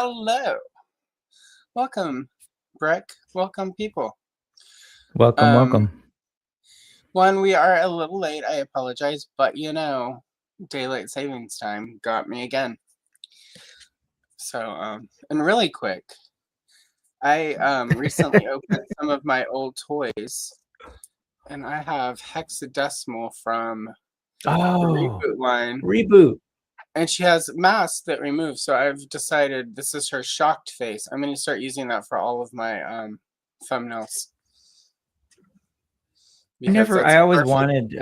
Hello. Welcome, Breck. Welcome, people. Welcome, Um, welcome. One, we are a little late. I apologize, but daylight savings time got me again. So, and really quick, I recently opened some of my old toys, and I have Hexadecimal from the Oh, Reboot line, reboot. and she has masks that remove. So I've decided this is her shocked face. I'm going to start using that for all of my thumbnails because I that's always perfect. wanted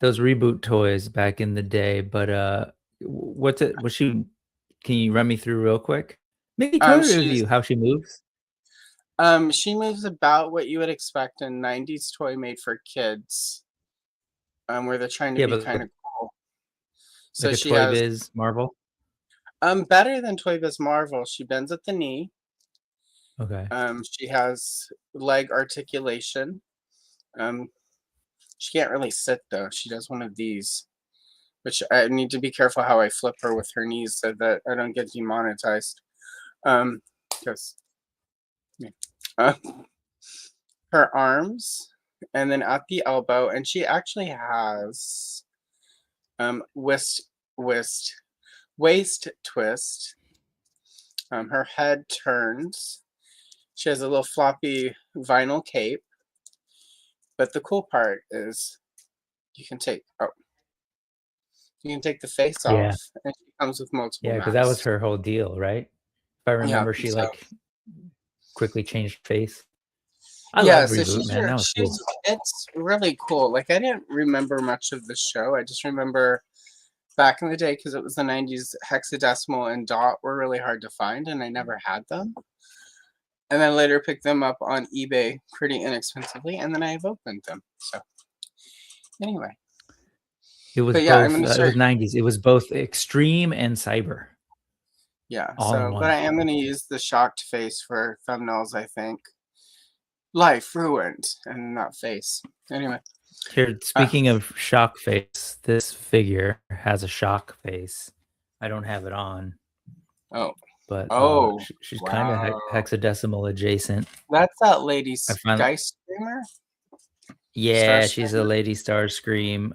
those reboot toys back in the day, but what's it? Was she? Can you run me through real quick? Maybe toy She's review how she moves. she moves about what you would expect a '90s toy made for kids, where they're trying to Yeah, be but kind of cool. like So a she Toy has Biz Marvel. better than Toy Biz Marvel. She bends at the knee. Okay. She has leg articulation. Um, she can't really sit though. She does one of these, which I need to be careful how I flip her with her knees so that I don't get demonetized. Because uh, her arms, and then at the elbow, and she actually has wrist, wrist, waist twist. Her head turns. She has a little floppy vinyl cape. But the cool part is you can take the face Yeah, off, and she comes with multiple yeah, because that was masks. her whole deal, right? If I Yeah. remember, she So like quickly changed face. I yeah. love So reboot, man. That was cool. it's really cool. Like I didn't remember much of the show. I just remember back in the day because it was the '90s. Hexadecimal and dot were really hard to find, and I never had them. And then later picked them up on eBay pretty inexpensively, and then I've opened them. So anyway, It was but yeah, I'm both. gonna It start. was '90s. It was both extreme and cyber Yeah. all in But I one. am gonna use the shocked face for thumbnails. I think life ruined, and not face. Anyway. Here, Uh, speaking of shock face, this figure has a shock face. I don't have it on, oh. but Oh. she's kind of Wow. hexadecimal adjacent. That's that lady I find, Sky Screamer. Star yeah, she's a Screamer. lady star scream.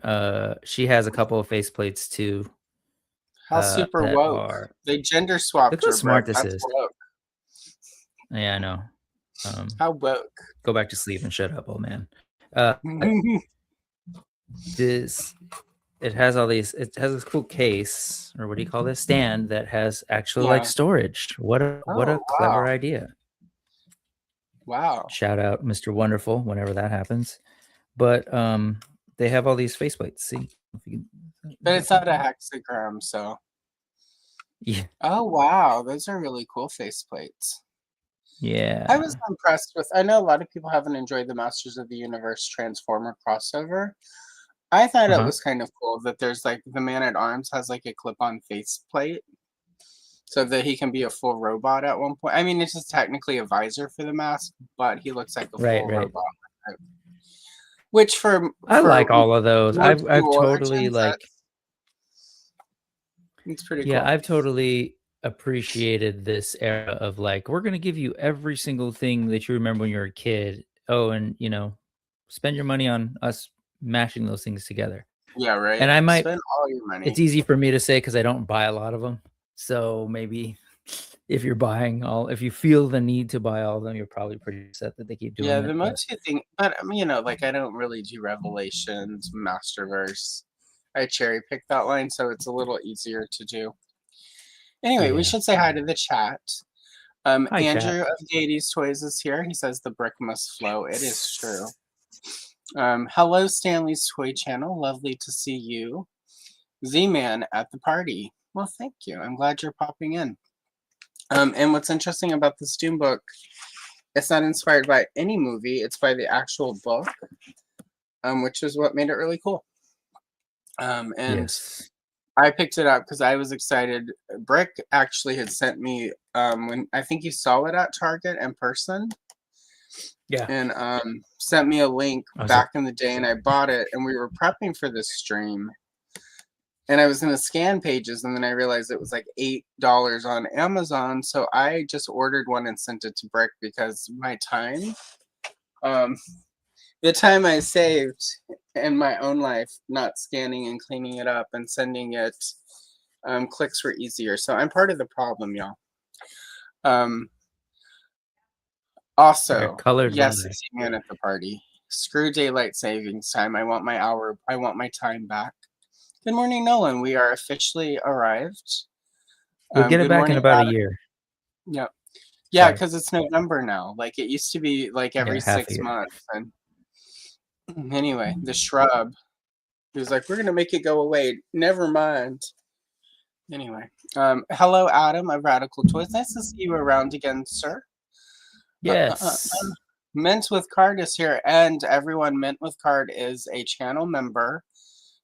She has a couple of faceplates too. How super That woke. are They gender look swapped how her, Brooke. smart this That's is. woke. Yeah, I know. How woke. Go back to sleep and shut up, old man. Uh, this it has all these. It has this cool case, or what do you call this stand that has actually like Yeah. storage. What a Oh, clever wow. idea. Wow. Shout out Mr. Wonderful whenever that happens. But they have all these faceplates. See, if you can, But it's not a hexagram, so. yeah, Oh, wow. Those are really cool faceplates. I was yeah. impressed with. I know a lot of people haven't enjoyed the Masters of the Universe Transformer crossover. I thought it Uh-huh. was kind of cool that there's like the Man at Arms has like a clip-on faceplate so that he can be a full robot at one point. I mean, it's just technically a visor for the mask, but he looks like a Right, full right. robot. Which I like all of those. most I've Blue totally Origins, like it's pretty yeah, cool. I've totally appreciated this era of like we're gonna give you every single thing that you remember when you were a kid. Oh, and spend your money on us mashing those things together. Yeah, right. And I might Spend all your it's money. easy for me to say because I don't buy a lot of them. So maybe if you feel the need to buy all of them, you're probably pretty upset that they keep Yeah, doing the it. But mochi thing, but like I don't really do Revelations, Masterverse. I cherry pick that line, so it's a little easier to do. Anyway, we yeah. should say hi to the chat. Hi, chat. Andrew of Gatie's Toys is here. He says the brick must flow. It is true. Hello, Stanley's Toy Channel. Lovely to see you. Z-Man at the party. Well, thank you. I'm glad you're popping in. And what's interesting about this Dune book, it's not inspired by any movie. It's by the actual book, which is what made it really cool. And Yes. I picked it up because I was excited. Brick actually had sent me when I think you saw it at Target in person, Yeah. and sent me a link I was like, back in the day, and I bought it. And we were prepping for this stream, and I was going to scan pages, and then I realized it was like $8 on Amazon. So I just ordered one and sent it to Brick because my time, the time I saved in my own life, not scanning and cleaning it up and sending it, clicks were easier. So I'm part of the problem, y'all. Also, colored yes, lie. it's man at the party. Screw daylight savings time. I want my hour. I want my time back. Good morning, Nolan. We are officially arrived. We'll get it Good back in morning, about a Adam. year. Yep. Yeah, Sorry. because it's November now. Like it used to be like every Yeah, half a 6 year. months. And anyway, the shrub. He was like, we're gonna make it go away. Never mind. Anyway, hello, Adam of Radical Toys. Nice to see you around again, sir. Yes. Mint with Card is here, and everyone, Mint with Card is a channel member,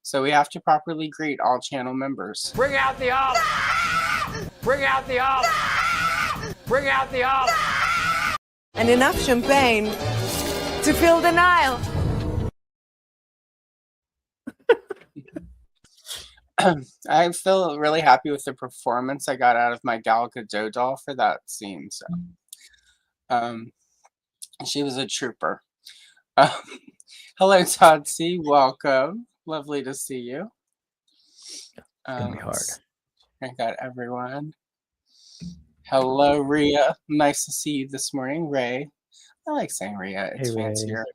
so we have to properly greet all channel members. Bring out the olive! Bring out the olive! Bring out the olive! And enough champagne to fill the Nile. I feel really happy with the performance I got out of my Gal Gadot doll for that scene. So, she was a trooper. Hello, Todd C. Welcome. Lovely to see you. It's gonna be hard. I got everyone. Hello, Rhea. Nice to see you this morning, Ray. I like saying Rhea. It's Hey, Ray. fancier.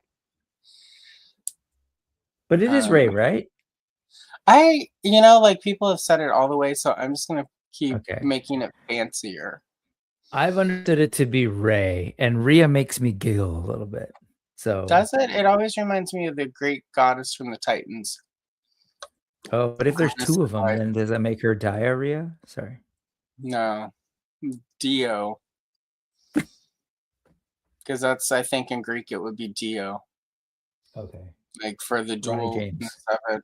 But it is Ray, right? Like people have said it all the way, so I'm just gonna keep making it fancier. I've understood it to be Ray, and Rhea makes me giggle a little bit. So does it? It always reminds me of the Greek goddess from the Titans. Oh, but if there's two of them, then does that make her diarrhea? Sorry. No, Dio. Because that's, I think, in Greek it would be Dio. Okay. Like for the dual James.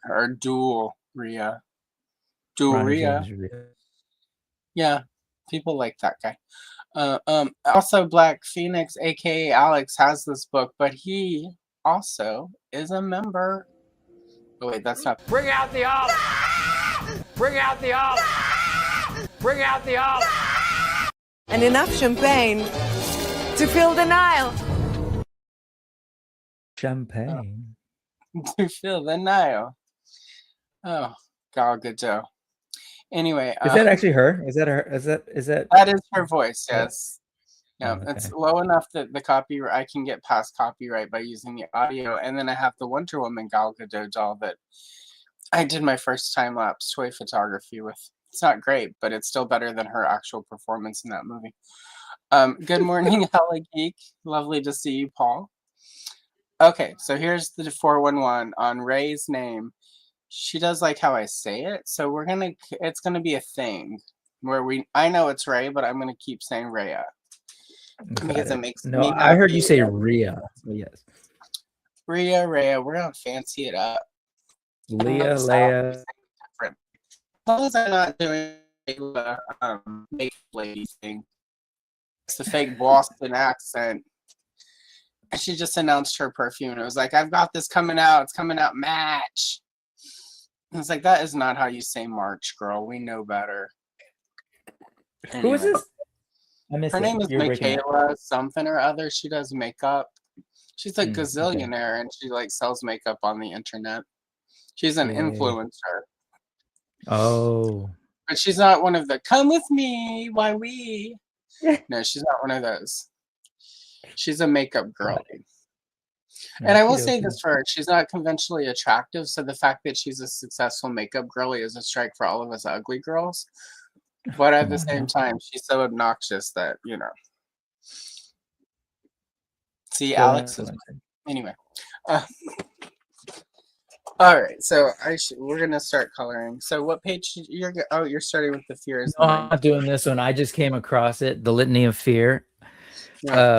or dual Rhea. Dual Rhea. Yeah, people like that guy. Also, Black Phoenix, aka Alex, has this book, but he also is a member. Oh wait, that's not. Bring out the olive! Bring out the olive! Bring out the olive! And enough champagne to fill the Nile. Champagne. To fill the Nile. Oh, Gal Gadot. Anyway, is that actually her? Is that her? Is that? That is her voice. Yes. Yeah, okay. It's low enough that the copyright, I can get past copyright by using the audio, and then I have the Wonder Woman Gal Gadot doll that I did my first time lapse toy photography with. It's not great, but it's still better than her actual performance in that movie. Good morning, Hella Geek. Lovely to see you, Paul. Okay, so here's the 411 on Ray's name. She does like how I say it, so it's gonna be a thing where I know it's Ray, but I'm gonna keep saying Rhea. Because it makes me happy. I heard you say Rhea. Yes. Rhea, we're gonna fancy it up. Leah, Leia. As long as I'm not doing the make lady thing. It's the fake Boston accent. And she just announced her perfume and it was like, I've got this coming out. It's coming out March. And it's like, that is not how you say March, girl. We know better. Anyway. Who is this? Her name is Michaela something or other. She does makeup. She's a gazillionaire and she like sells makeup on the internet. She's an influencer. Oh. But she's not one of the come with me, why we? No, she's not one of those. She's a makeup girl. And I will say this for her, she's not conventionally attractive, so the fact that she's a successful makeup girly is a strike for all of us ugly girls. But at the same time, she's so obnoxious that, See, Alex is... Anyway. All right, so we're going to start coloring. So what page you're starting with the Fear is No, I'm not doing this one. I just came across it, the Litany of Fear.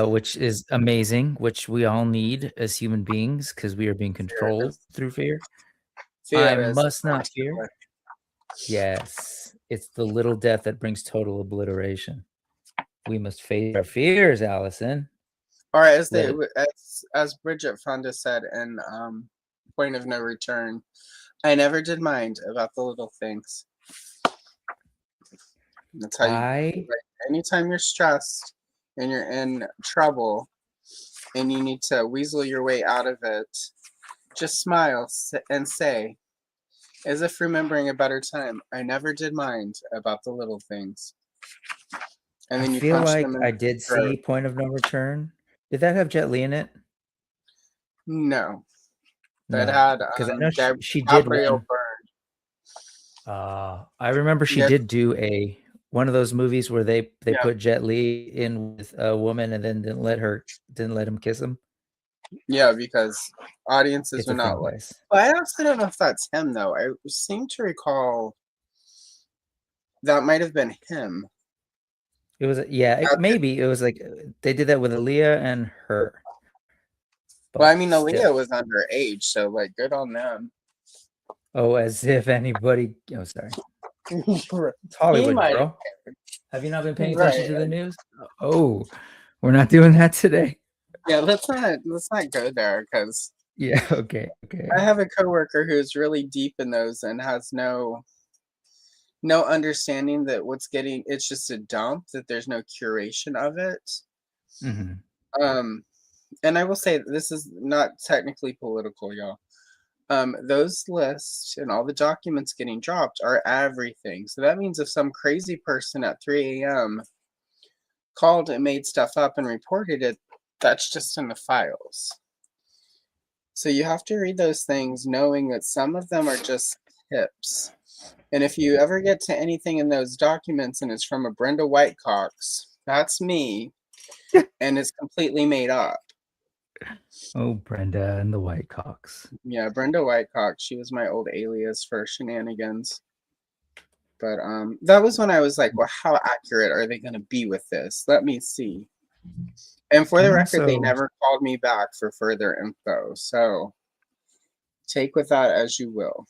Which is amazing, which we all need as human beings because we are being controlled through fear. I must not fear. Yes, it's the little death that brings total obliteration. We must face our fears, Allison. Or as Bridget Fonda said in Point of No Return, I never did mind about the little things. That's how you. Like, anytime you're stressed and you're in trouble, and you need to weasel your way out of it, just smile and say, as if remembering a better time, I never did mind about the little things. And then I you feel punch like them in I the did throat. see Point of No Return. Did that have Jet Li in it? No. That No, had because I know she did Gabriel one. Byrne. I remember she Yeah, did do one of those movies where they yeah, put Jet Li in with a woman and then didn't let him kiss him. yeah, because audiences It's would a Fun not like. Place. Well, I also don't know if that's him though. I seem to recall that might have been him. It was maybe it was like they did that with Aaliyah and her. Well, I mean, But Aaliyah still. was underage, so like, good on them. Oh, as if anybody. Oh, sorry. It's He Hollywood, might girl. Have you not been paying Right. attention to the news? Oh, we're not doing that today. Yeah, let's not go there because Yeah. Okay. I have a coworker who's really deep in those and has no understanding that it's just a dump, that there's no curation of it. Mm-hmm. And I will say this is not technically political, y'all. Those lists and all the documents getting dropped are everything. So that means if some crazy person at 3 a.m. called and made stuff up and reported it, that's just in the files. So you have to read those things knowing that some of them are just tips. And if you ever get to anything in those documents and it's from a Brenda Whitecox, that's me, and it's completely made up. Oh, Brenda and the Whitecocks. Yeah, Brenda Whitecox, she was my old alias for shenanigans. But that was when I was like, well, how accurate are they going to be with this? Let me see. And for the record, they never called me back for further info. So take with that as you will.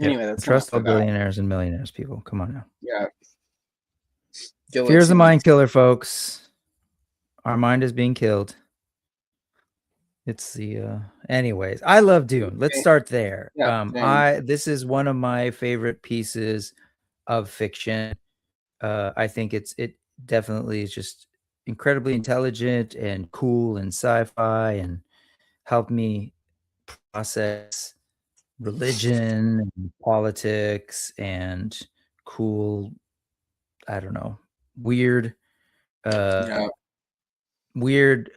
Anyway, that's trust all billionaires and millionaires, people. Come on now. Yeah. Fear's a mind killer, folks. Our mind is being killed. It's the anyways. I love Dune. Let's start there. Yeah, this is one of my favorite pieces of fiction. I think it definitely is just incredibly intelligent and cool and sci-fi and helped me process religion and politics and cool, I don't know, weird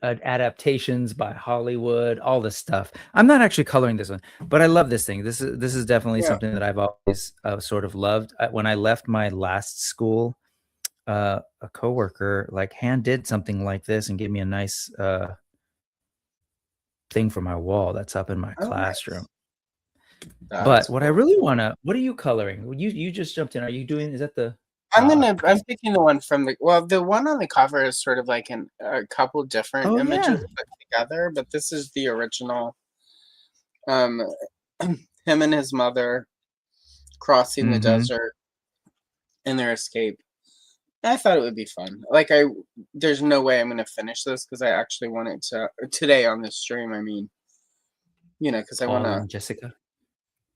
adaptations by Hollywood, all this stuff. I'm not actually coloring this one, but I love this thing. This is definitely something that I've always sort of loved. When I left my last school, a coworker like hand did something like this and gave me a nice thing for my wall that's up in my classroom. Nice. But what I really want to, what are you coloring? You just jumped in. Are you doing, is that the? I'm picking the one from the one on the cover is sort of like a couple different images put together, but this is the original. Him and his mother crossing the desert in their escape. I thought it would be fun. Like there's no way I'm going to finish this because I actually want it to today on this stream. I mean, because I want to. Jessica.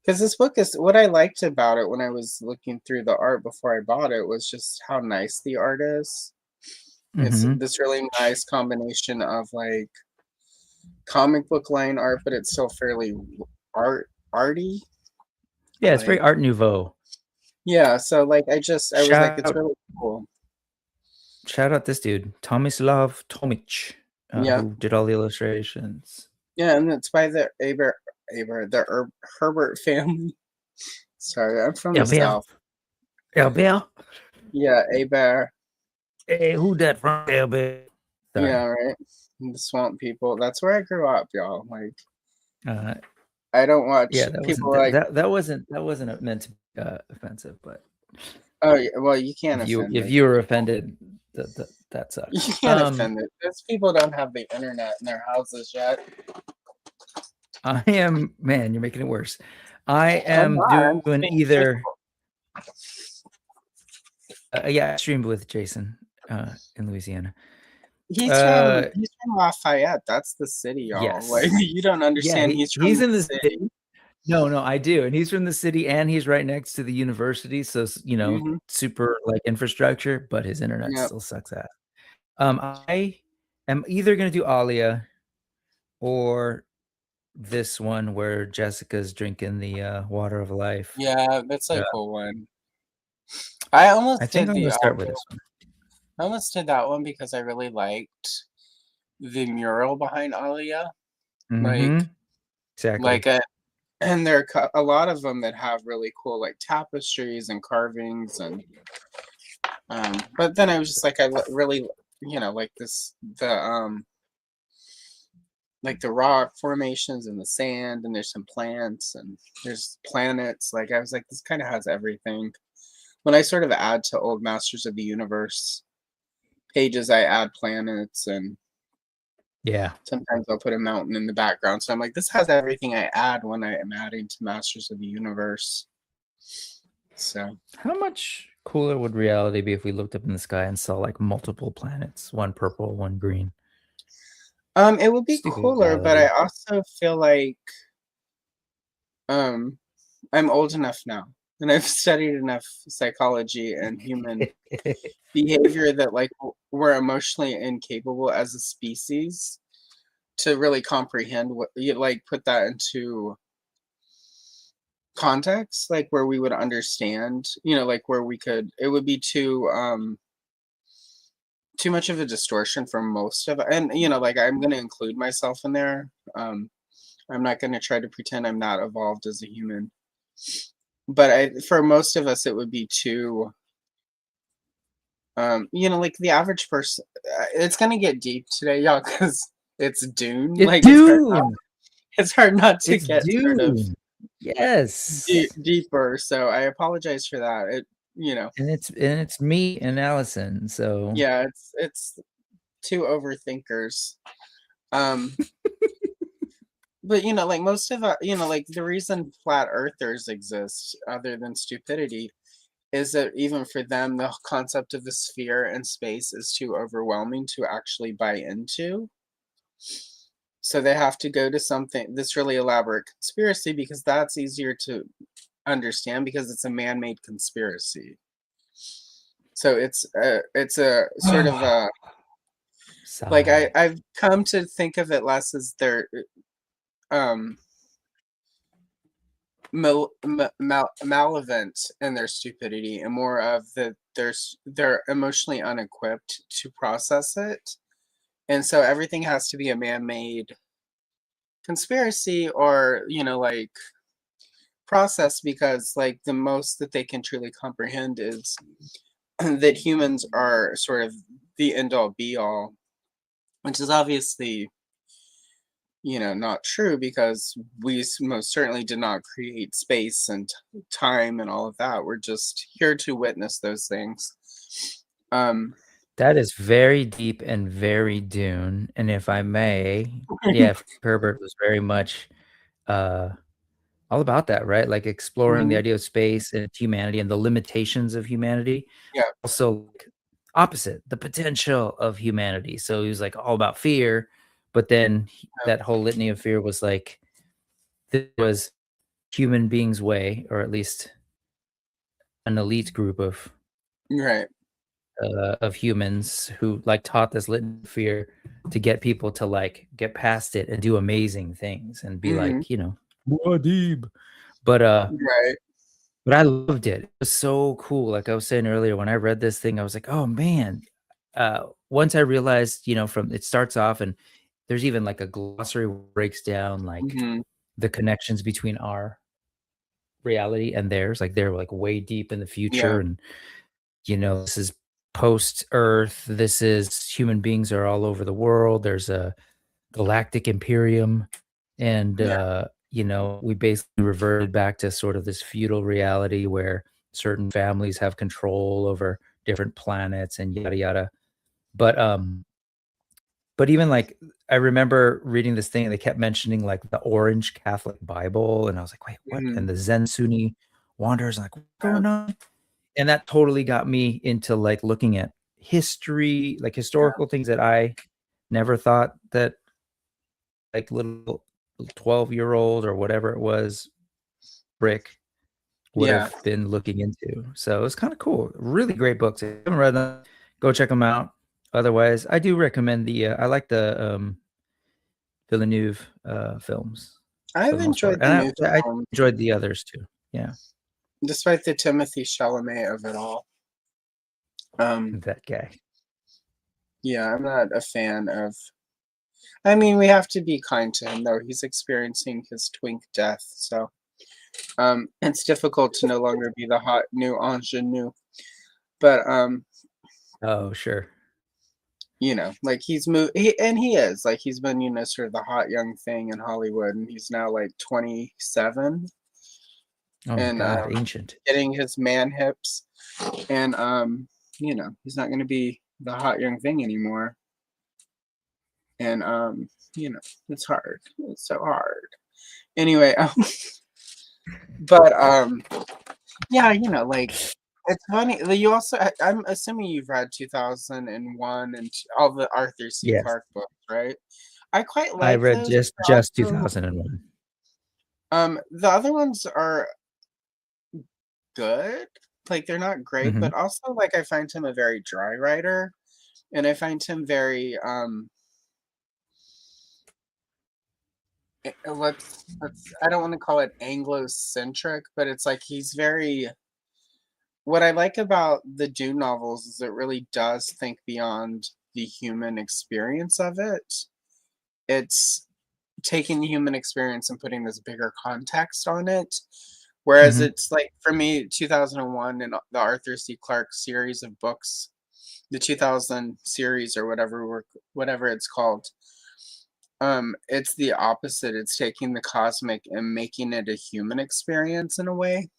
Because this book is what I liked about it when I was looking through the art before I bought it was just how nice the art is. It's this really nice combination of like comic book line art, but it's still fairly arty. Yeah, it's very Art Nouveau. Yeah, so like I was like, it's really cool. Shout out this dude, Tomislav Tomic, who did all the illustrations. Yeah, and it's by the Herbert family. Sorry, I'm from the South. Albert? Yeah, Aber. Hey, who that from Albert? Yeah, right. The swamp people. That's where I grew up, y'all. Like, I don't watch. Yeah, that wasn't meant to be offensive, but. Oh yeah, well, you can't offend. If you were offended, that sucks. You can't offend it. Those people don't have the internet in their houses yet. I am, man, you're making it worse. I am doing either. I streamed with Jason in Louisiana. He's from Lafayette. That's the city, y'all. Yes. Like you don't understand. He's in the city. No, I do. And he's from the city and he's right next to the university. So, Hmm. super like infrastructure, but his internet Yep. still sucks ass. I am either going to do Alia or this one where Jessica's drinking the water of life. Yeah, that's a cool one. I I almost think did I'm going the to start with this one. I almost did that one because I really liked the mural behind Alia. Like, Exactly. and there are a lot of them that have really cool like tapestries and carvings and but then I was just like really like the rock formations and the sand, and there's some plants and there's planets. Like I was like, this kind of has everything. When I sort of add to old Masters of the Universe pages, I add planets, and Yeah. sometimes I'll put a mountain in the background. So I'm like, this has everything I add when I am adding to Masters of the Universe. So How much cooler would reality be if we looked up in the sky and saw like multiple planets, one purple, one green? it would be Stupid cooler, but I reality. also feel like um I'm old enough now, and I've studied enough psychology and human behavior that like we're emotionally incapable as a species to really comprehend what you like put that into context, like where we would understand, like where we could it would be too much of a distortion for most of, and like I'm going to include myself in there. I'm not going to try to pretend I'm not evolved as a human, but for most of us it would be too like the average person. It's going to get deep today, y'all, because it's Dune. It's Like Dune. it's hard not to It's get sort of Dune. Yes. deeper, so I apologize for that. And it's me and Allison. So Yeah, it's two overthinkers. Um, but like most of like the reason flat earthers exist, other than stupidity, is that even for them, the concept of the sphere and space is too overwhelming to actually buy into. So they have to go to something this really elaborate conspiracy because that's easier to understand because it's a man-made conspiracy. So it's a sort of a like sigh. I've come to think of it less as their um malevolent in their stupidity and more of that they're emotionally unequipped to process it, and so everything has to be a man-made conspiracy or like process because like the most that they can truly comprehend is that humans are sort of the end all be all, which is obviously not true because we most certainly did not create space and time and all of that. We're just here to witness those things. Um, That is very deep and very Dune. And if I may, yeah, Herbert was very much all about that, right? Like exploring the mhm, idea of space and humanity and the limitations of humanity. yeah, Also, like, opposite, the potential of humanity. So he was like all about fear, but then that whole litany of fear was like this was human beings' way, or at least an elite group right. of humans who like taught this litany of fear to get people to like get past it and do amazing things and be Hmm. like, Muad'Dib. But Right. but I loved it. It was so cool. Like I was saying earlier, when I read this thing, I was like, oh man. Once I realized, from it starts off and there's even like a glossary where it breaks down like Hmm. the connections between our reality and theirs. Like they're like way deep in the Yeah. future. And this is post Earth. This is human beings are all over the world. There's a galactic imperium. And Yeah. we basically reverted back to sort of this feudal reality where certain families have control over different planets and yada yada. But even like I remember reading this thing and they kept mentioning like the Orange Catholic Bible, and I was like, wait, what? Hmm. And the Zen Sunni wanderers, like, what's going on? And that totally got me into like looking at history, like historical things that I never thought that like little 12-year-old or whatever it was Rick would Yeah. have been looking into. So it's kind of cool. Really great books. If you haven't read them, go check them out. Otherwise, I do recommend the. I like the Villeneuve films for I've the most part, enjoyed the new and I film, enjoyed the others too. Yeah, despite the Timothy Chalamet of it all. that guy. Yeah, I'm not a fan of. I mean, we have to be kind to him, though. He's experiencing his twink death, so it's difficult to no longer be the hot new ingenue. But Oh, sure. like he's and he is like he's been sort of the hot young thing in Hollywood, and he's now like 27 Oh my and God, ancient. getting his man hips, and he's not going to be the hot young thing anymore. And it's hard. It's so hard. Anyway, but yeah, like it's funny. You also, I'm assuming you've read 2001 and all the Arthur C. Yes, Clarke books, right? I quite I like read those. just They're also, 2001. the other ones are good. Like they're not great, Mhm. but also like I find him a very dry writer, and I find him very let's I don't want to call it Anglo-centric, but it's like he's very what I like about the Dune novels is it really does think beyond the human experience of it. It's taking the human experience and putting this bigger context on it. Whereas Mhm. it's like for me, 2001 and the Arthur C. Clarke series of books, the 2000 series or whatever it's called, it's the opposite. It's taking the cosmic and making it a human experience in a way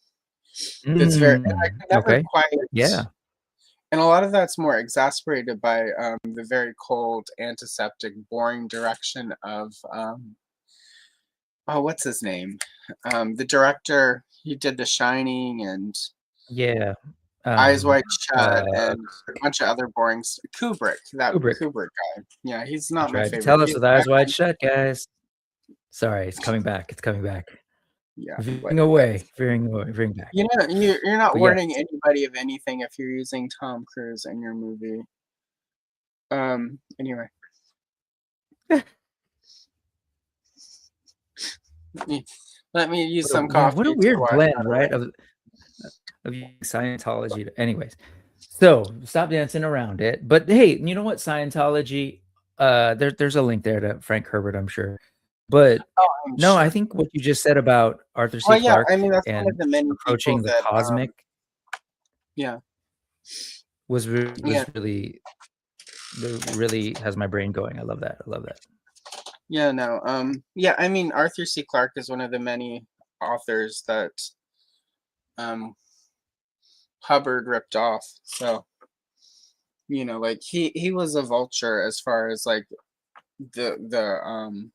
that's very. And I can never Okay. quite. Yeah. And a lot of that's more exacerbated by the very cold, antiseptic, boring direction of oh, what's his name? The director. He did The Shining and Yeah. Eyes Wide Uh, Shut and a bunch of other boring. Kubrick, that Kubrick. Kubrick guy. Yeah, he's He not my tried to favorite. tell us with eyes wide shut, guys. Sorry, it's coming back. It's coming back. Yeah, Veering but away. Veering away. Veering back. you're not But yeah. warning anybody of anything if you're using Tom Cruise in your movie. Anyway. Let me use some coffee. What a to weird wash blend, that right? away. Of Scientology. Anyways, so stop dancing around it. But hey, you know what? Scientology. There's a link there to Frank Herbert, I'm sure. But Oh, I'm no, I sure. think what you just said about Arthur C. Well, yeah, Clarke I mean that's one and of the many people approaching the that cosmic yeah. was Yeah. really has my brain going. I love that. I love that. Yeah, no. Yeah, I mean Arthur C. Clarke is one of the many authors that Hubbard ripped off. So, like he was a vulture as far as like the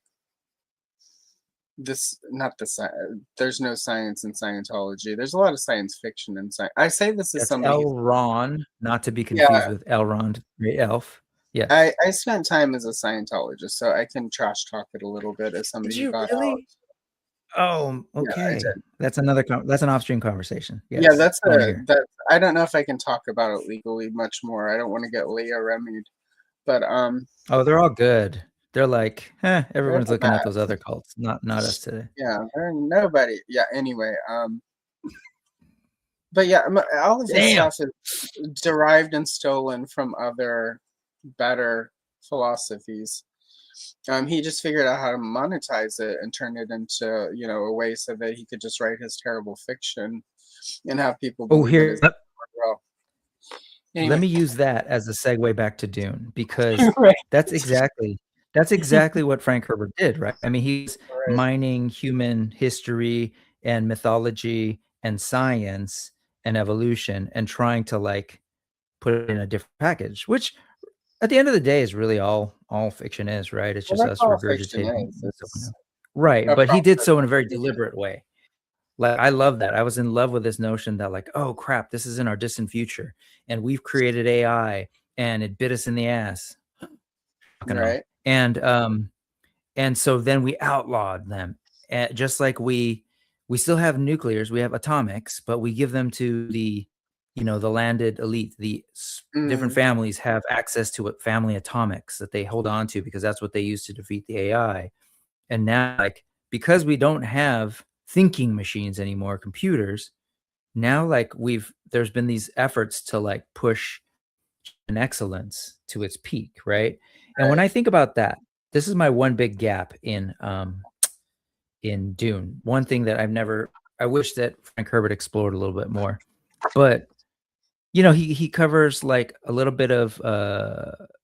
this not the there's no science in Scientology. There's a lot of science fiction in science. I say this as That's somebody L. Ron, not to be yeah, confused with Elrond, Great Elf. Yes. I spent time as a Scientologist, so I can trash talk it a little bit as somebody Did who you got out. really? Oh, Yeah, I okay. did. That's that's an off-stream conversation. Yes. Yeah, that's I want to hear. that. I don't know if I can talk about it legally much more. I don't want to get Leah Remedied, but Oh, they're all good. They're like, they're everyone's the looking at those best. other cults, not us today. Yeah, they're nobody. Yeah. Anyway, but yeah, all of his Damn. stuff is derived and stolen from other better philosophies. He just figured out how to monetize it and turn it into a way so that he could just write his terrible fiction and have people Oh, believe it here. is well. Let Anyway, me use that as a segue back to Dune because right, that's exactly what Frank Herbert did, right? I mean, he's right. mining human history and mythology and science and evolution and trying to like put it in a different package, which at the end of the day is really all fiction is, right? It's Well, just that's us all fiction regurgitating is. what we It's know. Right, a but he did process so in a of very media. deliberate way. Like I love that. I was in love with this notion that like, oh crap, this is in our distant future, and we've created AI, and it bit us in the ass. Right. And so then we outlawed them, just like we we still have nuclears, we have atomics, but we give them to the, the landed elite. The different families have access to family atomics that they hold on to because that's what they use to defeat the AI. And now, like, because we don't have thinking machines anymore, computers, now, like, there's been these efforts to like push an excellence to its peak, right? And when I think about that, this is my one big gap in Dune. One thing that I wish that Frank Herbert explored a little bit more, but he covers like a little bit of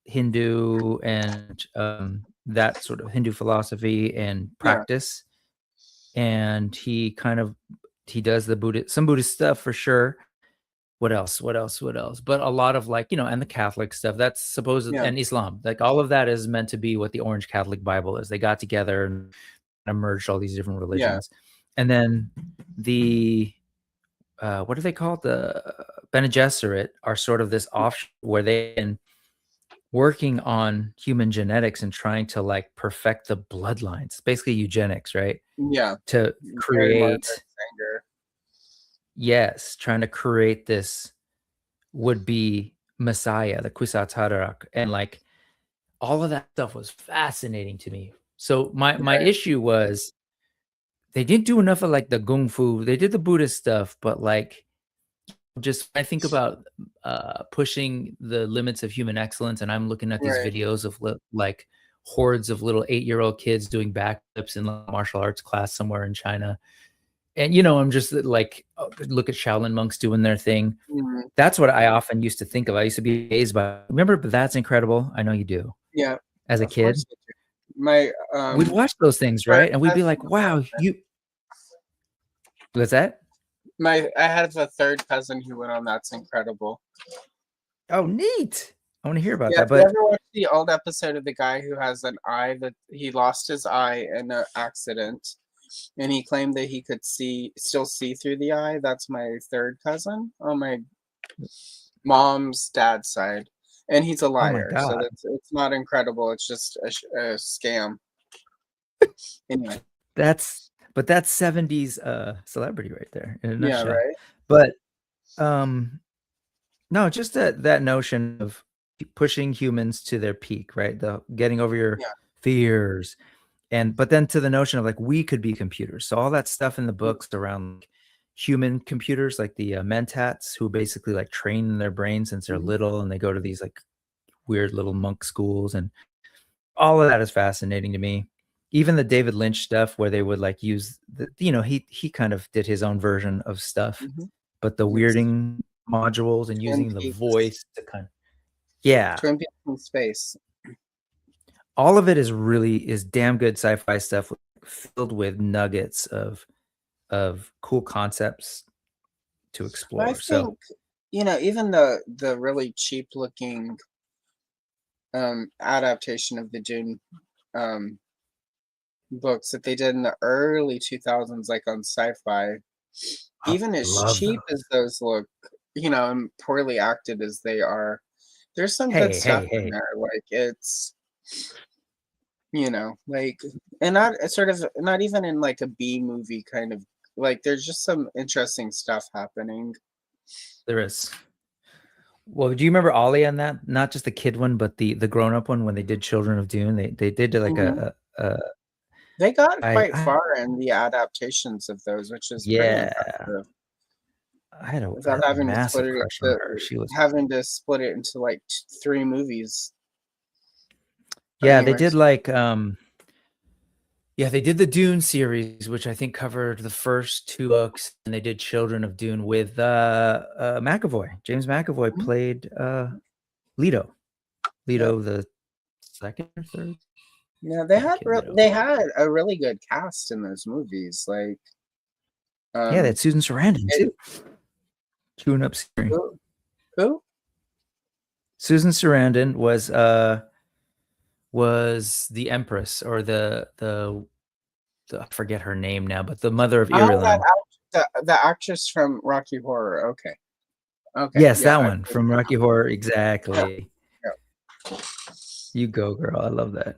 Hindu and that sort of Hindu philosophy and practice, and he does some Buddhist stuff for sure. What else? But a lot of like, and the Catholic stuff that's supposed and Islam, like all of that is meant to be what the Orange Catholic Bible is. They got together and merged all these different religions. And then the what do they call it? The Bene Gesserit are sort of this offshoot where they've been working on human genetics and trying to like perfect the bloodlines, basically eugenics, right? To create, trying to create this would-be Messiah, the Kwisatz Haderach, and like all of that stuff was fascinating to me. So my issue was they didn't do enough of like the Kung Fu. They did the Buddhist stuff, but like just I think about pushing the limits of human excellence, and I'm looking at these videos of like hordes of little 8-year-old kids doing backflips in a martial arts class somewhere in China. And, I'm just like, look at Shaolin monks doing their thing. That's what I often used to think of. I used to be amazed by, remember, but That's Incredible. I know you do. Yeah. As a kid. We'd watch those things, right? And we'd be like, wow, what's that? I have a third cousin who went on That's Incredible. Oh, neat. I want to hear about that. But But you ever watch the old episode of the guy who has an eye that he lost his eye in an accident? And he claimed that he could still see through the eye. That's my third cousin on my mom's dad's side, and he's a liar. So it's not incredible. It's just a scam. Anyway, that's 70s celebrity right there in a nutshell. Right. But no, just that notion of pushing humans to their peak, right? The getting over your fears. But then to the notion of like we could be computers. So all that stuff in the books around like, human computers, like the mentats, who basically like train their brains since they're little, and they go to these like weird little monk schools, and all of that is fascinating to me. Even the David Lynch stuff where they would like use he kind of did his own version of stuff, but the weirding modules and using the voice to kind of Twin Peaks in space. All of it is damn good sci-fi stuff filled with nuggets of cool concepts to explore. I think, even the really cheap looking adaptation of the Dune books that they did in the early 2000s, like on Sci-Fi, even as cheap as those look, and poorly acted as they are, there's some good stuff in there. Like it's like, and not even in like a B movie kind of, like there's just some interesting stuff happening. There is. Well, do you remember Ollie on that? Not just the kid one, but the grown-up one when they did Children of Dune. They did like they got quite far in the adaptations of those, which is pretty impressive. I had a massive crush on her. She was having to split it into like 3 movies. Yeah, they did like they did the Dune series, which I think covered the first 2 books, and they did Children of Dune with McAvoy. James McAvoy played Leto. The second or third. Yeah, they had a really good cast in those movies. Like, they had Susan Sarandon too. Chewing up screen. Who? Susan Sarandon was the Empress, or the I forget her name now, but the mother of Irulan. The actress from Rocky Horror. Okay. Yes, that one from Rocky Horror. Exactly. Yeah. You go, girl. I love that.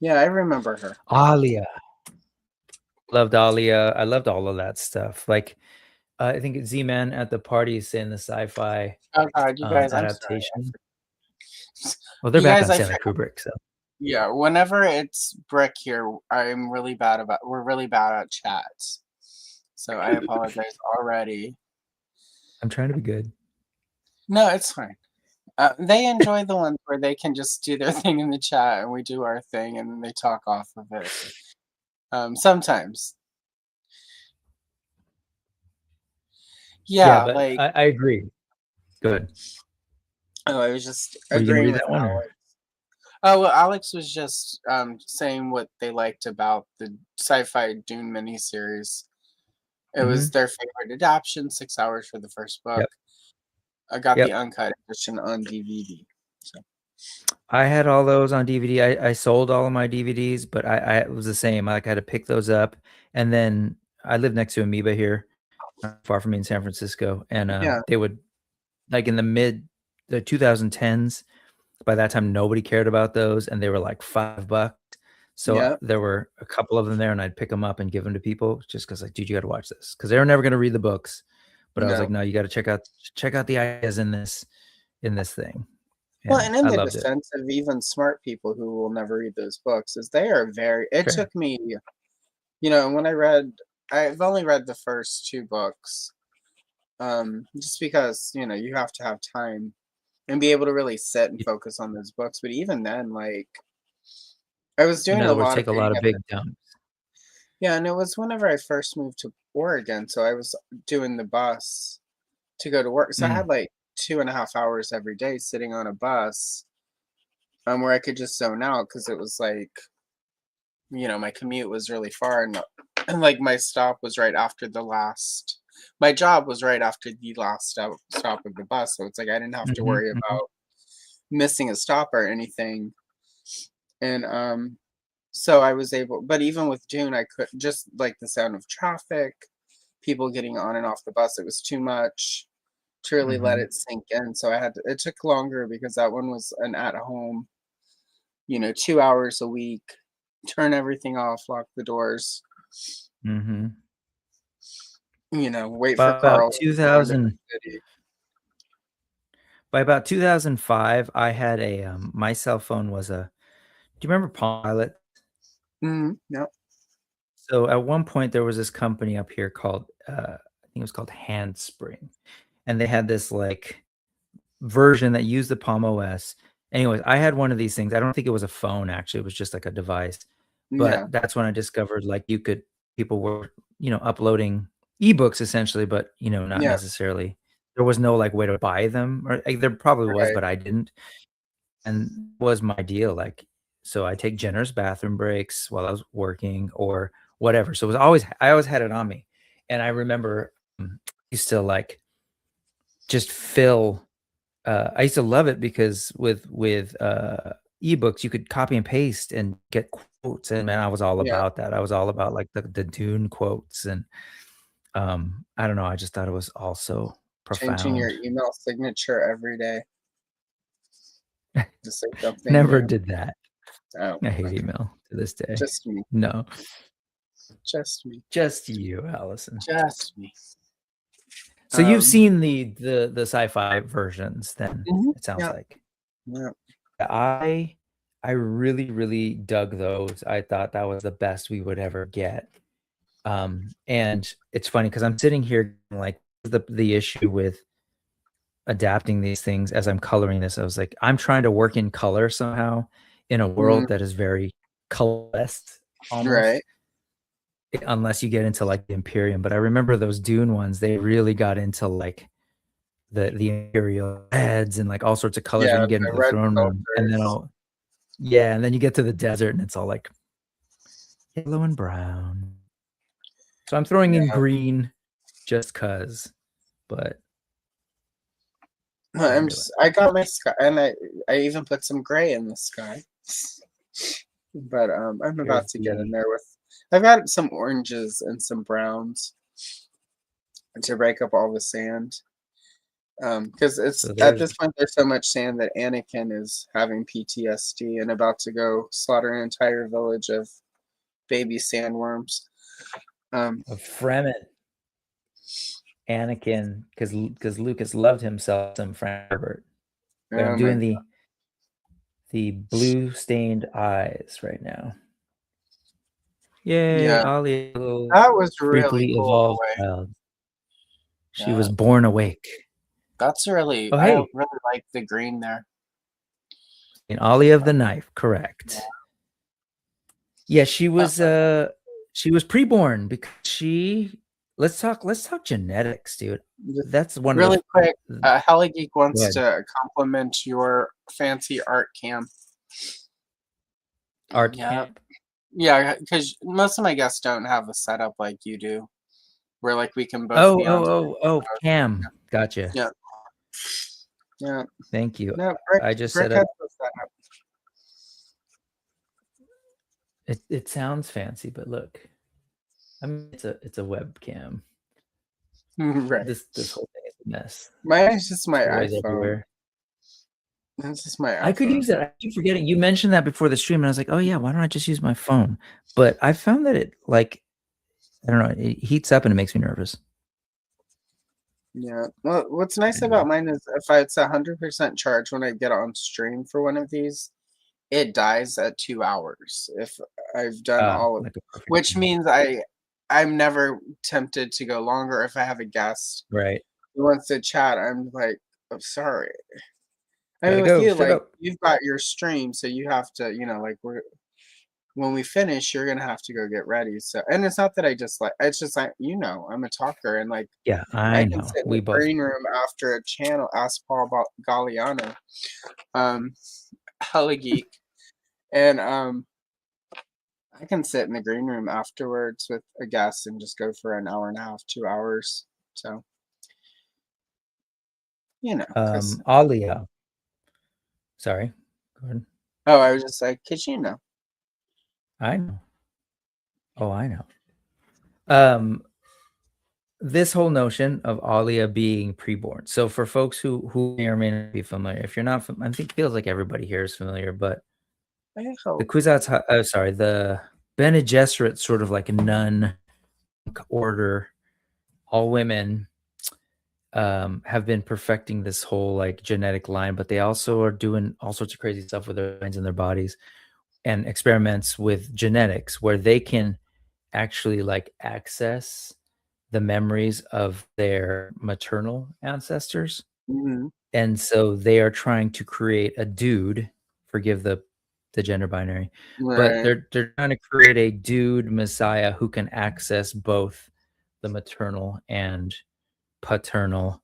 Yeah, I remember her. Alia. Loved Dahlia. I loved all of that stuff. Like, I think Z-Man at the party is saying the sci-fi Oh God, you guys, I'm sorry. adaptation. Well, they're You back guys, on Stanley Kubrick, so yeah. Whenever it's Brick here, I'm really bad about. We're really bad at chats, so I apologize already. I'm trying to be good. No, it's fine. They enjoy the ones where they can just do their thing in the chat and we do our thing and then they talk off of it. Sometimes. Yeah, Yeah, but like, I agree. Good. oh, I was just Were you gonna agreeing read with that one? Or? Alex. Oh, well, Alex was just saying what they liked about the sci-fi Dune miniseries. It was their favorite adaptation, 6 hours for the first book. Yep. I got the Yep. uncut edition on DVD. So. I had all those on DVD. I sold all of my DVDs, but I it was the same. Like I had to pick those up, and then I live next to Amoeba here, not far from me in San Francisco, and Yeah. they would like in the 2010s. By that time, nobody cared about those, and they were like $5. So Yeah. there were a couple of them there, and I'd pick them up and give them to people just because, like, dude, you got to watch this because they were never going to read the books. But I was like, No. no, you got to check out the ideas in this thing. Well, and in I the loved it. defense of even smart people who will never read those books, is they are very. It Sure. took me, when I've only read the first 2 books, just because you have to have time and be able to really sit and focus on those books. But even then, like, I was In doing a other words, lot of take a lot reading of at big the dumps. yeah, and it was whenever I first moved to Oregon, so I was doing the bus to go to work. So I had like 2.5 hours every day sitting on a bus, where I could just zone out because it was like, my commute was really far and like my stop was right after my job was right after the last stop of the bus. So it's like I didn't have to worry about missing a stop or anything. And so I was able, but even with Dune, I could just like the sound of traffic, people getting on and off the bus. It was too much to really let it sink in. So it took longer because that one was an at home, 2 hours a week, turn everything off, lock the doors, wait for By Carl about to go into the 2000, city. by about 2005, I had my cell phone was a. Do you remember Palm Pilot? No. So at one point there was this company up here called I think it was called Handspring, and they had this like version that used the Palm OS. Anyways, I had one of these things. I don't think it was a phone actually. It was just like a device. Yeah. But that's when I discovered like people were, uploading ebooks essentially, but not Yeah. necessarily. There was no like way to buy them, or like, there probably was, Right. but I didn't. And was my deal. Like, so I take generous bathroom breaks while I was working or whatever. So I always had it on me. And I remember used to like just fill I used to love it because with ebooks you could copy and paste and get quotes, and man, I was all Yeah. about that. I was all about like the Dune quotes, and I don't know, I just thought it was also Changing your profound. email signature every day to say something Never new. did that. Oh, I hate email to this day. just me. No, Just me. just you, Allison. Just me. So you've seen the sci-fi versions then, it sounds Yeah. like. Yeah. I really, really dug those. I thought that was the best we would ever get. And it's funny because I'm sitting here like the issue with adapting these things as I'm coloring this. I was like, I'm trying to work in color somehow in a world that is very colorless almost. Right. Unless you get into like the Imperium. But I remember those Dune ones, they really got into like the Imperial reds and like all sorts of colors when Yeah, you get the into the red throne room. And then filters. and then you get to the desert and it's all like yellow and brown. So I'm throwing in green just cause, but I got my sky, and I even put some gray in the sky. But I'm about to get in there with. I've got some oranges and some browns to break up all the sand. Because at this point there's so much sand that Anakin is having PTSD and about to go slaughter an entire village of baby sandworms. Of Fremen. Anakin, because Lucas loved himself some Frank Herbert. Wait, Oh I'm my doing the blue stained eyes right now. Yay, Yeah. Ollie, a little That was really freakily cool in a evolved way. child. She Yeah. was born awake. That's really, Oh, I hey. really like the green there. In Ollie of the Knife, correct. Yeah, she was preborn because let's talk genetics, dude. Just That's one really of quick, the Hella Geek wants ahead. to compliment your fancy art cam. art Yeah. camp. Yeah, because most of my guests don't have a setup like you do, where like we can both be on. Oh, Cam. Gotcha. Yeah. Yeah. Thank you. No, I just Brick set has up. the setup. It sounds fancy, but look, I mean, it's a webcam. Right. This whole thing is a mess. Mine is just my Toys iPhone. everywhere. This is my iPhone. I could use it. I keep forgetting. You mentioned that before the stream, and I was like, oh yeah, why don't I just use my phone? But I found that it, like, I don't know, it heats up and it makes me nervous. Yeah. Well, what's nice Anyway. about mine is if it's 100% charge when I get on stream for one of these, it dies at 2 hours if I've done all of Like a perfect which game. means I'm never tempted to go longer if I have a guest Right. who wants to chat. I'm like, I'm sorry. I Gotta mean, with go. you, Shut like, up. you've got your stream, so you have to, like, when we finish, you're gonna have to go get ready. So, and it's not that I just like, it's just like, I'm a talker, and like, Yeah, I I can know. sit in We the both. green room after a channel. Ask Paul about Galliano, Hella Geek, and I can sit in the green room afterwards with a guest and just go for an hour and a half, 2 hours. So, 'cause Alia. Sorry. Go ahead. oh, I was just like, 'cause I know. Oh, I know. This whole notion of Alia being preborn. So for folks who may or may not be familiar, if you're not, I think it feels like everybody here is familiar, but I the hope. Kwisatz, the Bene Gesserit sort of like a nun order, all women have been perfecting this whole like genetic line, but they also are doing all sorts of crazy stuff with their minds and their bodies and experiments with genetics where they can actually like access the memories of their maternal ancestors. Mhm. And so they are trying to create a dude, forgive the gender binary, but Right. they're trying to create a dude messiah who can access both the maternal and paternal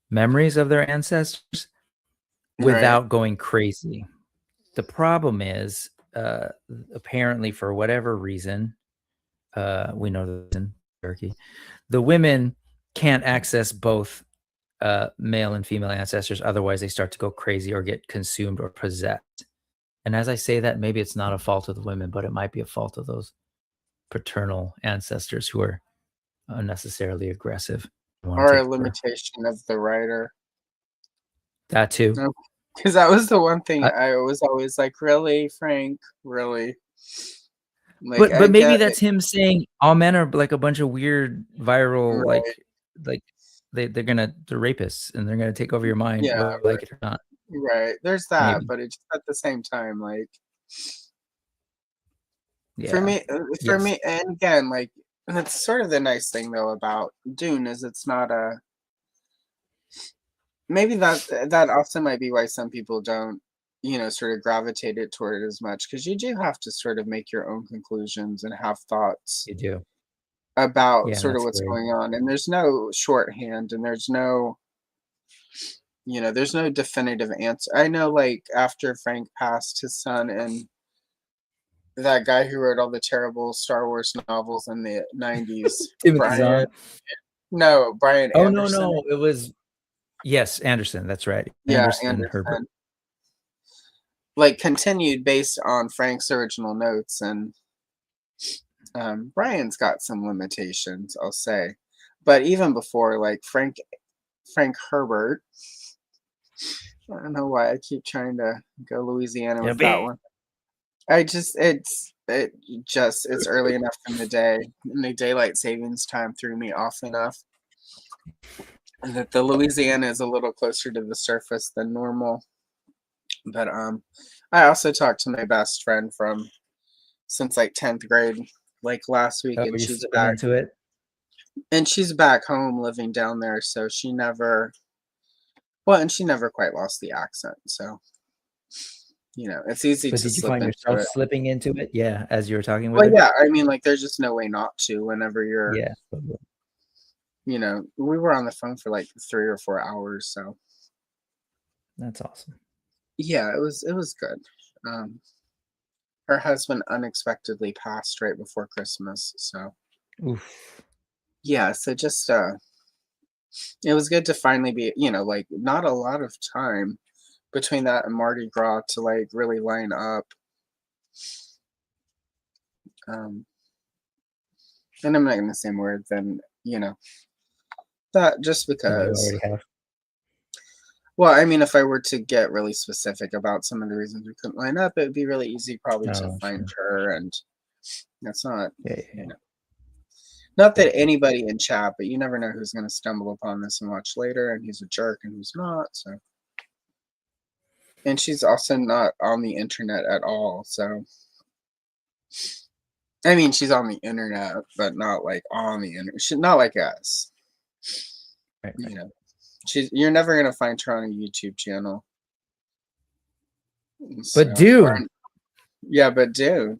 memories of their ancestors without going crazy. The problem is, apparently, for whatever reason, we know the reason, Turkey, the women can't access both male and female ancestors. Otherwise, they start to go crazy or get consumed or possessed. And as I say that, maybe it's not a fault of the women, but it might be a fault of those paternal ancestors who are unnecessarily aggressive. Or a limitation of the writer. That too. Because that was the one thing I I was always like, really, Frank? Really? Like, but maybe that's him saying all men are like a bunch of weird viral, right. like they're rapists and they're gonna take over your mind, Yeah, whether you like it or not. Right. There's that, Maybe. but it's at the same time, like, Yeah. for me, Yes. and again, like, and it's sort of the nice thing though about Dune is it's not a. Maybe that also might be why some people don't, sort of gravitate it toward it as much because you do have to sort of make your own conclusions and have thoughts You do. about Yeah, sort of that's what's great. going on, and there's no shorthand, and there's no definitive answer. I know, like, after Frank passed, his son and that guy who wrote all the terrible Star Wars novels in the 90s, Timothy Zahn. Brian Oh Anderson. no, it was Anderson. That's right. Yeah, Anderson Herbert. Like, continued based on Frank's original notes, and Brian's got some limitations, I'll say. But even before, like, Frank Herbert, I don't know why I keep trying to go Louisiana with that one. It's early enough in the day, and the daylight savings time threw me off enough that the Louisiana is a little closer to the surface than normal. But I also talked to my best friend from since like 10th grade, like last week, Oh, and you're slipping into it. she's back home living down there, so she never and she never quite lost the accent, so it's easy But to did you slip find into yourself it. slipping into it? Yeah, as you were talking with Well, her? yeah, I mean, like, there's just no way not to whenever you're, Yeah. Totally. we were on the phone for like 3 or 4 hours, so That's awesome. yeah, it was good. Her husband unexpectedly passed right before Christmas, so Oof. yeah, so just it was good to finally be, like not a lot of time between that and Mardi Gras to like really line up. Um, and I'm not gonna say more than that just Then you because. already have. Well, I mean, if I were to get really specific about some of the reasons we couldn't line up, it would be really easy probably to Oh, find sure. her, and that's not, Yeah. not that anybody in chat, but you never know who's going to stumble upon this and watch later, and who's a jerk and who's not. So, and she's also not on the internet at all. So, I mean, she's on the internet, but not like on the internet. She's not like us. Right. You're never gonna find her on a YouTube channel. But dude, yeah, but dude.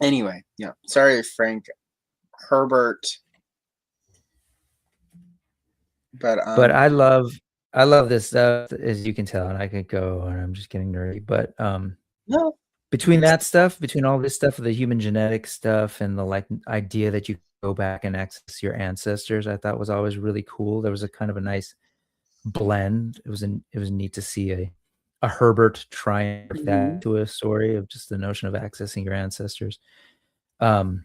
Anyway, yeah. Sorry, Frank Herbert. But I love this stuff, as you can tell, and I could go and I'm just getting nerdy. But no. between that stuff, between all this stuff, the human genetic stuff, and the like idea that you go back and access your ancestors, I thought was always really cool. There was a kind of a nice blend. It was neat to see a Herbert trying that to a story of just the notion of accessing your ancestors. Well,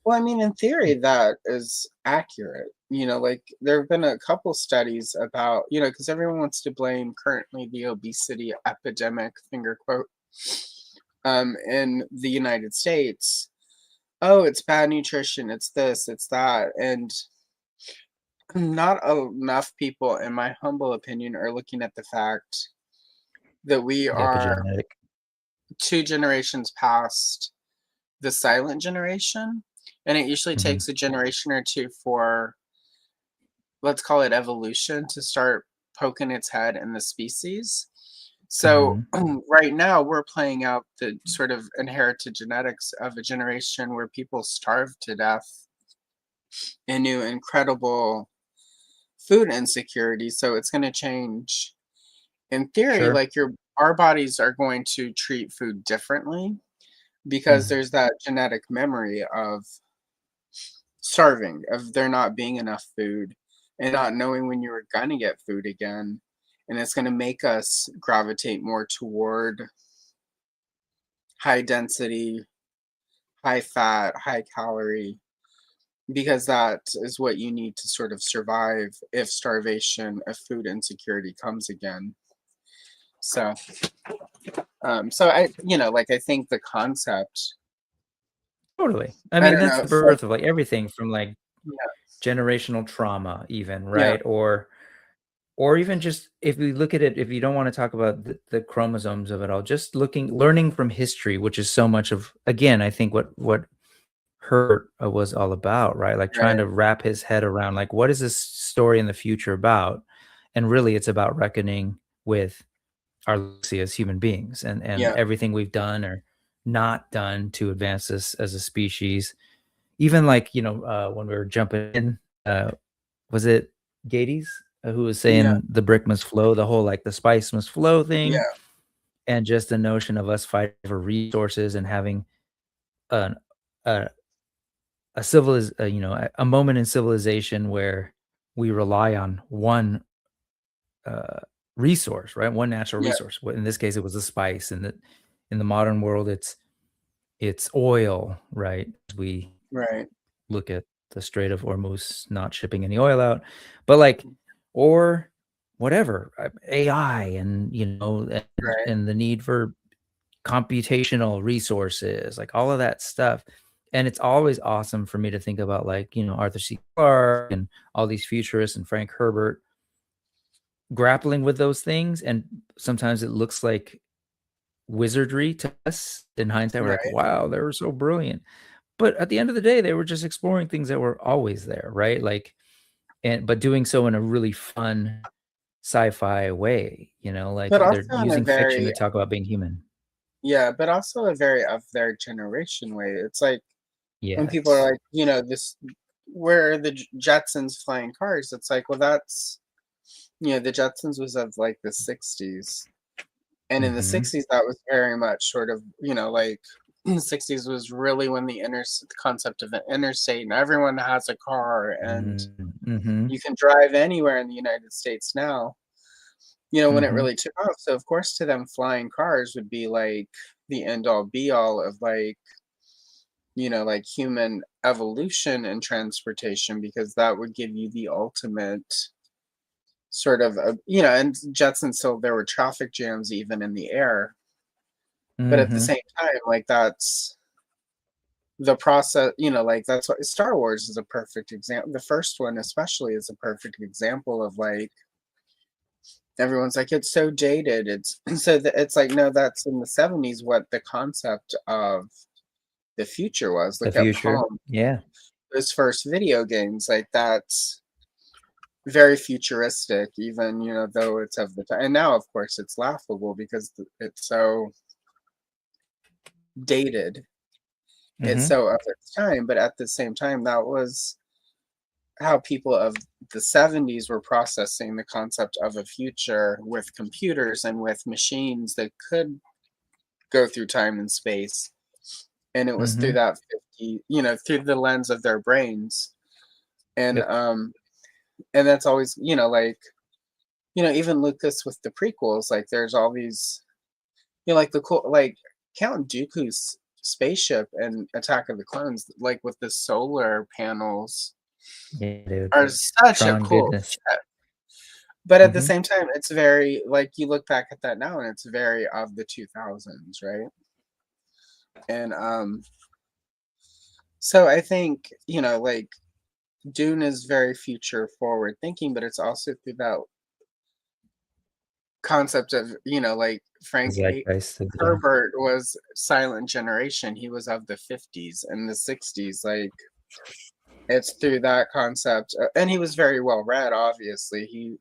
I mean, in theory, that is accurate. Like there have been a couple studies about, because everyone wants to blame currently the obesity epidemic, finger quote, in the United States. Oh, it's bad nutrition, it's this, it's that. And not enough people, in my humble opinion, are looking at the fact that we are Epigenetic. 2 generations past the silent generation. And it usually takes a generation or two for, let's call it evolution, to start poking its head in the species. So right now we're playing out the sort of inherited genetics of a generation where people starve to death into incredible food insecurity. So it's going to change. In theory, Sure. like our bodies are going to treat food differently because there's that genetic memory of starving, of there not being enough food and not knowing when you were going to get food again. And it's going to make us gravitate more toward high density, high fat, high calorie, because that is what you need to sort of survive if starvation, if food insecurity comes again. So, I, like I think the concept. Totally. I mean, that's the birth of like everything from like generational trauma, even, right? Yeah. Or even just if we look at it, if you don't want to talk about the chromosomes of it all, just learning from history, which is so much of, again, I think what Herbert was all about, right? Like trying to wrap his head around like, what is this story in the future about? And really it's about reckoning with our legacy as human beings and everything we've done or not done to advance us as a species. Even like, when we were jumping in, was it Gades who was saying the brick must flow, the whole like the spice must flow thing, and just the notion of us fighting for resources and having a moment in civilization where we rely on one resource, right? One natural resource. In this case, it was a spice, and that in the modern world, it's oil, right? We look at the Strait of Hormuz not shipping any oil out, but like, or whatever, AI, and and the need for computational resources, like all of that stuff. And it's always awesome for me to think about, like, you know, Arthur C. Clarke and all these futurists and Frank Herbert grappling with those things. And sometimes it looks like wizardry to us in hindsight. We're like, Right. wow, they were so brilliant. But at the end of the day, they were just exploring things that were always there, right? Like, but doing so in a really fun sci-fi way, you know, like But they're also in a using fiction to very, talk about being human. yeah, but also a very of their generation way. It's like when people are Yes. like, this, where are the Jetsons flying cars? It's like, well, that's, the Jetsons was of like the 60s. And in the Mm-hmm. 60s, that was very much sort of, like in the 60s was really when the concept of an interstate and everyone has a car and Mm-hmm. you can drive anywhere in the United States now, when it Mm-hmm. really took off. So, of course, to them, flying cars would be like the end all be all of like, like human evolution and transportation, because that would give you the ultimate sort of, and Jetson, so there were traffic jams even in the air. But at the Mm-hmm. same time, like that's the process, like that's what Star Wars is a perfect example. The first one, especially, is a perfect example of like everyone's like, it's so dated. It's it's like, no, that's in the 70s what the concept of the future was. The Look at future. Palm, Yeah. those first video games, like that's very futuristic, even though it's of the time. And now, of course, it's laughable because it's so dated. It's Mm-hmm. so of its time, but at the same time, that was how people of the 70s were processing the concept of a future with computers and with machines that could go through time and space. And it was through Mm-hmm. that through the lens of their brains. And Yep. and that's always, like, even Lucas with the prequels, like there's all these, like the cool, like Count Dooku's spaceship and Attack of the Clones, like with the solar panels, Yeah, dude. are such a Tron cool goodness. set. But at the Mm-hmm. same time, it's very, like, you look back at that now and it's very of the 2000s, right? And so I think, like Dune is very future forward thinking, but it's also through that concept of, like Frank Zeitgeist of the day. Herbert was Silent Generation. He was of the 50s and the 60s. Like, it's through that concept. And he was very well read, obviously. He,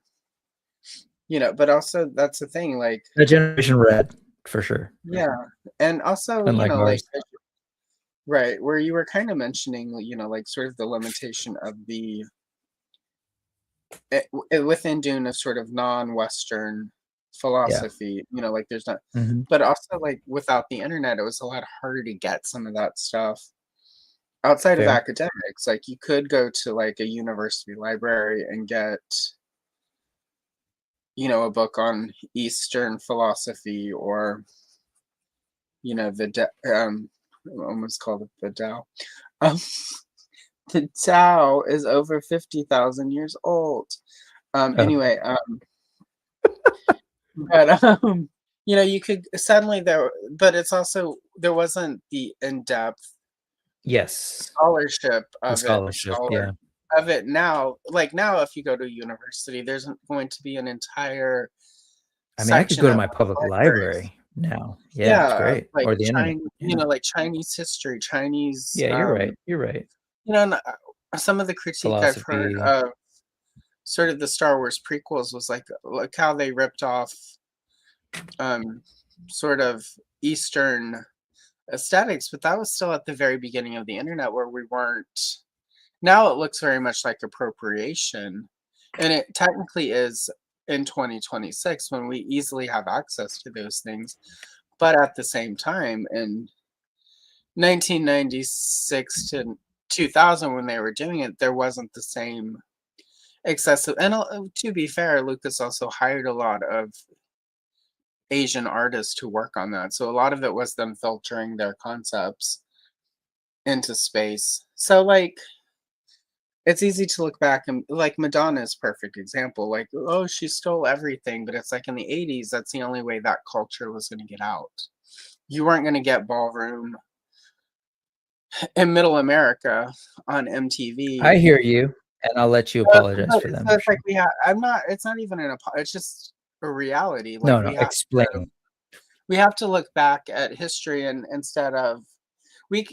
but also that's the thing, like, The generation red, for sure. yeah. And also, Unlike like, ours. right, where you were kind of mentioning, like sort of the limitation of the, within Dune, of sort of non-Western Yeah. philosophy, like there's not, Mm-hmm. but also like without the internet, it was a lot harder to get some of that stuff outside of Fair. academics. Like you could go to like a university library and get, a book on Eastern philosophy, or, I almost called it the Tao. Um, the Tao is over 50,000 years old. Oh, Anyway, but you could suddenly there, but it's also there wasn't the in-depth yes. scholarship The of it, scholarship. Yeah. of it now. Like now, if you go to a university, there's going to be an entire I mean, I could section go to of my public libraries. library now. Yeah, it's Yeah, of great. like Or the internet. Chinese, Yeah. like Chinese history, Chinese, Yeah, you're right. You're right. and some of the critique I've heard Philosophy. of sort of the Star Wars prequels was like how they ripped off sort of Eastern aesthetics, but that was still at the very beginning of the internet, where we weren't. Now it looks very much like appropriation, and it technically is in 2026 when we easily have access to those things. But at the same time, in 1996 to 2000, when they were doing it, there wasn't the same excessive. And to be fair, Lucas also hired a lot of Asian artists to work on that. So a lot of it was them filtering their concepts into space. So like it's easy to look back and like Madonna's perfect example. Like, oh, she stole everything, but it's like in the 80s, that's the only way that culture was going to get out. you weren't going to get ballroom in Middle America on MTV. I hear you, and I'll let you apologize for them. So it's like we have. I'm not. It's not even an. It's just a reality. Like No, explain. we have to look back at history, and instead of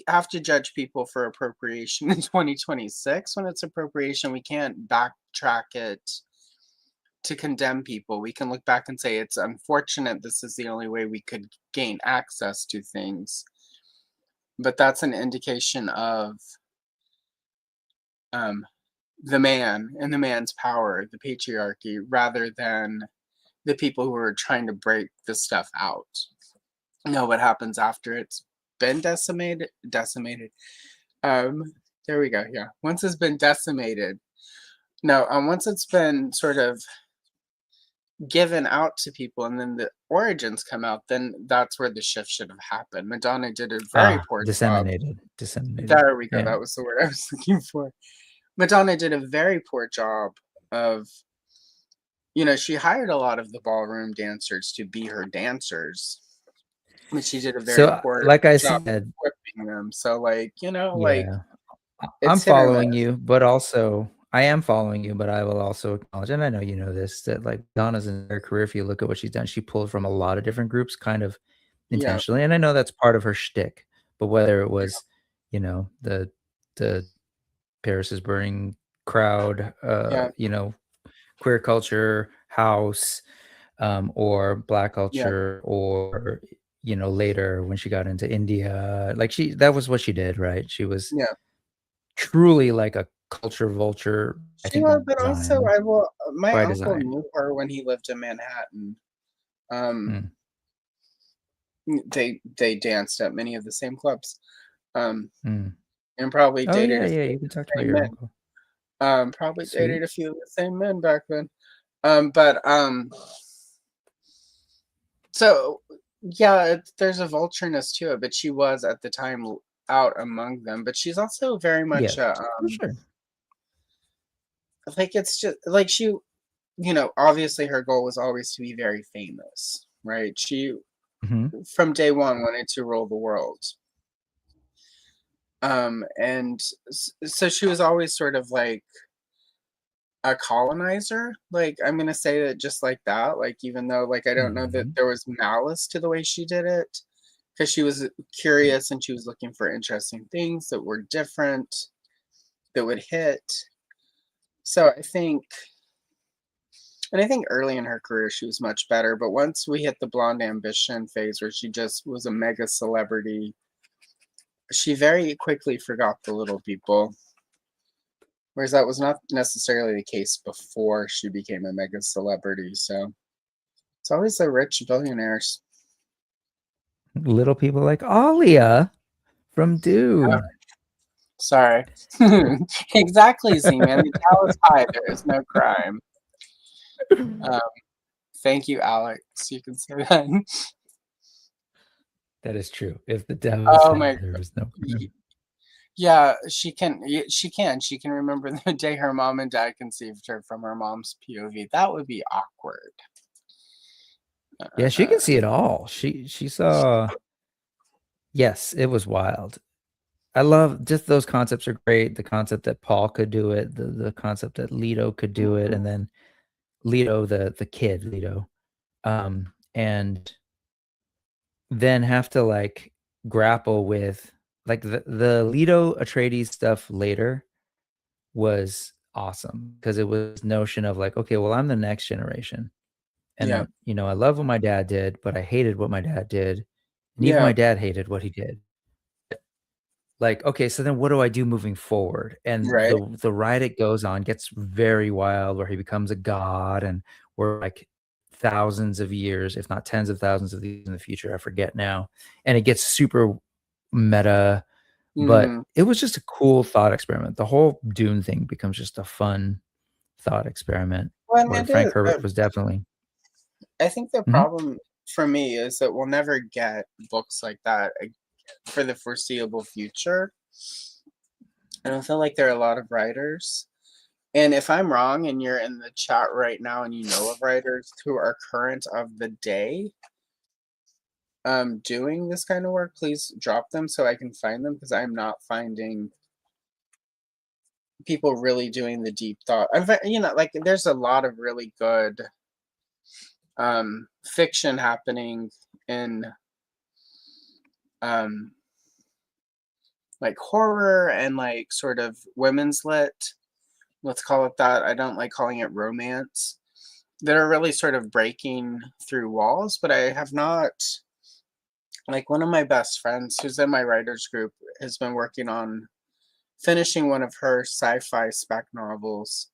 have to judge people for appropriation in 2026 when it's appropriation. We can't backtrack it to condemn people. We can look back and say it's unfortunate. This is the only way we could gain access to things. But that's an indication of the man and the man's power, the patriarchy, rather than the people who are trying to break this stuff out. Know what happens after it's been decimated. There we go. Yeah, once it's been decimated. No, once it's been sort of given out to people and then the origins come out, then that's where the shift should have happened. Madonna did a very poor disseminated. There we go. Yeah. That was the word I was looking for. Madonna did a very poor job of, she hired a lot of the ballroom dancers to be her dancers, but she did a very poor like I job said, equipping them. So like, I'm following you, but also I am following you, but I will also acknowledge, and I know you know this, that like Donna's entire career, if you look at what she's done, she pulled from a lot of different groups kind of intentionally. And I know that's part of her shtick, but whether it was, the Paris is Burning crowd, queer culture, house, or black culture, or, later when she got into India, like that was what she did, right? She was truly like a culture vulture. She was, but also my uncle knew her when he lived in Manhattan. They danced at many of the same clubs. And probably dated you can talk about your uncle. Probably dated a few of the same men back then. So yeah, there's a vultureness to it, but she was at the time out among them. But she's also very much like, it's just like she, obviously her goal was always to be very famous, right? She from day one wanted to rule the world. And so she was always sort of like a colonizer. Like, I'm gonna say that just like that. Like, even though like I don't know that there was malice to the way she did it, because she was curious and she was looking for interesting things that were different, that would hit. So I think early in her career she was much better, but once we hit the Blonde Ambition phase where she just was a mega celebrity, she very quickly forgot the little people. Whereas that was not necessarily the case before she became a mega celebrity. So it's always the rich billionaires. Little people like Alia from Dune. Sorry. Exactly, Z-Man. The Tao is high. There is no crime. Thank you, Alex. You can say that. That is true. If the devil is high, there is no crime. Yeah, she can. She can remember the day her mom and dad conceived her from her mom's POV. That would be awkward. Yeah, she can see it all. She saw. Yes, it was wild. I love just those concepts are great. The concept that Paul could do it, the concept that Leto could do it, and then Leto, the kid Leto, and then have to like grapple with like the Leto Atreides stuff later was awesome because it was notion of like, okay, well, I'm the next generation. And I love what my dad did, but I hated what my dad did. And even my dad hated what he did. Like, okay, so then what do I do moving forward? And the ride it goes on gets very wild where he becomes a god and we're like thousands of years, if not tens of thousands of years in the future. I forget now. And it gets super meta, but it was just a cool thought experiment. The whole Dune thing becomes just a fun thought experiment. Where Frank Herbert was definitely. I think the problem for me is that we'll never get books like that for the foreseeable future. I don't feel like there are a lot of writers. And if I'm wrong and you're in the chat right now and you know of writers who are current of the day, doing this kind of work, please drop them so I can find them, because I'm not finding people really doing the deep thought. Like there's a lot of really good fiction happening in um like horror and like sort of women's lit, let's call it that. I don't like calling it romance, that are really sort of breaking through walls, but I have not. Like one of my best friends who's in my writers group has been working on finishing one of her sci-fi spec novels,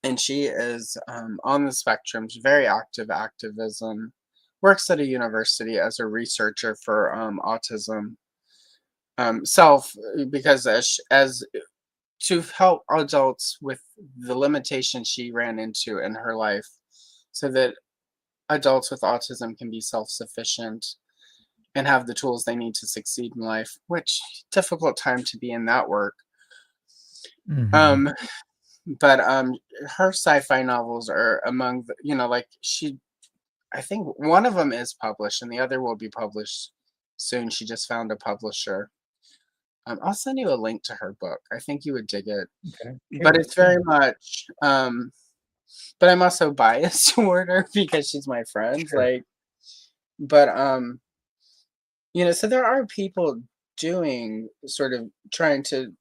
and she is on the spectrum. She's very active activism, works at a university as a researcher for autism, self, because as to help adults with the limitations she ran into in her life, so that adults with autism can be self-sufficient and have the tools they need to succeed in life, which difficult time to be in that work. Mhm. Um, but her sci-fi novels are among the, like I think one of them is published and the other will be published soon. She just found a publisher. I'll send you a link to her book. I think you would dig it. Okay. But Curious. it's very much but I'm also biased toward her because she's my friend. Sure. But so there are people doing sort of trying to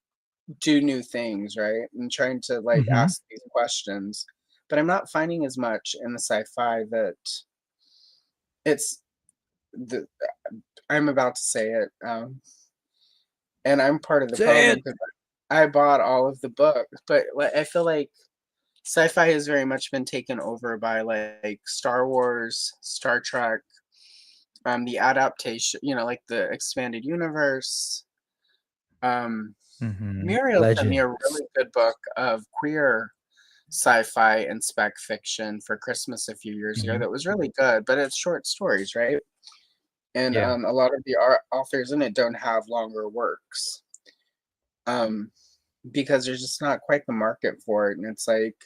do new things, right? And trying to like Mhm. ask these questions. But I'm not finding as much in the sci-fi that it's the I'm about to say it. And I'm part of the Say problem it. because I bought all of the books, but like I feel like sci-fi has very much been taken over by like Star Wars, Star Trek, the adaptation, like the expanded universe. Um, Muriel sent me a Legends. really good book of queer sci-fi and spec fiction for Christmas a few years ago Mhm. that was really good, but it's short stories, right? And Yeah. a lot of the authors in it don't have longer works, um, because there's just not quite the market for it. And it's like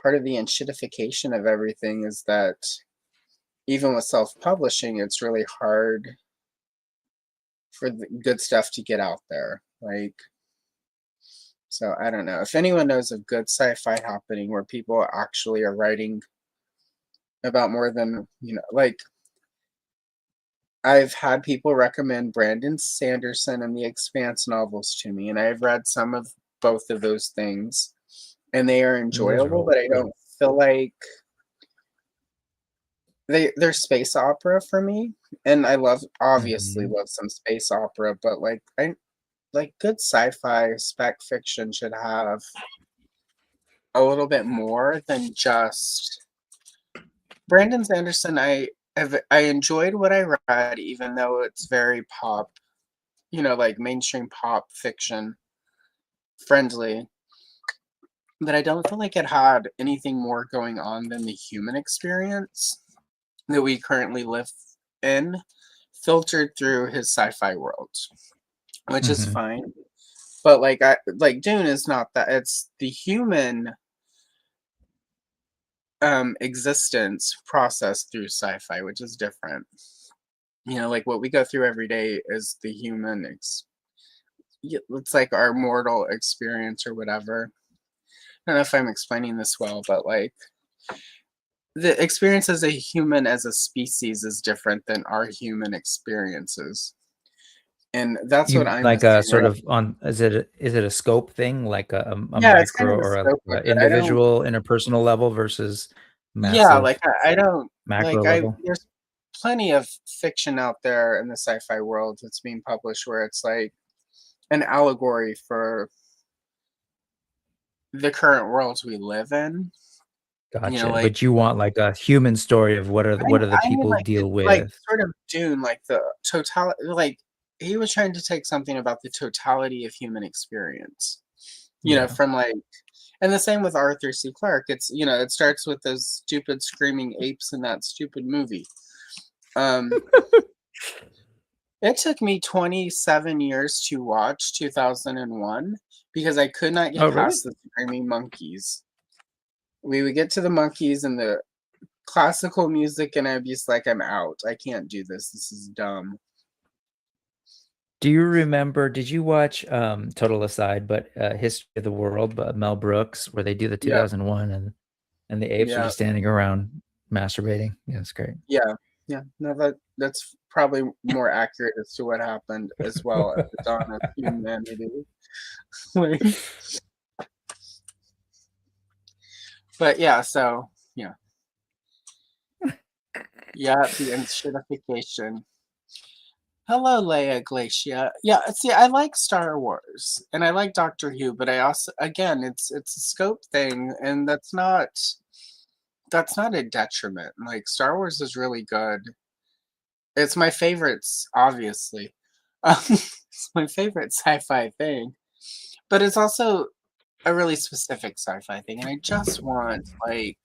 part of the enshittification of everything is that even with self-publishing, it's really hard for the good stuff to get out there. Like, so I don't know. If anyone knows of good sci-fi happening where people actually are writing about more than, like I've had people recommend Brandon Sanderson and the Expanse novels to me, and I've read some of both of those things, and they are Those are enjoyable, all but I good. don't feel like they're space opera for me. And I obviously Mhm. love some space opera, but like I like good sci-fi spec fiction should have a little bit more than just Brandon Sanderson. I enjoyed what I read, even though it's very pop, like mainstream pop fiction friendly. But I don't feel like it had anything more going on than the human experience that we currently live in, filtered through his sci-fi world, which is Mhm. fine. But like Dune is not that. It's the human existence processed through sci-fi, which is different. Like what we go through every day is the human it's like our mortal experience or whatever. I don't know if I'm explaining this well, but like the experience as a human as a species is different than our human experiences. And that's what You I'm like a missing sort right. of on is it a scope thing, like a Yeah, it's kind micro of a or scope of a it. I don't. individual interpersonal level versus Yeah, massive I don't macro level? there's plenty of fiction out there in the sci-fi world that's being published where it's like an allegory for the current worlds we live in. Like But you want like a human story of what are the I mean people like deal like with? sort of Dune, like the total like he was trying to take something about the totality of human experience. Yeah. From like and the same with Arthur C. Clarke. It's it starts with those stupid screaming apes in that stupid movie. Um It took me 27 years to watch 2001 because I could not Oh, get really? past the screaming monkeys. We would get to the monkeys and the classical music, and I'd be just like, I'm out. I can't do this. This is dumb. Do you remember, did you watch, total aside, but, History of the World by Mel Brooks, where they do the Yeah, 2001 and the apes are yeah, just standing around masturbating? Yeah, it's great. yeah, yeah. No, that's probably more accurate as to what happened as well at the dawn of humanity. Like, but yeah, so yeah, yeah, the enshittification. Hello, Leia Glacia. Yeah, see, I like Star Wars and I like Doctor Who, but I also, again, it's a scope thing, and that's not a detriment. Like Star Wars is really good. It's my favorites, obviously. It's my favorite sci-fi thing, but it's also a really specific sci-fi thing, and I just want like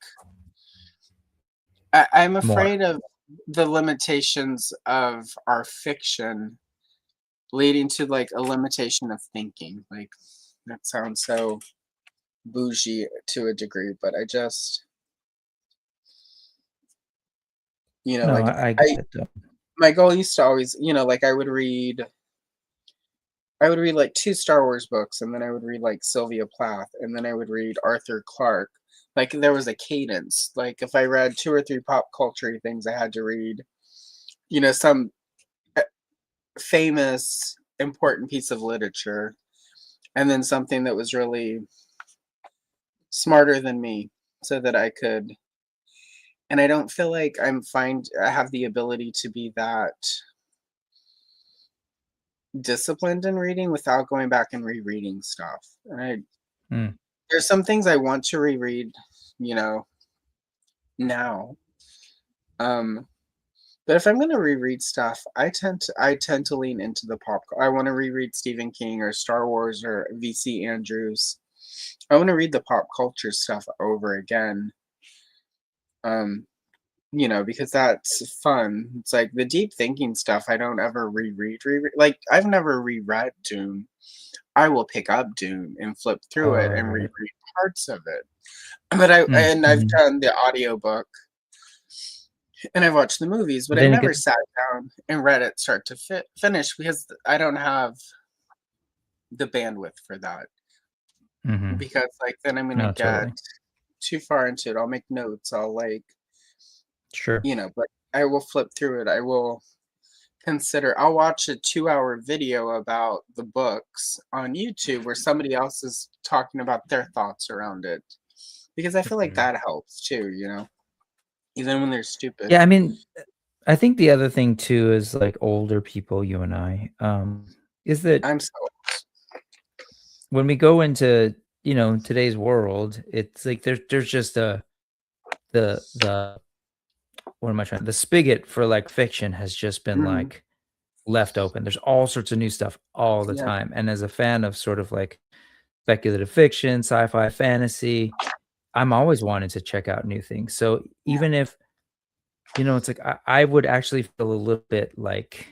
I'm More. afraid of the limitations of our fiction leading to like a limitation of thinking. Like that sounds so bougie to a degree, but I just, No, like I get I it though. my goal used to always, like I would read like two Star Wars books, and then I would read like Sylvia Plath, and then I would read Arthur Clarke. Like there was a cadence. Like if I read two or three pop culture things, I had to read, some uh, famous important piece of literature, and then something that was really smarter than me, so that I could. And I don't feel like I have the ability to be that disciplined in reading without going back and rereading stuff. And Mm. there's some things I want to reread, you know, now. Um, but if I'm gonna reread stuff, I tend to lean into the pop. I want to reread Stephen King or Star Wars or V.C. Andrews. I want to read the pop culture stuff over again. Um, because that's fun. It's like the deep thinking stuff I don't ever reread. Like I've never reread Dune. I will pick up Dune and flip through it Oh, and right. reread parts of it. But I've Mhm. done the audiobook and I've watched the movies, but But I've then never again, sat down and read it start to finish because I don't have the bandwidth for that. mhm. Because like then I'm gonna No, get totally. too far into it. I'll make notes. I'll Sure. but I will flip through it. I will I'll watch a 2-hour video about the books on YouTube where somebody else is talking about their thoughts around it. Because I feel like Mhm. that helps too, even when they're stupid. Yeah, I mean, I think the other thing too is, like, older people, you and I, is that I'm so when we go into, today's world, it's like there's just the what am I trying the spigot for, like, fiction has just been, Mhm. like, left open. There's all sorts of new stuff all the Yeah, time, and as a fan of sort of, like, speculative fiction, sci-fi, fantasy, I'm always wanting to check out new things. So yeah, even if, it's like I would actually feel a little bit like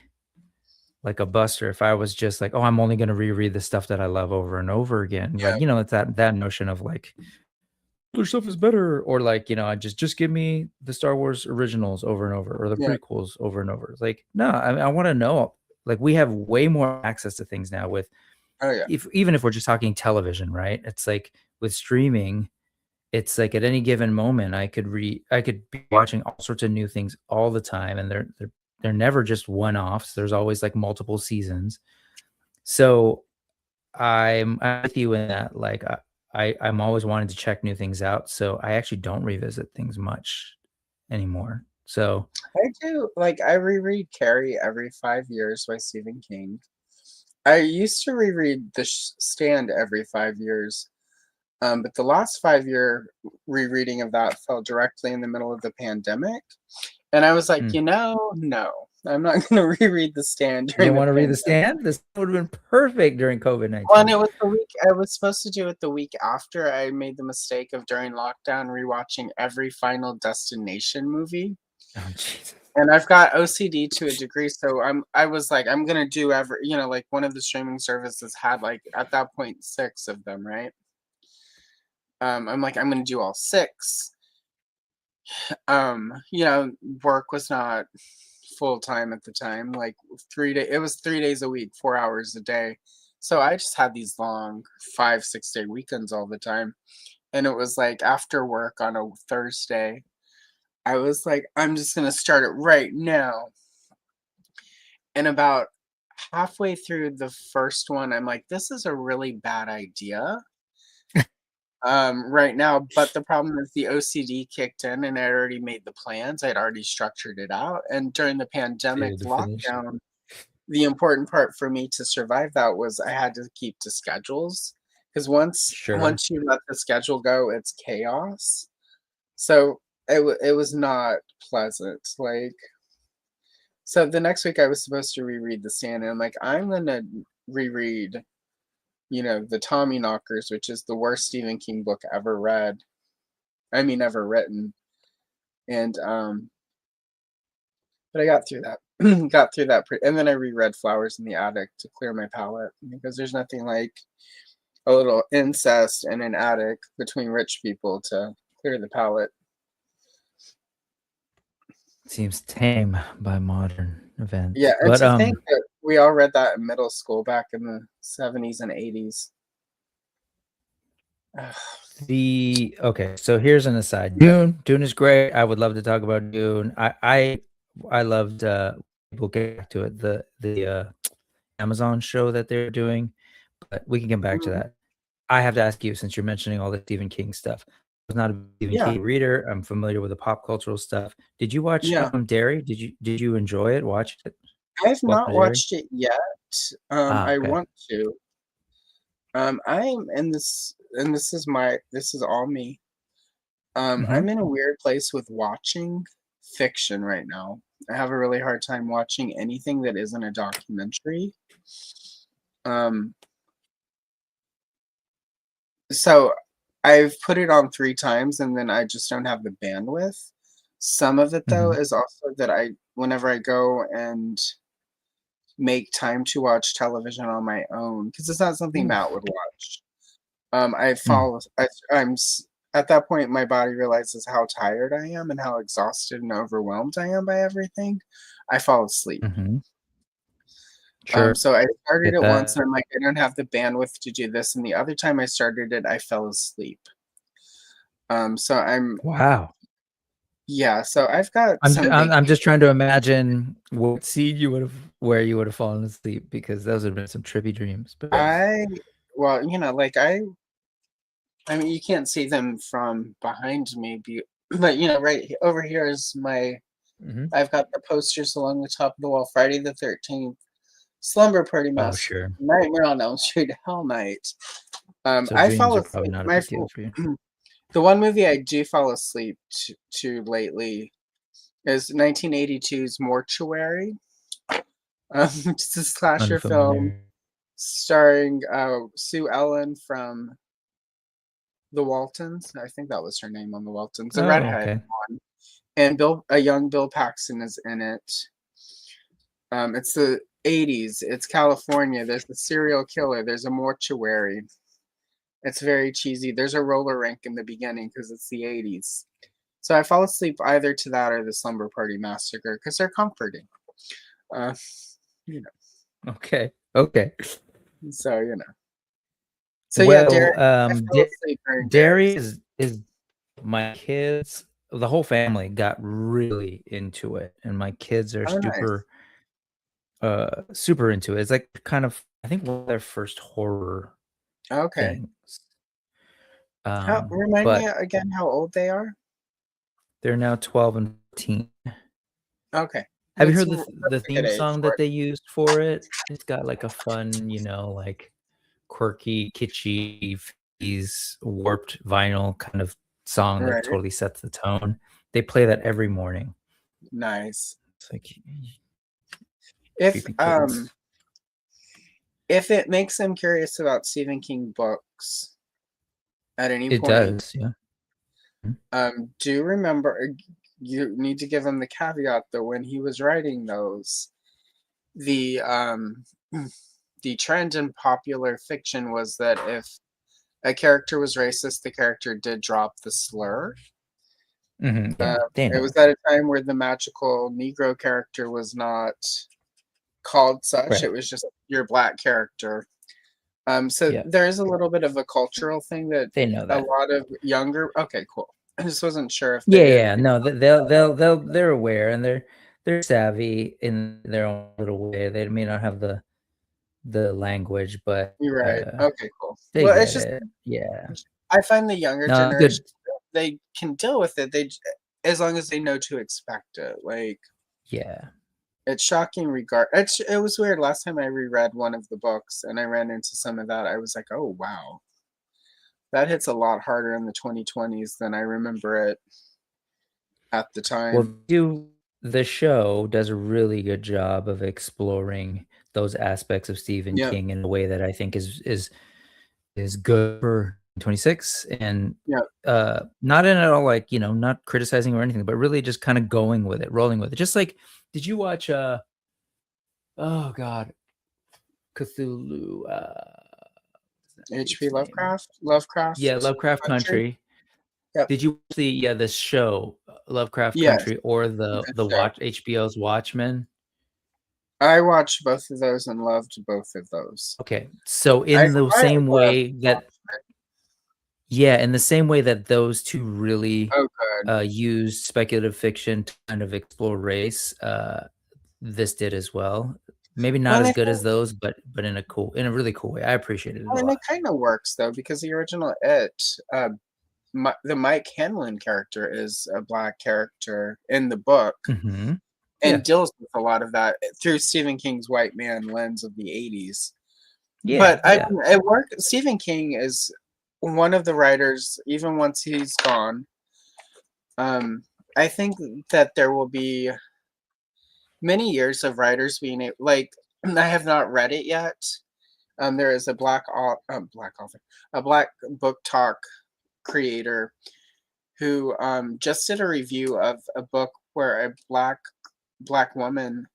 a buster if I was just like, "Oh, I'm only gonna reread the stuff that I love over and over again." yeah, Like, it's that notion of like, "Their stuff is better," or like, I just give me the Star Wars originals over and over or the yeah. prequels over and over. It's like, no, I wanna know. Like, we have way more access to things now with Oh, yeah. if even if we're just talking television, right? It's like with streaming, it's like at any given moment, I could be watching all sorts of new things all the time, and they're never just one-offs. There's always, like, multiple seasons. So, I'm with you in that, like, I'm always wanting to check new things out, so I actually don't revisit things much anymore. So I do. Like, I reread Carrie every 5 years by Stephen King. I used to reread The Stand every 5 years. But the last 5-year rereading of that fell directly in the middle of the pandemic. And I was like, mm. no, I'm not going to reread The Stand You during didn't the wanna read The pandemic. Stand? This would have been perfect during Well, and COVID-19. it was the week, I was supposed to do it the week after. I made the mistake of during lockdown rewatching every Final Destination movie. Oh, Jesus. And I've got OCD to a degree, so I was like, I'm gonna do every, like one of the streaming services had like at that point 6 of them, right? I'm like, I'm gonna do all 6. You know, work was not full time at the time. Like 3 day, it was 3 days a week, 4 hours a day. So I just had these long 5, 6 day weekends all the time. And it was like after work on a Thursday, I was like, I'm just gonna start it right now. And about halfway through the first one, I'm like, this is a really bad idea. Right now, but the problem is the OCD kicked in and I already made the plans. I'd already structured it out. And during the pandemic To finish. lockdown, the important part for me to survive that was I had to keep to schedules. Because Sure. once you let the schedule go, it's chaos. So it was not pleasant. Like so the next week I was supposed to reread The Stand, and I'm like, I'm gonna reread, you know, The Tommy Knockers, which is the worst Stephen King book ever read. I mean, ever written. And but I got through that. Got through that, and then I reread Flowers in the Attic to clear my palate because there's nothing like a little incest in an attic between rich people to clear the palate. Seems tame by modern Yeah, events. and But to think that we all read that in middle school back in the 70s and 80s. okay, so here's an aside. Dune is great. I would love to talk about Dune. I loved we'll get back to it, the Amazon show that they're doing, but we can get back to Mhm. that. I have to ask you, since you're mentioning all the Stephen King stuff. I was not a Stephen Yeah, King reader. I'm familiar with the pop cultural stuff. Did you watch yeah. Dairy? Did you enjoy it? Watch it? I've Welcome not to Dairy? watched it yet. Ah, I okay. want to. I'm in this, and this is all me. Hmm. I'm in a weird place with watching fiction right now. I have a really hard time watching anything that isn't a documentary. Um, so I've put it on 3 times and then I just don't have the bandwidth. Some of it though Hmm. is also that I whenever I go and make time to watch television on my own, because it's not something Matt would watch. I Mm. fall I'm s At that point, my body realizes how tired I am and how exhausted and overwhelmed I am by everything. I fall asleep. Mhm. Sure. So I started Get it once that. and I'm like, I don't have the bandwidth to do this. And the other time I started it, I fell asleep. So I'm Wow. Yeah, so I've got some I'm vacation. just trying to imagine what scene you would've where you would've fallen asleep because those would've been some trippy dreams, but I Well, you know, like I mean, you can't see them from behind me, but you know, right over here is my Mhm. I've got the posters along the top of the wall. Friday the 13th, Slumber Party Oh, Massacre, sure. Nightmare on Elm Street, Hell Night. So I dreams fall are probably asleep. not a big deal for you. The one movie I do fall asleep to lately is 1982's Mortuary. It's a slasher film Unfamiliar. starring Sue Ellen from The Waltons. I think that was her name on The Waltons. The Oh, redhead okay. one, and a young Bill Paxton is in it. It's the 80s. It's California. There's a serial killer. There's a mortuary. It's very cheesy. There's a roller rink in the beginning because it's the 80s. So I fall asleep either to that or the Slumber Party Massacre because they're comforting. Uh, you Okay. Okay. so you know. So yeah, Well, Derek, I fell Da asleep during Dairy Derek's. is my kids the whole family got really into it, and my kids are Oh, nice. super into it. It's like kind of I think one of their first horror Okay. things. How remind me But again how old they are? they're now 12 and 14. Okay. Have you That's heard that's the a good theme age song for that it. they used for it? It's got like a fun, like quirky, kitschy, 50s warped vinyl kind of song that Right. totally sets the tone. They play that every morning. Nice. It's like If creepy um kids. if it makes them curious about Stephen King books at any It point, does, yeah. Mhm. do remember you need to give him the caveat that when he was writing those, the the trend in popular fiction was that if a character was racist, the character did drop the slur. Yeah, they It know. was at a time where the magical Negro character was not called such. Right. It was just your black character. So Yeah, there is a little bit of a cultural thing that they know a that. lot of younger. Okay, cool. I just wasn't sure if Yeah, they did. yeah. No, they're aware and they're savvy in their own little way. They may not have the language, but You're right. Okay, cool. they Well, it's get just it. Yeah. I find the younger No, generation good. they can deal with it. As long as they know to expect it. Like Yeah. it's shocking. It was weird. Last time I reread one of the books and I ran into some of that, I was like, oh wow, that hits a lot harder in the 2020s than I remember it at the Well, time. the show does a really good job of exploring those aspects of Stephen Yeah, King in a way that I think is good for 26 and yeah. not in at all like, not criticizing or anything, but really just kind of going with it, rolling with it. Just like, did you watch oh god, Cthulhu, what's that H.P. dude's name? Lovecraft Yeah, Lovecraft Country. Country. Yep. Did you watch the show Lovecraft Yes, Country or the the show. HBO's Watchmen? I watched both of those and loved both of those. Okay, so I in the quite same love way that in the same way that those two really Oh, good. used speculative fiction to kind of explore race, this did as well. Maybe Well, not and as I good think as those, but in a really cool way. I appreciated it a well, and lot. it kinda works though because the original the Mike Hanlon character is a black character in the book Mhm. and Yeah. deals with a lot of that through Stephen King's white man lens of the '80s. Yeah, But I yeah. mean, it worked. Stephen King is one of the writers, even once he's gone. I think that there will be many years of writers being like I have not read it yet. There is a black author, a black book talk creator who just did a review of a book where a black woman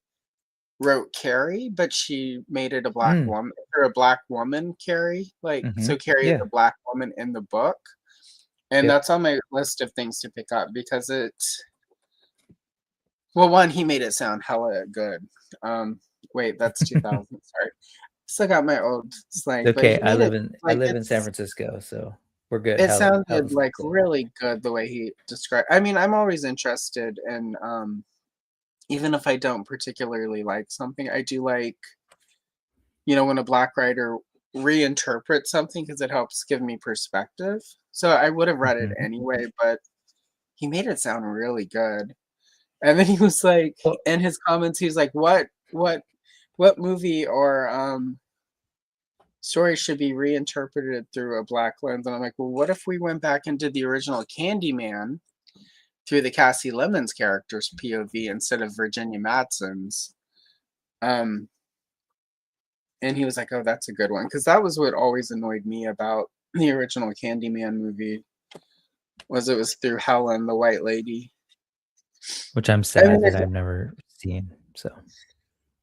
wrote Carrie, but she made it a black Mm, woman or a black woman Carrie. Like so mhm. Carrie is Yeah. a black woman in the book. And Yep. that's on my list of things to pick up because well, one, he made it sound hella good. Um, wait, that's 2000. Sorry, still got my old slang, but Okay, he made it I like live in San Francisco, so we're good. it How's sounded the like so really good the way he described. I mean, I'm always interested in even if I don't particularly like something, I do like when a black writer reinterprets something because it helps give me perspective. So I would have read it Mhm. anyway, but he made it sound really good. And then he was like, Well, in his comments, he was like, what movie or story should be reinterpreted through a black lens?" And I'm like, well, what if we went back and did the original Candyman through the Cassie Lemons character's POV instead of Virginia Madsen's? Um, and he was like, oh, that's a good one. Because that was what always annoyed me about the original Candyman movie was it was through Helen, the white lady. which I'm I mean, sad that I've never seen, so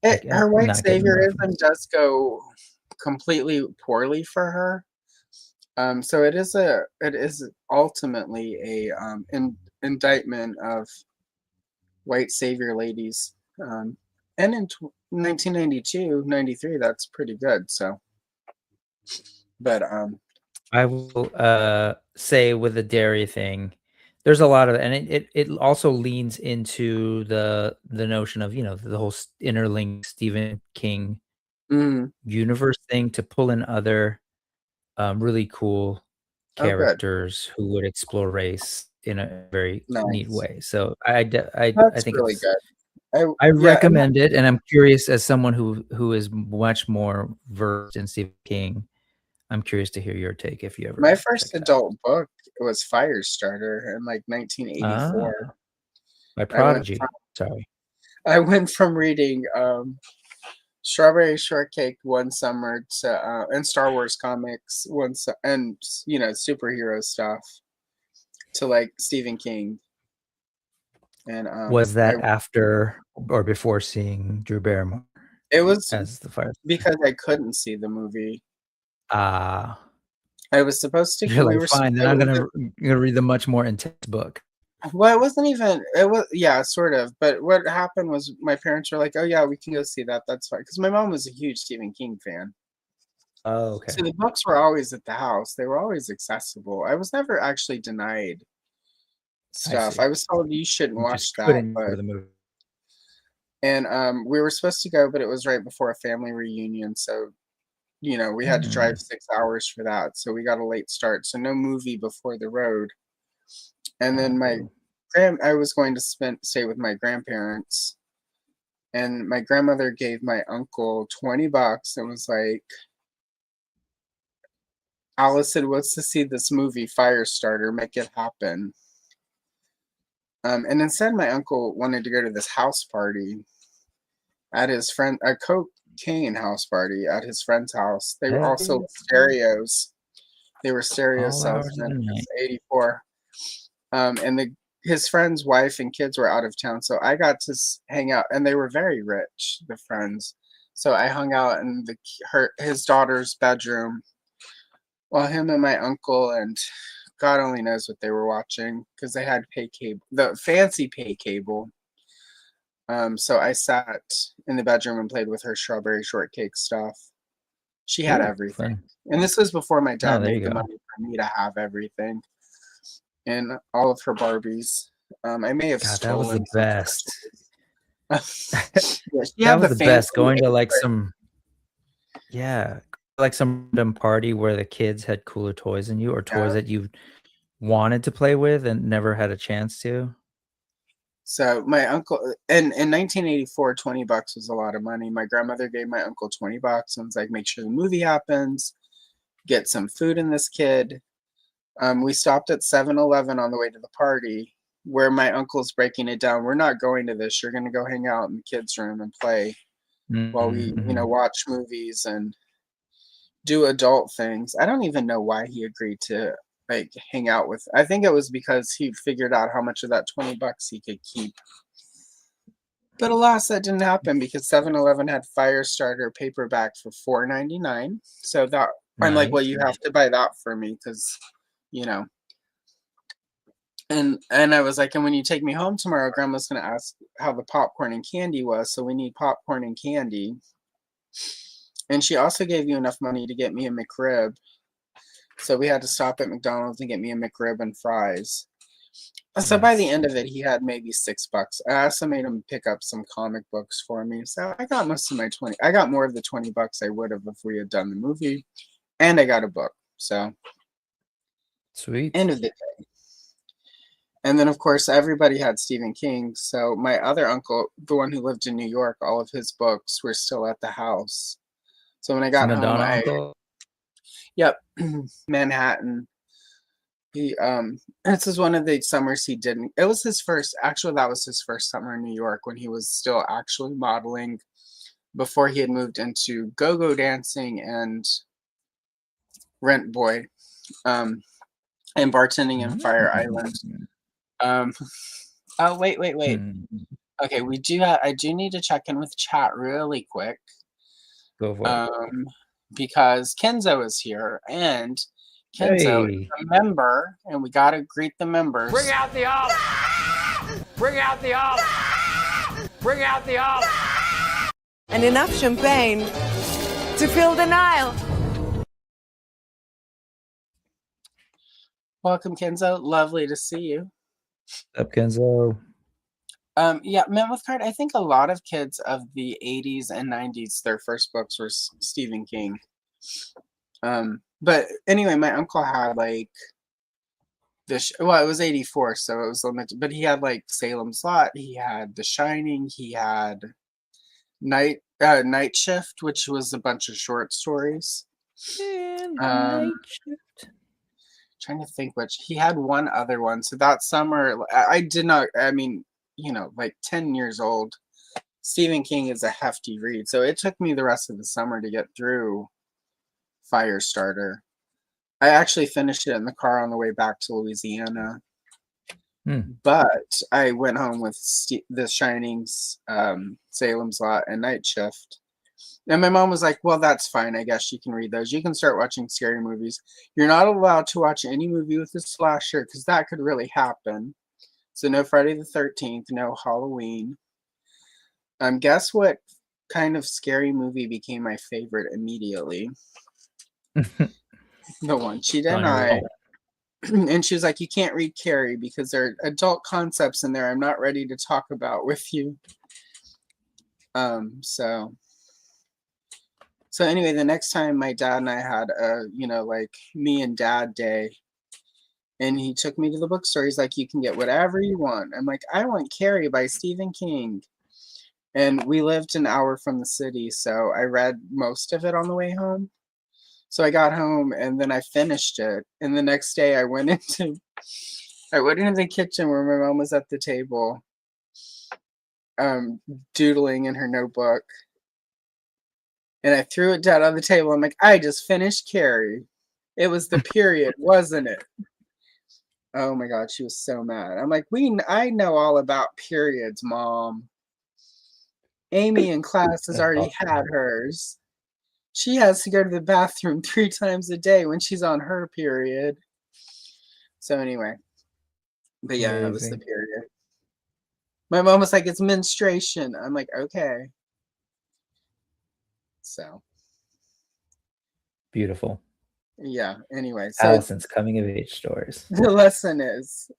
I'm her white not getting the saviorism reference. does go completely poorly for her. So it is ultimately a indictment of white savior ladies. And in 1992, 93, that's pretty good. So, but I will say with the dairy thing, there's a lot of and it also leans into the notion of, the whole interlinked Stephen King mm, universe thing to pull in other really cool oh, good, characters who would explore race in a very neat nice. way. So I That's think really it's good. I Yeah, and recommend it, and I'm curious as someone who is much more versed in Stephen King. I'm curious to hear your take if you my ever check first it out. adult book was Firestarter in like 1984. Ah, by I went Prodigy. from Sorry. reading Strawberry Shortcake one summer to and Star Wars comics and superhero stuff to like Stephen King and Was I that after or before seeing Drew Barrymore it was as the fire? because I couldn't see the movie. Ah, I was supposed to you're we like, were fine, then I'm gonna read the much more intense book. Well, it wasn't even. It was yeah, sort of. But what happened was my parents were like, "Oh yeah, we can go see that. That's fine." Because my mom was a huge Stephen King fan. Oh, okay. So the books were always at the house. They were always accessible. I was never actually denied I stuff. see. I was told you shouldn't You just watch that, couldn't go to but the movie. and we were supposed to go, but it was right before a family reunion, so we had to drive Hmm. 6 hours for that. So we got a late start. So no movie before the road. And then my Oh, I was going to stay with my grandparents, and my grandmother gave my uncle $20 and was like, Allison wants to see this movie Firestarter, make it happen. And instead my uncle wanted to go to this house party at his friend a cocaine house party at his friend's house. They were also hey, stereos. They were stereo all hours of salesmen. the It night. was 84. And his friend's wife and kids were out of town, so I got to hang out, and they were very rich, the friends. So I hung out in his daughter's bedroom while him and my uncle and God only knows what they were watching because they had pay cable, the fancy pay cable. So I sat in the bedroom and played with her strawberry shortcake stuff. She had Ooh, everything, fun. and this was before my Oh, dad there you made the go. money for me to have everything and all of her Barbies. I may have God, that was the stolen some of her best. toys. Yeah, she That had was the the fancy best. Going to like apron. some random party where the kids had cooler toys than you, or Yeah. toys that you wanted to play with and never had a chance to. So my uncle in 1984, $20 was a lot of money. My grandmother gave my uncle $20 and was like, make sure the movie happens, get some food in this kid. We stopped at 7-Eleven on the way to the party where my uncle's breaking it down. We're not going to this. You're going to go hang out in the kids' room and play while we, Mm-hmm. watch movies and do adult things. I don't even know why he agreed to like hang out with. I think it was because he figured out how much of that $20 he could keep. But alas, that didn't happen because 7-Eleven had Firestarter paperback for $4.99. So that I'm like, well, Nice. you have to buy that for me because, you know. And I was like, and when you take me home tomorrow, Grandma's gonna ask how the popcorn and candy was. So we need popcorn and candy. And she also gave you enough money to get me a McRib. So we had to stop at McDonald's and get me a McRib and fries. So by the Nice. end of it, he had maybe $6. I also made him pick up some comic books for me. So I got most of my 20. I got more of the $20 I would have if we had done the movie, and I got a book. So Sweet. end of the day. And then of course everybody had Stephen King. So my other uncle, the one who lived in New York, all of his books were still at the house. So when I The got home, Madonna uncle. yep, Manhattan. He this is one of the summers he didn't. It was his first. Actually, that was his first summer in New York when he was still actually modeling. Before he had moved into go-go dancing and Rent Boy, and bartending in Fire Island. Um, oh wait. Mm. Okay, we do. I do need to check in with chat really quick. Go for it. Because Kenzo is here and Kenzo is Hey. a member, and we gotta greet the members. Bring out the olive. Bring out the olive. Bring out the olive. And enough champagne to fill the Nile. Welcome, Kenzo. Lovely to see you. Up, Kenzo. Yeah, Men with Card. I think a lot of kids of the 80s and 90s, their first books were Stephen King. But anyway, my uncle had like this. Well, it was 84, so it was limited. But he had like Salem's Lot. He had The Shining. He had Night Shift, which was a bunch of short stories. And Um, night shift. Trying to think which he had one other one. So that summer, I did not. I mean, like 10 years old. Stephen King is a hefty read, so it took me the rest of the summer to get through Firestarter. I actually finished it in the car on the way back to Louisiana. But I went home with The Shining's, Salem's Lot, and Night Shift. And my mom was like, well, that's fine. I guess you can read those. You can start watching scary movies. You're not allowed to watch any movie with a slasher because that could really happen. So no Friday the 13th, no Halloween. Guess what kind of scary movie became my favorite immediately? The one she and I. And she was like, "You can't read Carrie because there are adult concepts in there I'm not ready to talk about with you." So anyway, the next time my dad and I had a, like me and dad day, and he took me to the bookstore. He's like, "You can get whatever you want." I'm like, "I want Carrie by Stephen King." And we lived an hour from the city, so I read most of it on the way home. So I got home and then I finished it. And the next day I went into the kitchen where my mom was at the table, doodling in her notebook. And I threw it down on the table. I'm like, "I just finished Carrie. It was the period, wasn't it?" Oh my God, she was so mad. I'm like, I know all about periods, Mom. Amy in class has already had hers. She has to go to the bathroom 3 times a day when she's on her period. So anyway, but yeah, it was the Amazing. period. My mom was like, "It's menstruation." I'm like, "Okay." So Beautiful. yeah, anyway, so Allison's coming of age stories. the lesson is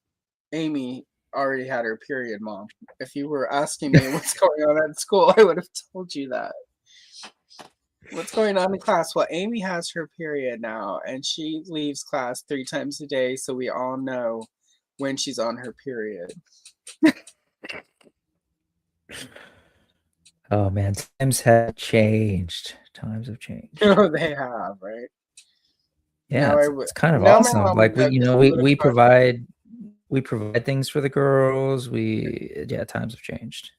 Amy already had her period, Mom. If you were asking me what's going on at school, I would have told you that. What's going on in class? Well, Amy has her period now, and she leaves class 3 times a day, so we all know when she's on her period. Oh man, times have changed. Times have changed. Oh, they have, right? Yeah, Now it's kind of now my awesome. mom Like would know 'cause we would've provide things for the girls. Times have changed.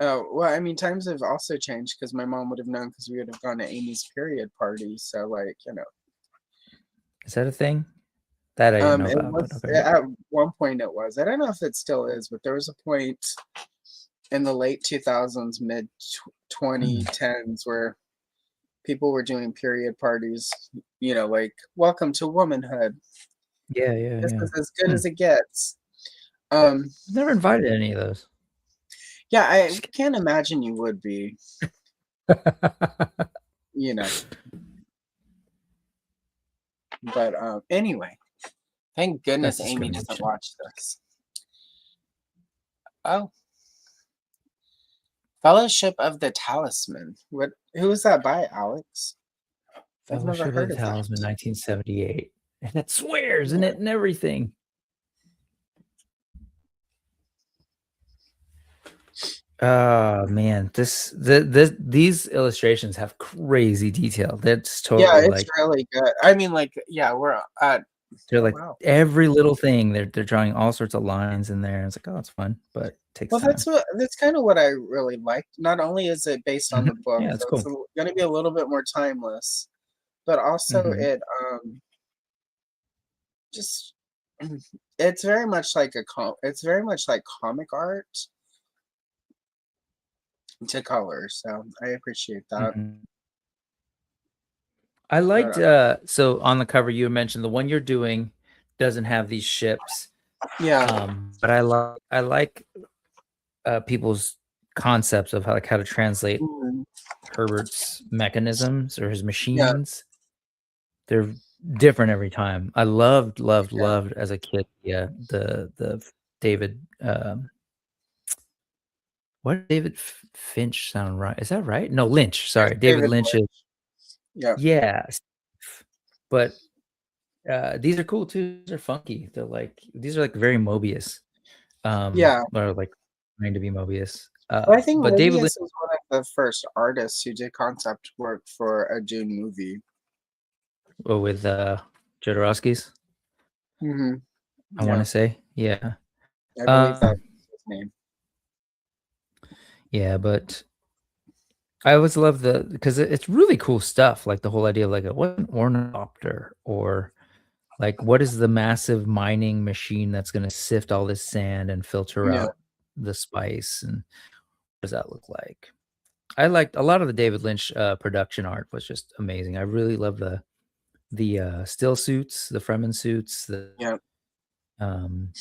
Oh, well, I mean, times have also changed because my mom would have known because we would have gone to Amy's period party. So, like, Is that a thing? That I didn't know it about, but was okay. at one point it was. I don't know if it still is, but there was a point in the late 2000s, mid 2010s where people were doing period parties, like "Welcome to Womanhood. Yeah, This yeah. is as good as it gets." Never invited any of those. Yeah, I can't imagine you would be, you know. But anyway, thank goodness That's Amy doesn't discrimination. watch this. Oh, Fellowship of the Talisman. Who is that by, Alex? I've never Fellowship of heard the of that. Talisman, 1978, and it swears in it and everything. Oh man, these illustrations have crazy detail. That's Yeah, totally it's like really good. I mean, like, yeah, we're at. they're Oh, like wow. every little thing. They're drawing all sorts of lines in there. And it's like, oh, it's fun, but it takes Well, time. that's kind of what I really liked. Not only is it based on the book, Yeah, it's so cool. it's going to be a little bit more timeless, but also it just it's very much like it's very much like comic art to color. So I appreciate that. I liked But, so on the cover you mentioned the one you're doing doesn't have these ships. yeah, But I like people's concepts of how to translate mhm, Herbert's mechanisms or his yeah, machines. They're different every time. I loved yeah. as a kid. Yeah, the David what did David Finch sound right? Is that right? No, Lynch. Sorry, It's David David Lynch is Lynch. Yeah, yeah. But these are cool too. These are funky. These are like very Mobius. yeah. Or like trying to be Mobius. Well, I think But David Lynch Mobius was one of the first artists who did concept work for a Dune movie. with Jodorowsky's, Hmm. I want Yeah, to say. Yeah. I believe that's his name. Yeah, but I always love because it's really cool stuff. Like the whole idea of like what an ornithopter or like what is the massive mining machine that's going to sift all this sand and filter Yeah, out the spice and what does that look like? I liked a lot of the David Lynch production art was just amazing. I really love the still suits, the Fremen suits, yeah. um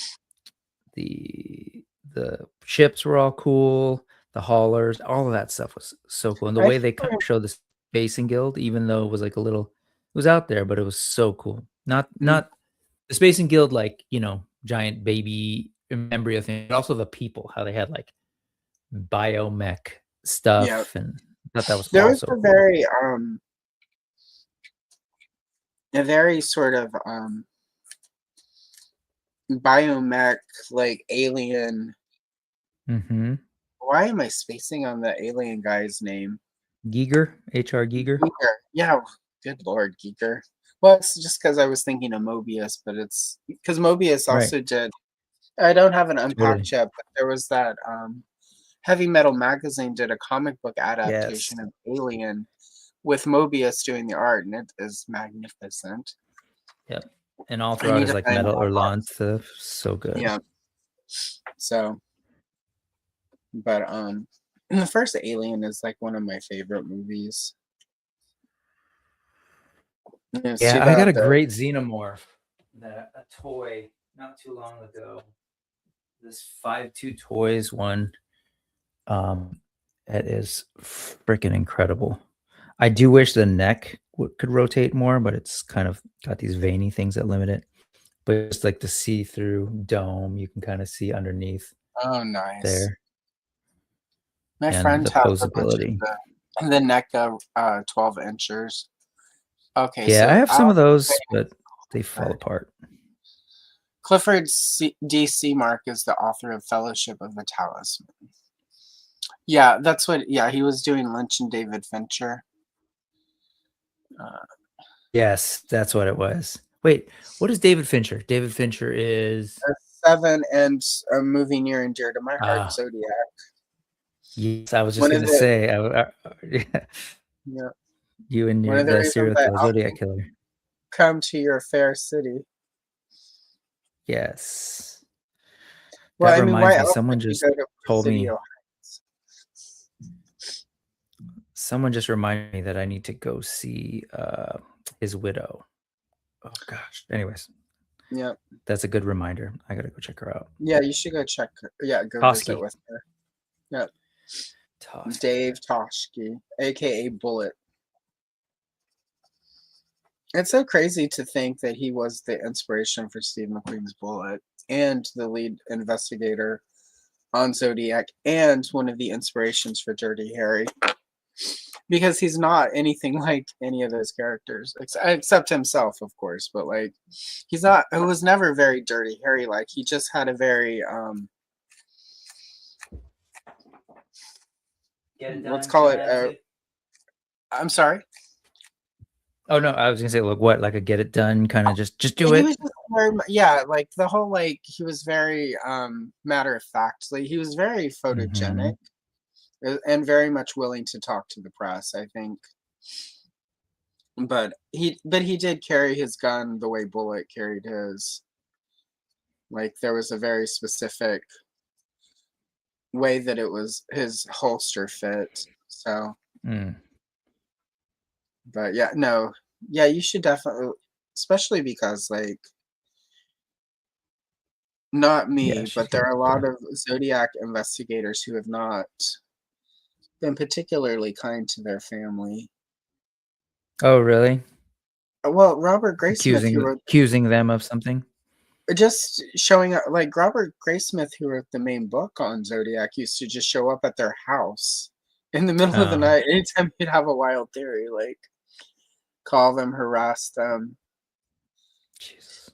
the ships were all cool. The haulers, all of that stuff was so cool, and the I way they think kind of showed the Spacing Guild, even though it was like a little, it was out there, but it was so cool. Not the Spacing Guild, like, you know, giant baby embryo thing, but also the people, how they had like biomech Yeah. stuff, and I thought that was There was also a cool. very sort of biomech, like alien. Mm-hmm. Why am I spacing on the alien guy's name? Giger, H.R. Giger. Giger. Yeah, good lord, Giger. Well, it's just because I was thinking of Mobius, but it's because Mobius Right. also did. I don't have an unpacked Totally. yet, but there was that Heavy Metal Magazine did a comic book Yes. adaptation of Alien with Mobius doing the art, and it is magnificent. Yep. And all I throughout need is to like find metal that or box. lawn stuff. So good. Yeah. So, but the first Alien is like one of my favorite movies. It's Yeah, too I got bad a that great xenomorph, a toy not too long ago. This 5.2 Toys one. It is freaking incredible. I do wish the neck could rotate more, but it's kind of got these veiny things that limit it. But it's like the see-through dome, you can kind of see underneath oh nice. there, My and friend the has a bunch posability. of the NECA 12 inchers. Okay, Yeah, I so have some of those, but they fall Right. apart. Clifford D. Seamark is the author of Fellowship of the Talisman. Yeah, that's what. Yeah, he was doing Lynch and David Fincher. Yes, that's what it was. Wait, what is David Fincher? David Fincher is 7 and a movie near and dear to my heart, Ah. Zodiac. Yes, I was just One of gonna the say, yeah, you and one of the the reasons serial I killer, Zodiac often killer. come to your fair city. Yes. Well, That I mean, why reminds me, else someone would you just go to told me, Presidio? someone just reminded me that I need to go see his widow. Oh gosh. Anyways, Yeah, that's a good reminder. I gotta go check her out. yeah, you should go check. Yeah, go visit Toski. with her. Yeah, Toski. Dave Toshki, aka Bullet. It's so crazy to think that he was the inspiration for Steve McQueen's Bullet and the lead investigator on Zodiac and one of the inspirations for Dirty Harry. Because he's not anything like any of those characters, except himself, of course. But like, he's not. It was never very Dirty Harry like. He just had a very let's call it. I'm sorry. Oh no, I was gonna say, look, what, like a get it done kind of just do He it. was just very, yeah, like the whole like he was very matter of fact. Like he was very photogenic and very much willing to talk to the press, I think. But he did carry his gun the way Bullet carried his. Like there was a very specific way that it was his holster fit. So, but yeah, no, yeah, you should definitely, especially because like not Yeah, me, she's but there got are a yeah. lot of Zodiac investigators who have not been particularly kind to their family. Oh really? Well, Robert Graysmith, who wrote Accusing them of something? just showing up, like Robert Graysmith, who wrote the main book on Zodiac, used to just show up at their house in the middle of the night anytime he'd have a wild theory, like call them, harass them. Jesus.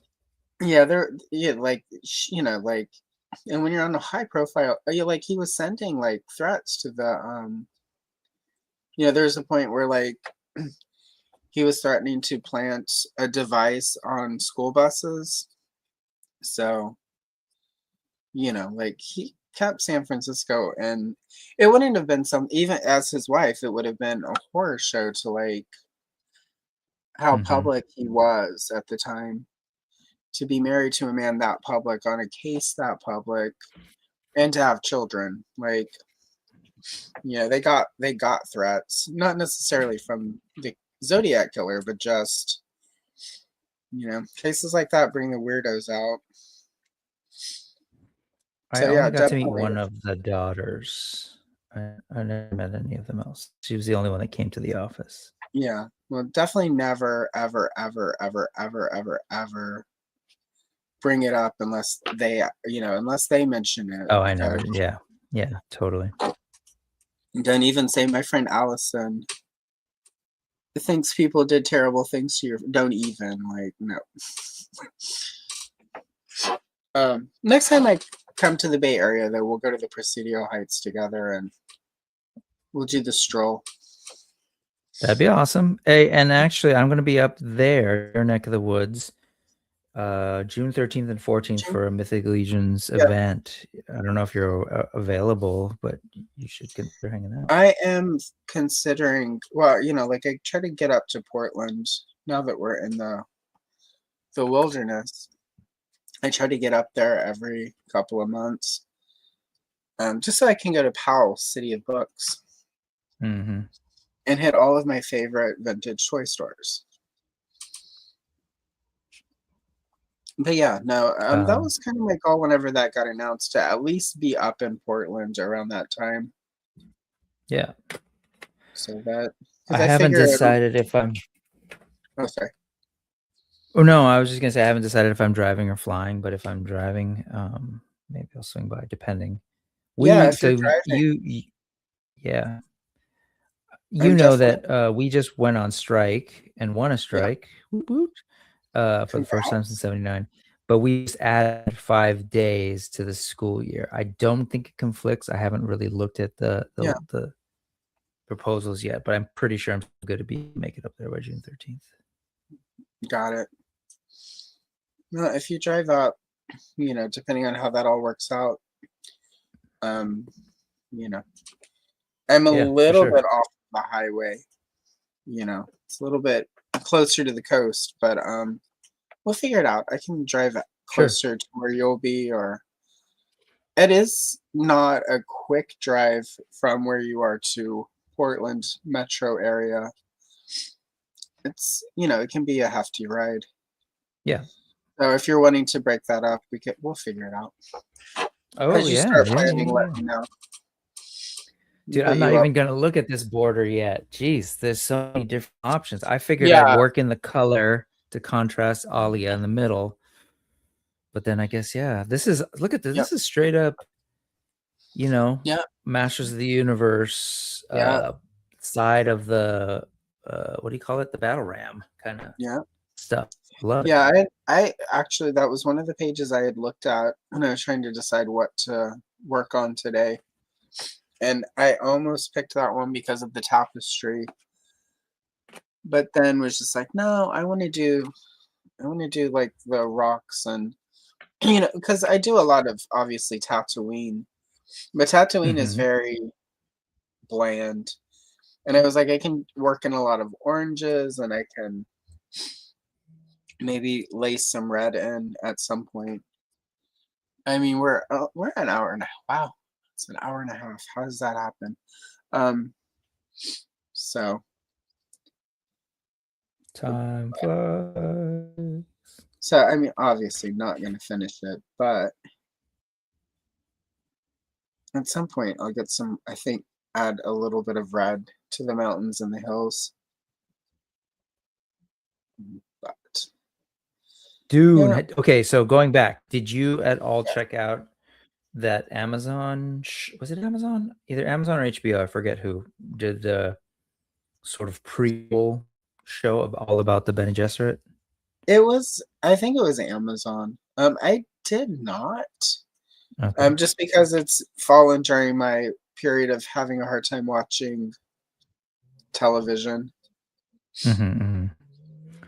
Yeah, they're like like, and when you're on a high profile, like he was sending like threats to the there's a point where like he was threatening to plant a device on school buses. So, like he kept San Francisco, and it wouldn't have been even as his wife, it would have been a horror show to like how public he was at the time. To be married to a man that public on a case that public and to have children, like they got threats, not necessarily from the Zodiac killer, but just cases like that bring the weirdos out. I So only yeah, got to meet definitely. one of the daughters. I never met any of them else. She was the only one that came to the office. Yeah. Well, definitely never, ever, ever, ever, ever, ever, ever bring it up unless they, unless they mention it. Oh, I never. Because Yeah, totally. don't even say my friend Allison thinks people did terrible things to you. Don't even no. Next time I come to the Bay Area, though, we'll go to the Presidio Heights together and we'll do the stroll. That'd be awesome. Hey, and actually, I'm going to be up there, your neck of the woods, June 13th and 14th for a Mythic Legions event. I don't know if you're available, but you should consider hanging out. I am considering, well, I try to get up to Portland now that we're in the wilderness. I try to get up there every couple of months, just so I can go to Powell, City of Books, Mm-hmm. and hit all of my favorite vintage toy stores. But yeah, no, that was kind of my goal whenever that got announced, to at least be up in Portland around that time. Yeah. So that I haven't decided if I'm. Oh, sorry. Oh no, I was just gonna say I haven't decided if I'm driving or flying, but if I'm driving, maybe I'll swing by depending. Yeah, if you're driving. Yeah. You know that we just went on strike and won a strike for the first time since '79. But we just added 5 days to the school year. I don't think it conflicts. I haven't really looked at the proposals yet, but I'm pretty sure I'm going to make it up there by June 13th. Got it. No, if you drive up, depending on how that all works out, I'm a little bit off the highway. It's a little bit closer to the coast, but we'll figure it out. I can drive closer to where you'll be, or it is not a quick drive from where you are to Portland metro area. It's it can be a hefty ride. Yeah. So if you're wanting to break that up, we'll figure it out. Oh, as you start planning, let me know. Dude, I'm not even going to look at this border yet. Jeez, there's so many different options. I figured I'd work in the color to contrast Alia in the middle. But then I guess, this is, look at this. This is straight up, Masters of the Universe side of the, what do you call it? The battle ram kind of stuff. Love it. I actually, that was one of the pages I had looked at when I was trying to decide what to work on today. And I almost picked that one because of the tapestry. But then was just like, no, I want to do like the rocks and, because I do a lot of, obviously, Tatooine. But Tatooine is very bland. And I was like, I can work in a lot of oranges, and I can maybe lace some red in at some point. I mean, we're an hour and a half. Wow, it's an hour and a half. How does that happen? So time flies. So I mean, obviously not gonna finish it, but at some point I'll get some. I think add a little bit of red to the mountains and the hills. But Dune. Okay, so going back, did you at all check out that Amazon? Was it Amazon? Either Amazon or HBO. I forget who did the sort of prequel show of all about the Bene Gesserit. It was. I think it was Amazon. I did not. Okay. Just because it's fallen during my period of having a hard time watching television.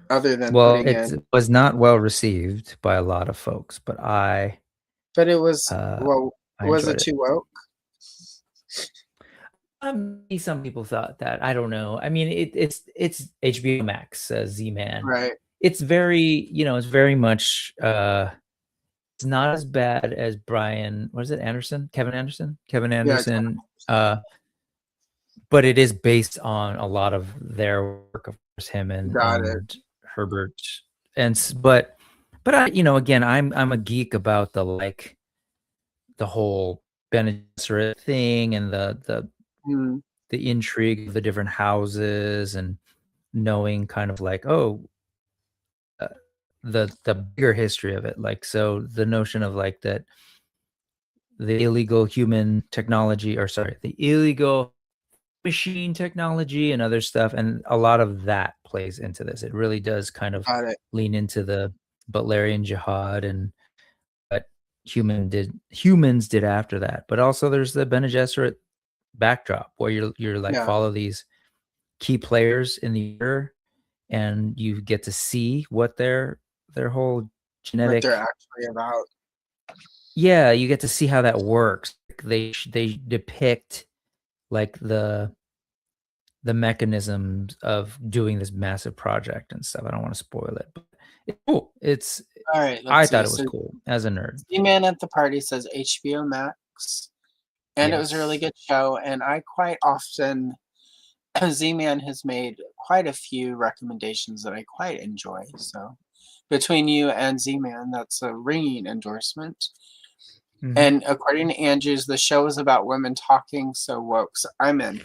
Other than it was not well received by a lot of folks, but But it was was it too woke? Some people thought that. I don't know. I mean, it's HBO Max, Z-Man. Right. It's very, it's very much. It's not as bad as Brian. What is it? Kevin Anderson. Yeah, but it is based on a lot of their work, of course, him and Herbert. But I, again, I'm a geek about the the whole Bene Gesserit thing and Mm, the intrigue of the different houses and knowing kind of like, oh, uh, the bigger history of it. Like, so the notion of like that the illegal human technology, or sorry, the illegal machine technology and other stuff, and a lot of that plays into this. It really does kind of got it. lean into the Butlerian jihad and what humans did after that. But also there's the Bene Gesserit backdrop where you're like Yeah, follow these key players in the year and you get to see what their whole what genetic they're actually about. yeah, you get to see how that works. They depict like the mechanisms of doing this massive project and stuff. I don't want to spoil it, but it's cool. All right, I let's see. thought it was So cool as a nerd. Z-Man at the Party says HBO Max, and it was a really Yes. good show. And I quite often, Z-Man has made quite a few recommendations that I quite enjoy. So between you and Z-Man, that's a ringing endorsement. Mhm. And according to Andrews, the show is about women talking, so woke. So I'm in.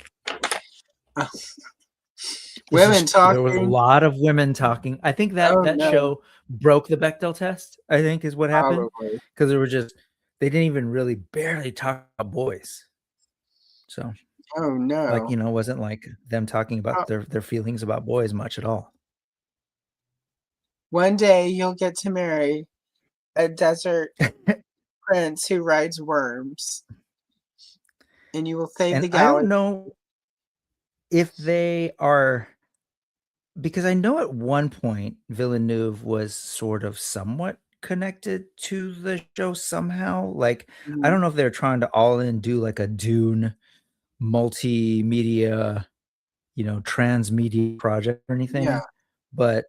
Women There was a talking. lot of women talking. I think that Oh that no, show broke the Bechdel test, I think is what happened, probably. because they didn't even really barely talk about boys. So, Oh like, no. it wasn't like them talking Oh, about their feelings about boys much at all. one day you'll get to marry a desert prince who rides worms, and you will save And the I don't galaxy. know if they are, because I know at one point Villeneuve was sort of somewhat connected to the show somehow. Like, I Mhm. don't know if they're trying to all in do like a Dune multimedia, transmedia project or Yeah, anything, but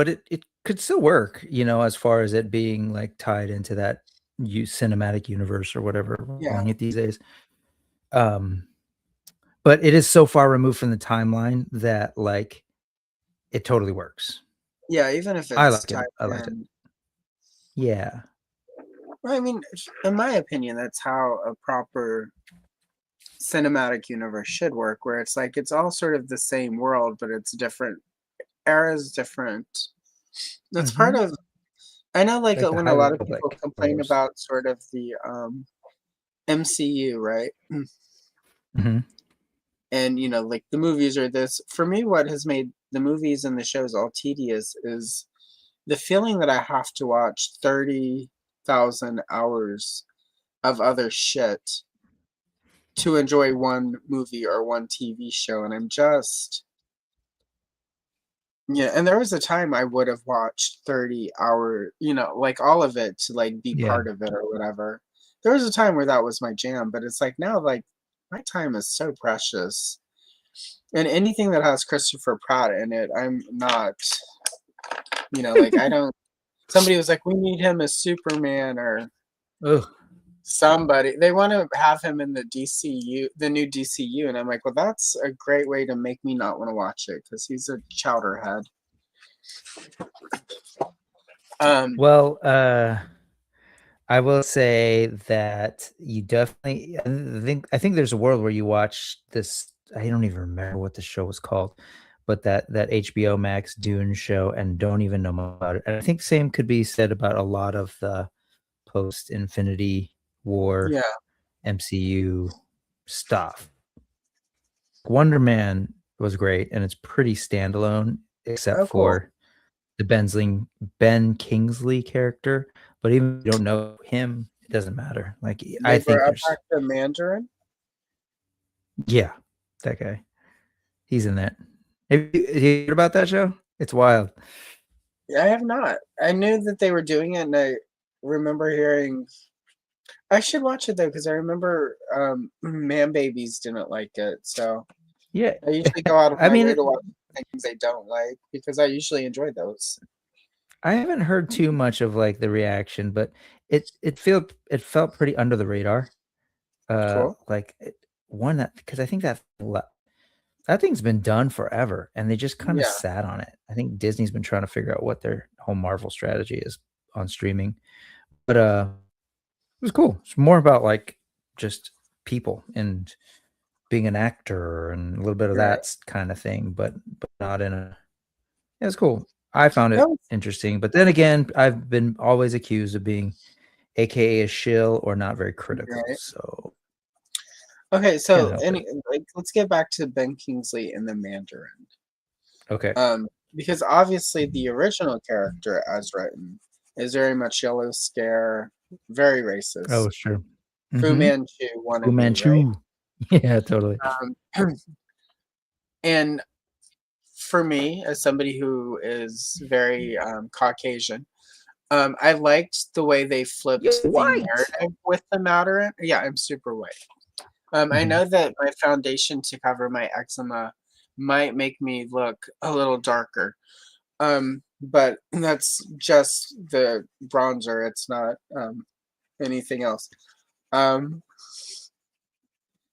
it could still work, as far as it being like tied into that cinematic universe or whatever we're yeah, calling it these days. Um, but it is so far removed from the timeline that like it totally works. yeah. Even if I it's like it. tied I liked it. in. Yeah. Well, I mean, in my opinion, that's how a proper cinematic universe should work, where it's like it's all sort of the same world, but it's different eras, different. That's part Mhm. of. I know, like Like the when High a lot of people Republic, complain almost. about sort of the MCU, right? Mhm. And like the movies are this. For me, what has made the movies and the shows all tedious is the feeling that I have to watch 30,000 hours of other shit to enjoy one movie or one TV show, and I'm just yeah. And there was a time I would have watched 30-hour, like all of it to like be Yeah. part of it or whatever. There was a time where that was my jam, but it's like now, like my time is so precious, and anything that has Christopher Pratt in it, I'm not, like I don't. Somebody was like, "We need him as Superman," or Ugh. somebody. They want to have him in the DCU, the new DCU, and I'm like, well, that's a great way to make me not want to watch it because he's a chowderhead. Well, I will say that you definitely I think there's a world where you watch this. I don't even remember what the show was called, but that HBO Max Dune show and don't even know about it. And I think same could be said about a lot of the post Infinity War Yeah. MCU stuff. Wonder Man was great and it's pretty standalone except Oh, cool. for the Ben Kingsley character, but even if you don't know him, it doesn't matter. Like, I They think brought there's back the Mandarin. yeah, that guy. He's in that. Have you heard about that show? It's wild. Yeah, I have not. I knew that they were doing it, and I remember hearing. I should watch it though because I remember Man Babies didn't like it, so Yeah. I usually go out of I my way mean, to watch things I don't like because I usually enjoy those. I haven't heard too much of like the reaction, but it felt pretty under the radar. Cool. Like one that because I think that thing's been done forever, and they just kind of Yeah. sat on it. I think Disney's been trying to figure out what their whole Marvel strategy is on streaming. But was cool. It's more about like just people and being an actor and a little bit of Right. that kind of thing, but not in a. It was cool. I found That it was interesting, but then again, I've been always accused of being, AKA, a shill or not very critical. right. So Okay, can't so help it. let's get back to Ben Kingsley and the Mandarin. Okay. Because obviously the original character as written is very much Yellow Scare, very racist. Oh, sure. Fu Mm-hmm. Manchu Fu wannabe, right? Manchu. Yeah, totally. And for me, as somebody who is very Caucasian, I liked the way they You're flipped the white. narrative with the Mandarin. Yeah, I'm super white. I Mhm. know that my foundation to cover my eczema might make me look a little darker. But that's just the bronzer. It's not anything else. Um,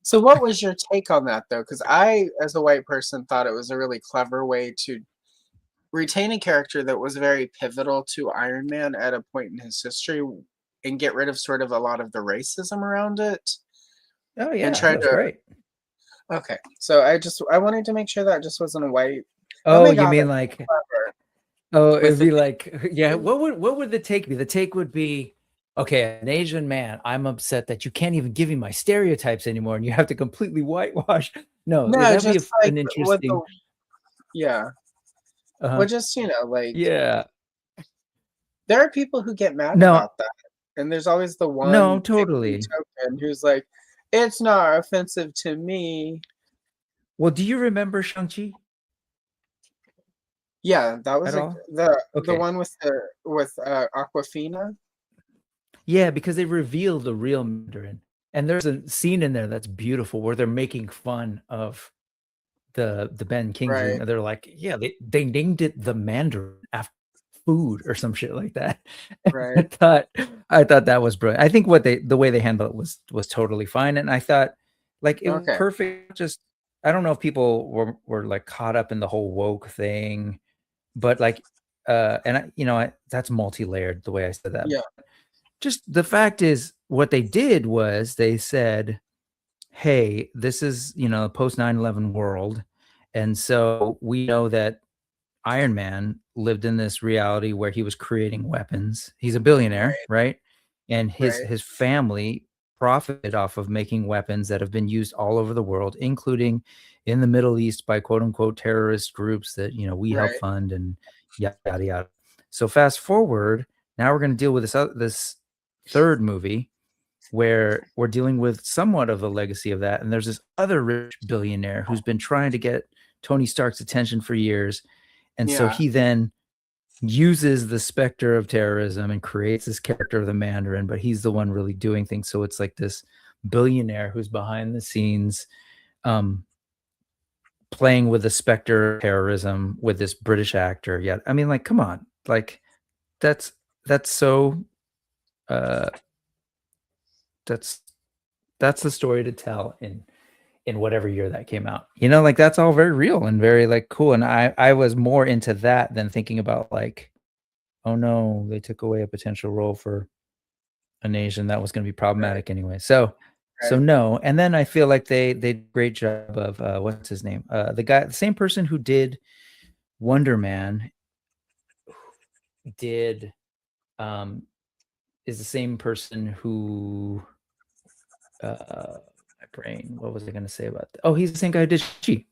so what was your take on that though? Because I, as a white person, thought it was a really clever way to retain a character that was very pivotal to Iron Man at a point in his history and get rid of sort of a lot of the racism around it Oh and yeah, try that was to great. okay. So I wanted to make sure that just wasn't a white. Oh Oh, my you god, mean that's like, clever. oh, With it'd the be like, yeah, what would the take be? The take would be, okay, an Asian man, I'm upset that you can't even give me my stereotypes anymore and you have to completely whitewash. No, yeah, no, that'd be just like an what the interesting. yeah. Uh-huh. Well, just like Yeah. there are people who get mad No, about that, and there's always the no, one pygmy totally. token who's like, "It's not offensive to me." Well, do you remember Shang-Chi Yeah, that at was like all? the Okay. one with Aquafina. Yeah, because they reveal the real Mandarin. And there's a scene in there that's beautiful where they're making fun of the Ben Kingsley, Right, and they're like, yeah, they named it the Mandarin after food or some shit like that. right. I thought that was brilliant. I think the way they handled it was totally fine. And I thought like it was Okay. perfect. Just I don't know if people were like caught up in the whole woke thing, but like and that's multi-layered the way I said that. Yeah. Just the fact is what they did was they said, hey, this is, post 9/11 world. And so we know that Iron Man lived in this reality where he was creating weapons. He's a billionaire, Right. right? And his Right. his family profited off of making weapons that have been used all over the world, including in the Middle East by quote unquote terrorist groups that we help Right. fund and yada yada yada. So fast forward, now we're going to deal with this third movie where we're dealing with somewhat of the legacy of that. And there's this other rich billionaire who's been trying to get Tony Stark's attention for years. And so Yeah. he then uses the specter of terrorism and creates this character of the Mandarin, but he's the one really doing things. So it's like this billionaire who's behind the scenes, um, playing with the specter of terrorism with this British actor. Yeah. I mean, like, come on. Like, that's so uh that's that's the story to tell in whatever year that came out. Like that's all very real and very like cool. And I was more into that than thinking about like, oh no, they took away a potential role for an Asian that was going to be Right. problematic anyway. So Right. no. And then I feel like they did a great job of what's his name? The same person who did Wonder Man did um is the same person who my brain, what was I going to say about that? Oh, he's the same guy who did She.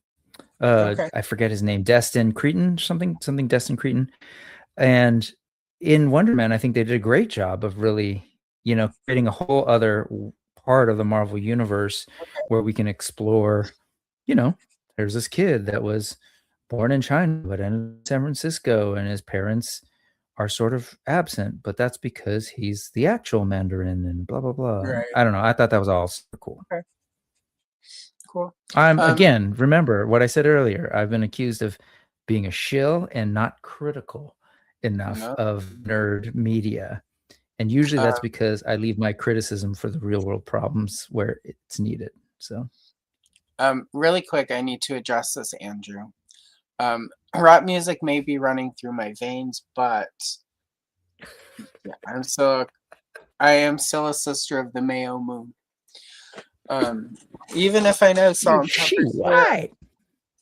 Okay. I forget his name, Destin Creighton, something Destin Creighton. And in Wonder Man, I think they did a great job of really, creating a whole other part of the Marvel universe where we can explore, there's this kid that was born in China but ended in San Francisco, and his parents are sort of absent, but that's because he's the actual Mandarin and blah blah blah. And Right. I don't know. I thought that was all super cool. Okay. Cool. I'm Um. again, remember what I said earlier. I've been accused of being a shill and not critical enough No. of nerd media. And usually Uh, that's because I leave my criticism for the real world problems where it's needed. So really quick, I need to address this, Andrew. Rap music may be running through my veins, but yeah, I'm still I am still a sister of the Mayo Moon. Even if I know salt and She pepper's good white.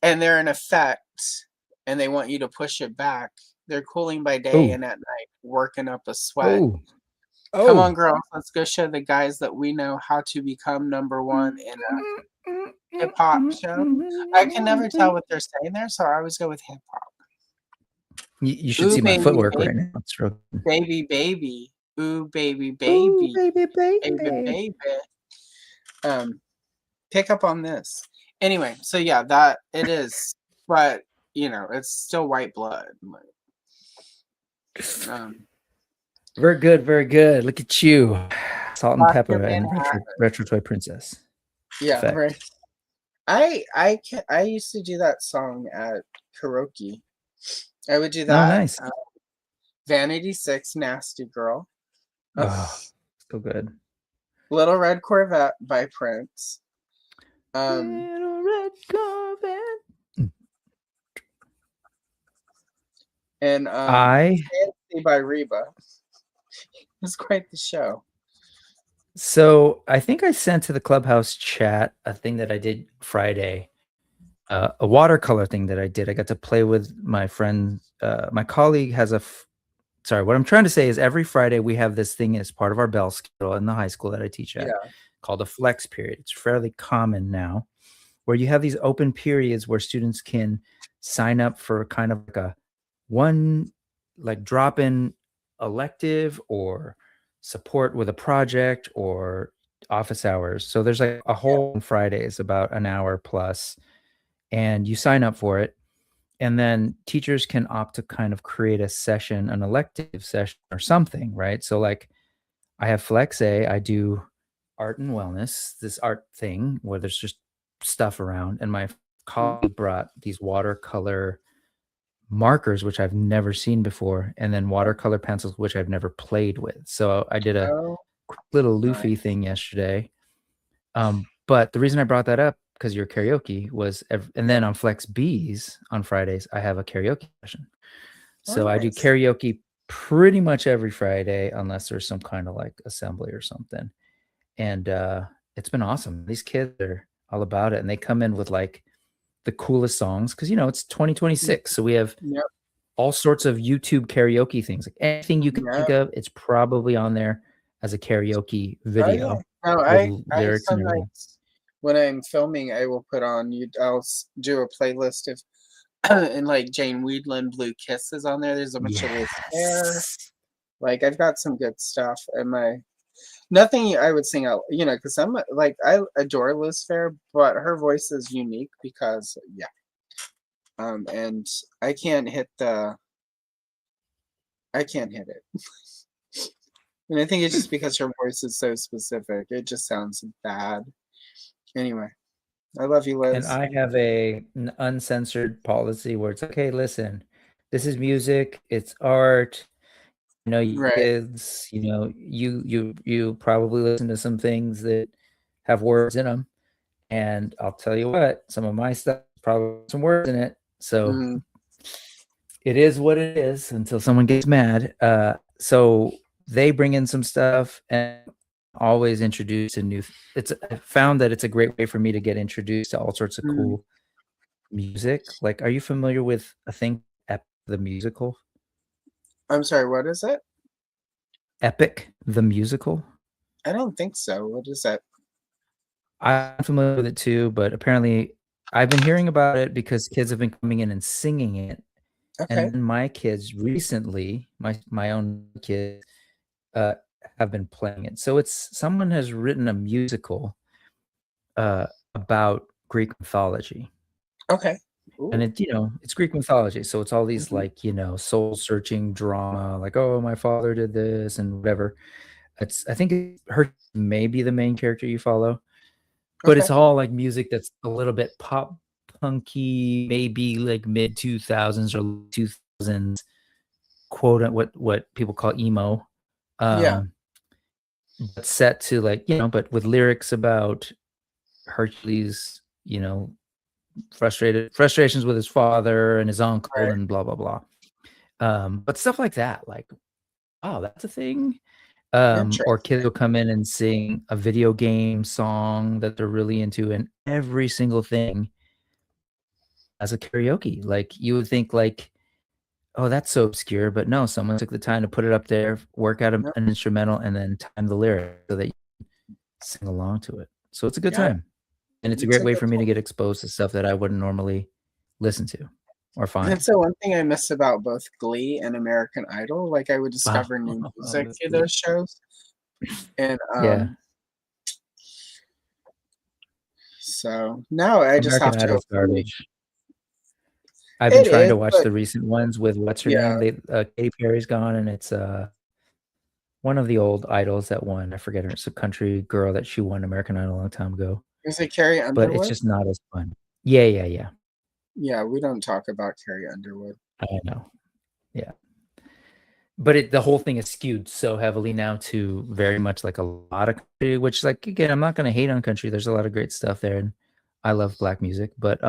and they're in effect and they want you to push it back, they're cooling by day Oh. and at night, working up a sweat. Oh. Come on, Oh. girls, let's go show the guys that we know how to become number one in a hip hop show. I can never tell what they're saying there, so I always go with hip hop. You should Ooh, see my baby, footwork baby, right now. It's real. baby, baby. Ooh, baby, Ooh, baby, baby, baby, baby. baby. Pick up on this. Anyway, so yeah, that it is, but you know, it's still white blood. Very good, very good. Look at you, Salt and Lock Pepper your and Manhattan. Retro Toy Princess. Yeah, Effect. right. I used to do that song at karaoke. I would do Oh, that. nice. Vanity 6, Nasty Girl. Oh, so good. Little Red Corvette by Prince. Little red Corvette. And Fancy by Reba. It was quite the show. So I think I sent to the Clubhouse chat a thing that I did Friday, a watercolor thing that I did. I got to play with my friend. My colleague has sorry, what I'm trying to say is every Friday we have this thing as part of our bell schedule in the high school that I teach at called a flex period. It's fairly common now, where you have these open periods where students can sign up for kind of like a drop-in elective or support with a project or office hours. So there's like a whole Fridays about an hour plus, and you sign up for it. And then teachers can opt to kind of create a session, an elective session or something, right? So like I have Flex A, I do art and wellness, this art thing where there's just stuff around. And my colleague brought these watercolor markers, which I've never seen before, and then watercolor pencils, which I've never played with. So I did a quick little Luffy thing yesterday. But the reason I brought that up, because you're karaoke, was and then on Flex B's on Fridays, I have a karaoke session. So I do karaoke pretty much every Friday, unless there's some kind of like assembly or something. And it's been awesome. These kids are all about it, and they come in with like the coolest songs because it's 2026, so we have all sorts of YouTube karaoke things. Like anything you can think of, it's probably on there as a karaoke video. No, with I lyrics and everything. sometimes when I'm filming, I will put on I'll do a playlist of and like Jane Weedland Blue Kisses on there. There's a bunch of Liz Fair. Like I've got some good stuff, and nothing I would sing out, because I'm like I adore Liz Fair, but her voice is unique because and I can't hit it. And I think it's just because her voice is so specific. It just sounds bad. Anyway, I love you, Liz. And I have an uncensored policy where it's okay, listen, this is music, it's art. You kids, you probably listen to some things that have words in them. And I'll tell you what, some of my stuff probably some words in it. So it is what it is until someone gets mad. So they bring in some stuff and always introduce a new. I found that it's a great way for me to get introduced to all sorts of cool music. Like, are you familiar with a thing, Epic the Musical? I'm sorry, what is it? Epic the Musical? I don't think so. What is that? I'm familiar with it too, but apparently I've been hearing about it because kids have been coming in and singing it. Okay. And my kids recently, my own kids, have been playing it. So someone has written a musical about Greek mythology. Okay. Ooh. And it's Greek mythology. So it's all these like, soul searching drama, like, oh, my father did this and whatever. I think her may be the main character you follow, but it's all like music that's a little bit pop punky, maybe like mid 2000s or 2000s, quote what people call emo. But set to like, but with lyrics about Hercules, frustrations with his father and his uncle and blah blah blah. But stuff like that, like, oh, that's a thing. Or kids will come in and sing a video game song that they're really into, and every single thing as a karaoke. Like you would think like, oh, that's so obscure, but no, someone took the time to put it up there, work out an instrumental, and then time the lyric so that you sing along to it. So it's a good time. And it's a great way for me to get exposed to stuff that I wouldn't normally listen to or find. That's the one thing I miss about both Glee and American Idol. Like I would discover new music through those shows. And so no, I just American have to Idol's garbage. I've been trying to watch the recent ones with what's her name? Katy Perry's gone, and it's one of the old idols that won. I forget her. It's a country girl that she won American Idol a long time ago. Is it Carrie Underwood? But it's just not as fun. Yeah. Yeah, we don't talk about Carrie Underwood. I know. Yeah. But the whole thing is skewed so heavily now to very much like a lot of country, which like, again, I'm not going to hate on country. There's a lot of great stuff there. And I love black music, but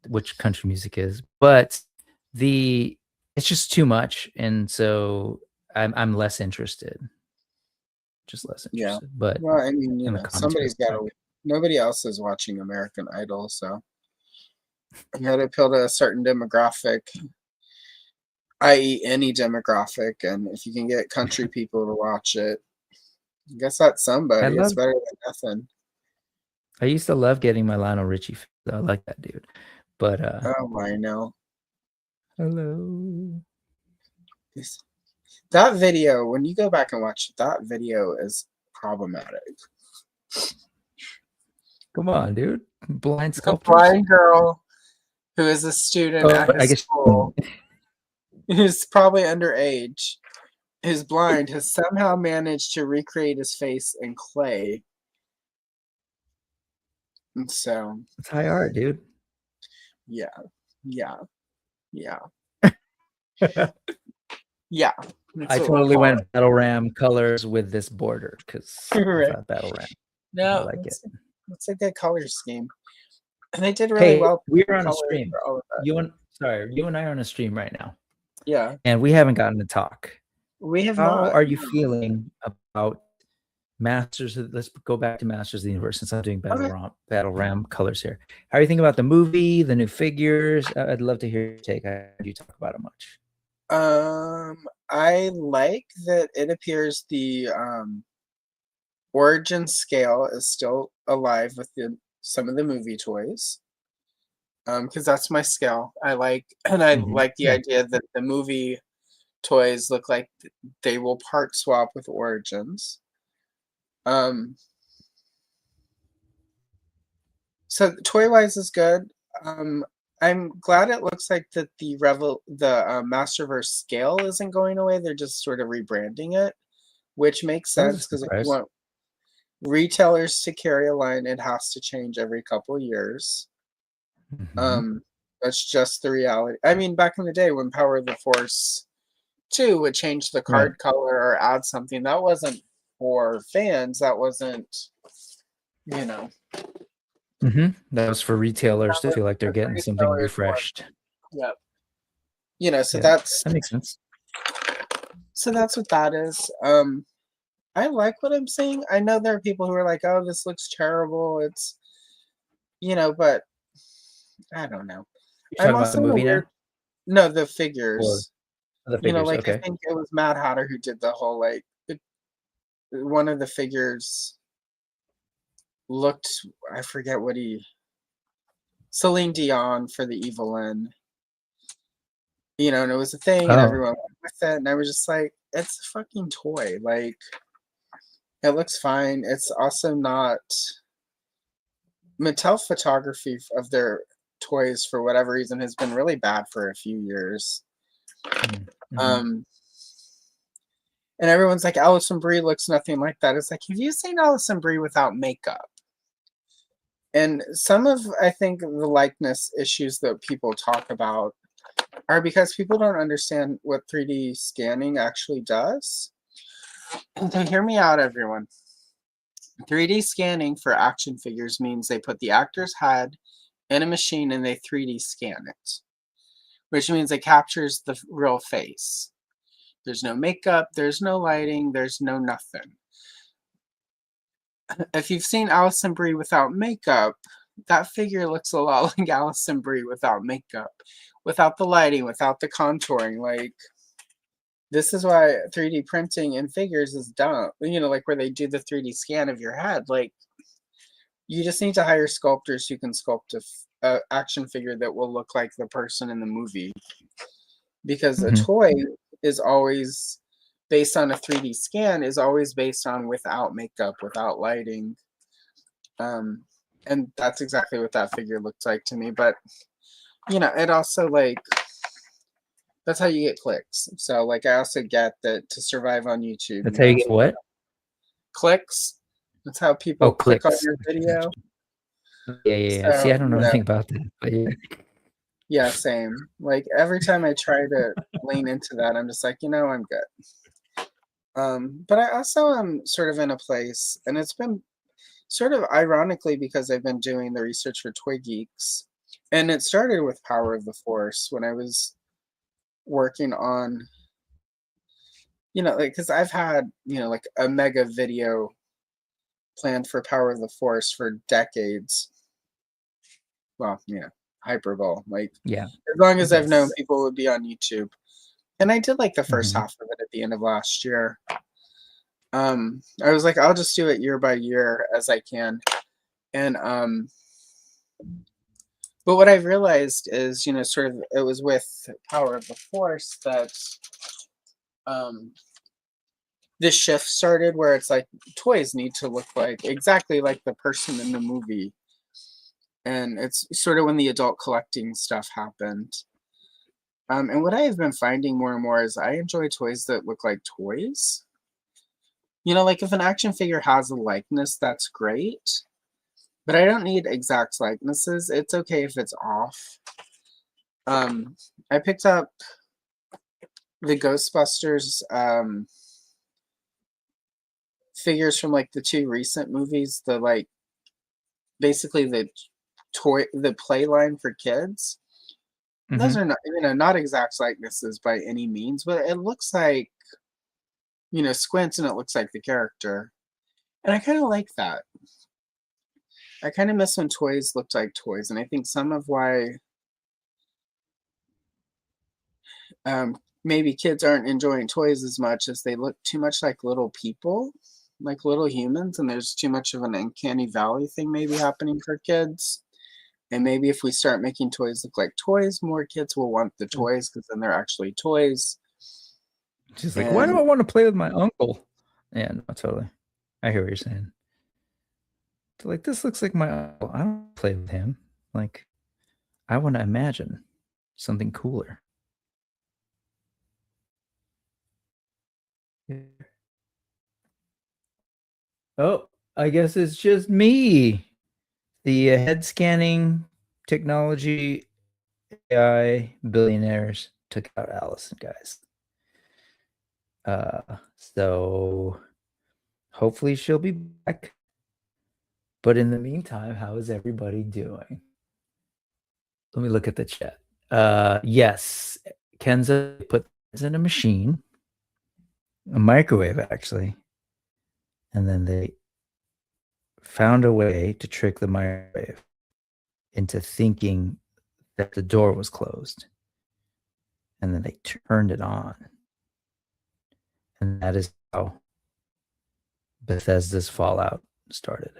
which country music is, but it's just too much. And so I'm less interested. Just less interested. Yeah. But well, I mean, you know, somebody's got to, nobody else is watching American Idol. So you got to appeal to a certain demographic, i.e. any demographic. And if you can get country people to watch it, I guess that's somebody. It's better than nothing. I used to love getting my Lionel Richie. I like that dude. But oh, I know. Hello. That video, when you go back and watch it, that video is problematic. Come on, dude. Blind sculptors. A blind girl who is a student at his school, who's probably underage, who's blind, has somehow managed to recreate his face in clay. And so it's high art, dude. Yeah. Yeah. I totally went Battle Ram colors with this border because Battle Ram. No, I like it. It's a good color scheme. And they did really well. We're on a stream. You and I are on a stream right now. Yeah. And we haven't gotten to talk. We have How not. are you feeling about Masters? Let's go back to Masters of the Universe since I'm doing Battle Ram colors here. How are you thinking about the movie, the new figures? I'd love to hear your take. I heard you talk about it much. I like that it appears the origin scale is still alive with some of the movie toys. Because that's my scale. I like the idea that the movie toys look like they will part swap with Origins. So toy-wise is good. I'm glad it looks like that the Masterverse scale isn't going away. They're just sort of rebranding it, which makes sense because if you want retailers to carry a line, it has to change every couple years. That's just the reality. I mean, back in the day when Power of the Force 2 would change the card color or add something, that wasn't for fans. That wasn't, you know. That was for retailers to feel like they're getting something refreshed. Yep. You know, so that makes sense. So that's what that is. I like what I'm seeing. I know there are people who are like, "Oh, this looks terrible." It's, you know, but I don't know. You're talking about the movie now? No, the figures. The figures. You know, like I think it was Mad Hatter who did the whole one of the figures looked, I forget what Celine Dion for the Evelyn, you know, and it was a thing and everyone went with it, and I was just like, it's a fucking toy. Like, it looks fine. It's also not Mattel photography of their toys for whatever reason has been really bad for a few years. And everyone's like, Alison Brie looks nothing like that. It's like, have you seen Alison Brie without makeup? And some of, I think, the likeness issues that people talk about are because people don't understand what 3D scanning actually does. So hear me out, everyone. 3D scanning for action figures means they put the actor's head in a machine and they 3D scan it, which means it captures the real face. There's no makeup, there's no lighting, there's no nothing. If you've seen Alison Brie without makeup, that figure looks a lot like Alison Brie without makeup, without the lighting, without the contouring. Like, this is why 3D printing in figures is dumb. You know, like where they do the 3D scan of your head. Like, you just need to hire sculptors who can sculpt a action figure that will look like the person in the movie. Because a toy is always based on a 3D scan, is always based on without makeup, without lighting. And that's exactly what that figure looked like to me. But, you know, it also, like, that's how you get clicks. So, like, I also get that to survive on YouTube. That's how you get what? Clicks. That's how people click on clicks. your video. Yeah. So, See, I don't know you know, anything about that. But yeah. Yeah, same. Like, every time I try to lean into that, I'm just like, you know, I'm good. But I also am sort of in a place, and it's been sort of ironically because I've been doing the research for Toy Geeks, and it started with Power of the Force when I was working on, you know, like, because I've had, you know, like a mega video planned for Power of the Force for decades. Well, yeah, hyperbole. Like, Yeah. as long as I've known people would be on YouTube. And I did like the first Mhm. half of it at the end of last year. I was like, I'll just do it year by year as I can. And but what I've realized is, you know, sort of it was with Power of the Force that this shift started where it's like toys need to look like exactly like the person in the movie. And it's sort of when the adult collecting stuff happened. And what I have been finding more and more is I enjoy toys that look like toys. You know, like if an action figure has a likeness, that's great. But I don't need exact likenesses. It's okay if it's off. I picked up the Ghostbusters figures from like the two recent movies, the like basically the play line for kids. Those Mhm. are not, you know, not exact likenesses by any means, but it looks like, you know, squints and it looks like the character. And I kind of like that. I kind of miss when toys looked like toys, and I think some of why maybe kids aren't enjoying toys as much as they look too much like little people, like little humans, and there's too much of an uncanny valley thing maybe happening for kids. And maybe if we start making toys look like toys, more kids will want the toys because then they're actually toys. She's like, why do I want to play with my uncle? Yeah, no, totally. I hear what you're saying. So, like, this looks like my uncle. I don't play with him. Like, I want to imagine something cooler. Oh, I guess it's just me. The head scanning technology AI billionaires took out Allison, guys. So hopefully she'll be back. But in the meantime, how is everybody doing? Let me look at the chat. Yes, Kenza put this in a machine, a microwave actually, and then they found a way to trick the microwave into thinking that the door was closed, and then they turned it on, and that is how Bethesda's Fallout started.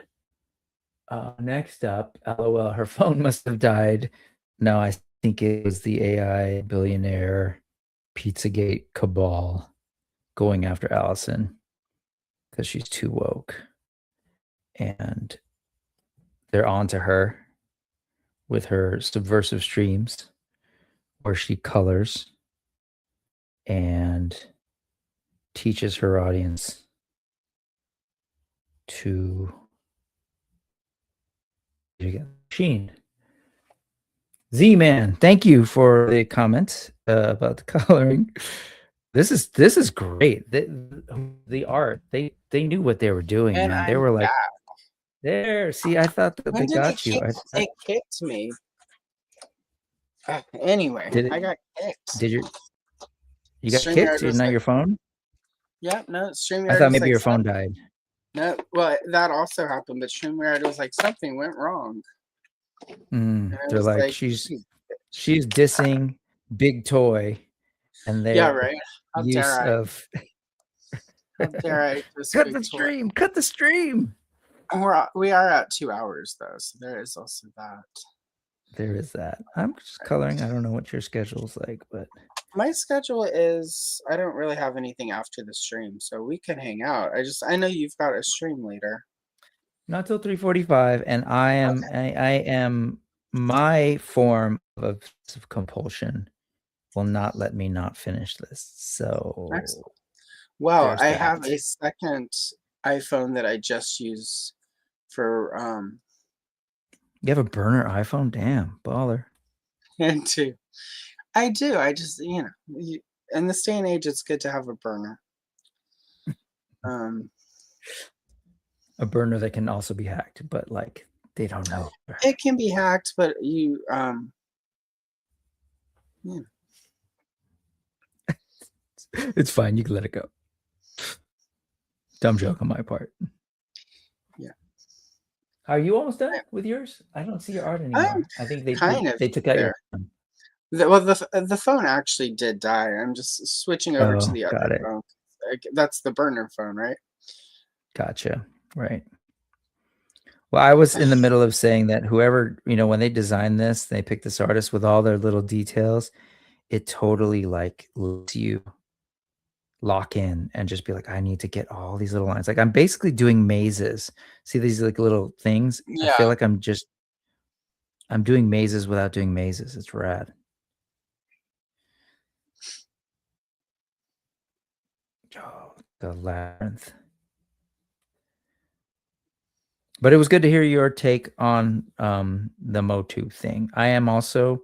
Next up, LOL, her phone must have died. No, I think it was the AI billionaire Pizzagate cabal going after Allison because she's too woke. And they're on to her with her subversive streams where she colors and teaches her audience to machine. Z-Man, thank you for the comment about the coloring. This is great. The art, they knew what they were doing, And man. They I'm were like, back. there. See, I thought that When they did got you. it kicked me. Anyway, Did it? I got kicked. Did you? You got StreamYard kicked? was Not like, your phone? yeah, no, I StreamYard thought was maybe like, your phone died. no, well, that also happened, but StreamYard was like, something went wrong. And I They're was like, like, she's "You bitch." dissing Big Toy and Yeah, their right. How use dare I? of How dare I this cut big the toy? stream, cut the stream. And we are at 2 hours though, so there is also that. There is that. I'm just coloring. I don't know what your schedule's like, but My schedule is I don't really have anything after the stream, so we can hang out. I know you've got a stream later. not till 3:45, and I am my form of obsessive compulsion will not let me not finish this. So Excellent. Well, there's I that. have a second iPhone that I just use for You have a burner iPhone? Damn, baller. and two. I do. I just in this day and age, it's good to have a burner. A burner that can also be hacked, but like they don't know. It can be hacked, but you yeah. It's fine. You can let it go. Dumb joke on my part. Yeah. Are you almost done with yours? I don't see your art anymore. I think they kind of took out there. your. The phone actually did die. I'm just switching over to Oh, the got other it. phone. That's the burner phone, right? Gotcha. Right. Well, I was in the middle of saying that whoever, when they designed this, they picked this artist with all their little details. It totally like lets you lock in and just be like, I need to get all these little lines. Like I'm basically doing mazes. See these like little things? I feel Yeah. like I'm doing mazes without doing mazes. It's rad. Oh, the labyrinth. But it was good to hear your take on the Motu thing. I am also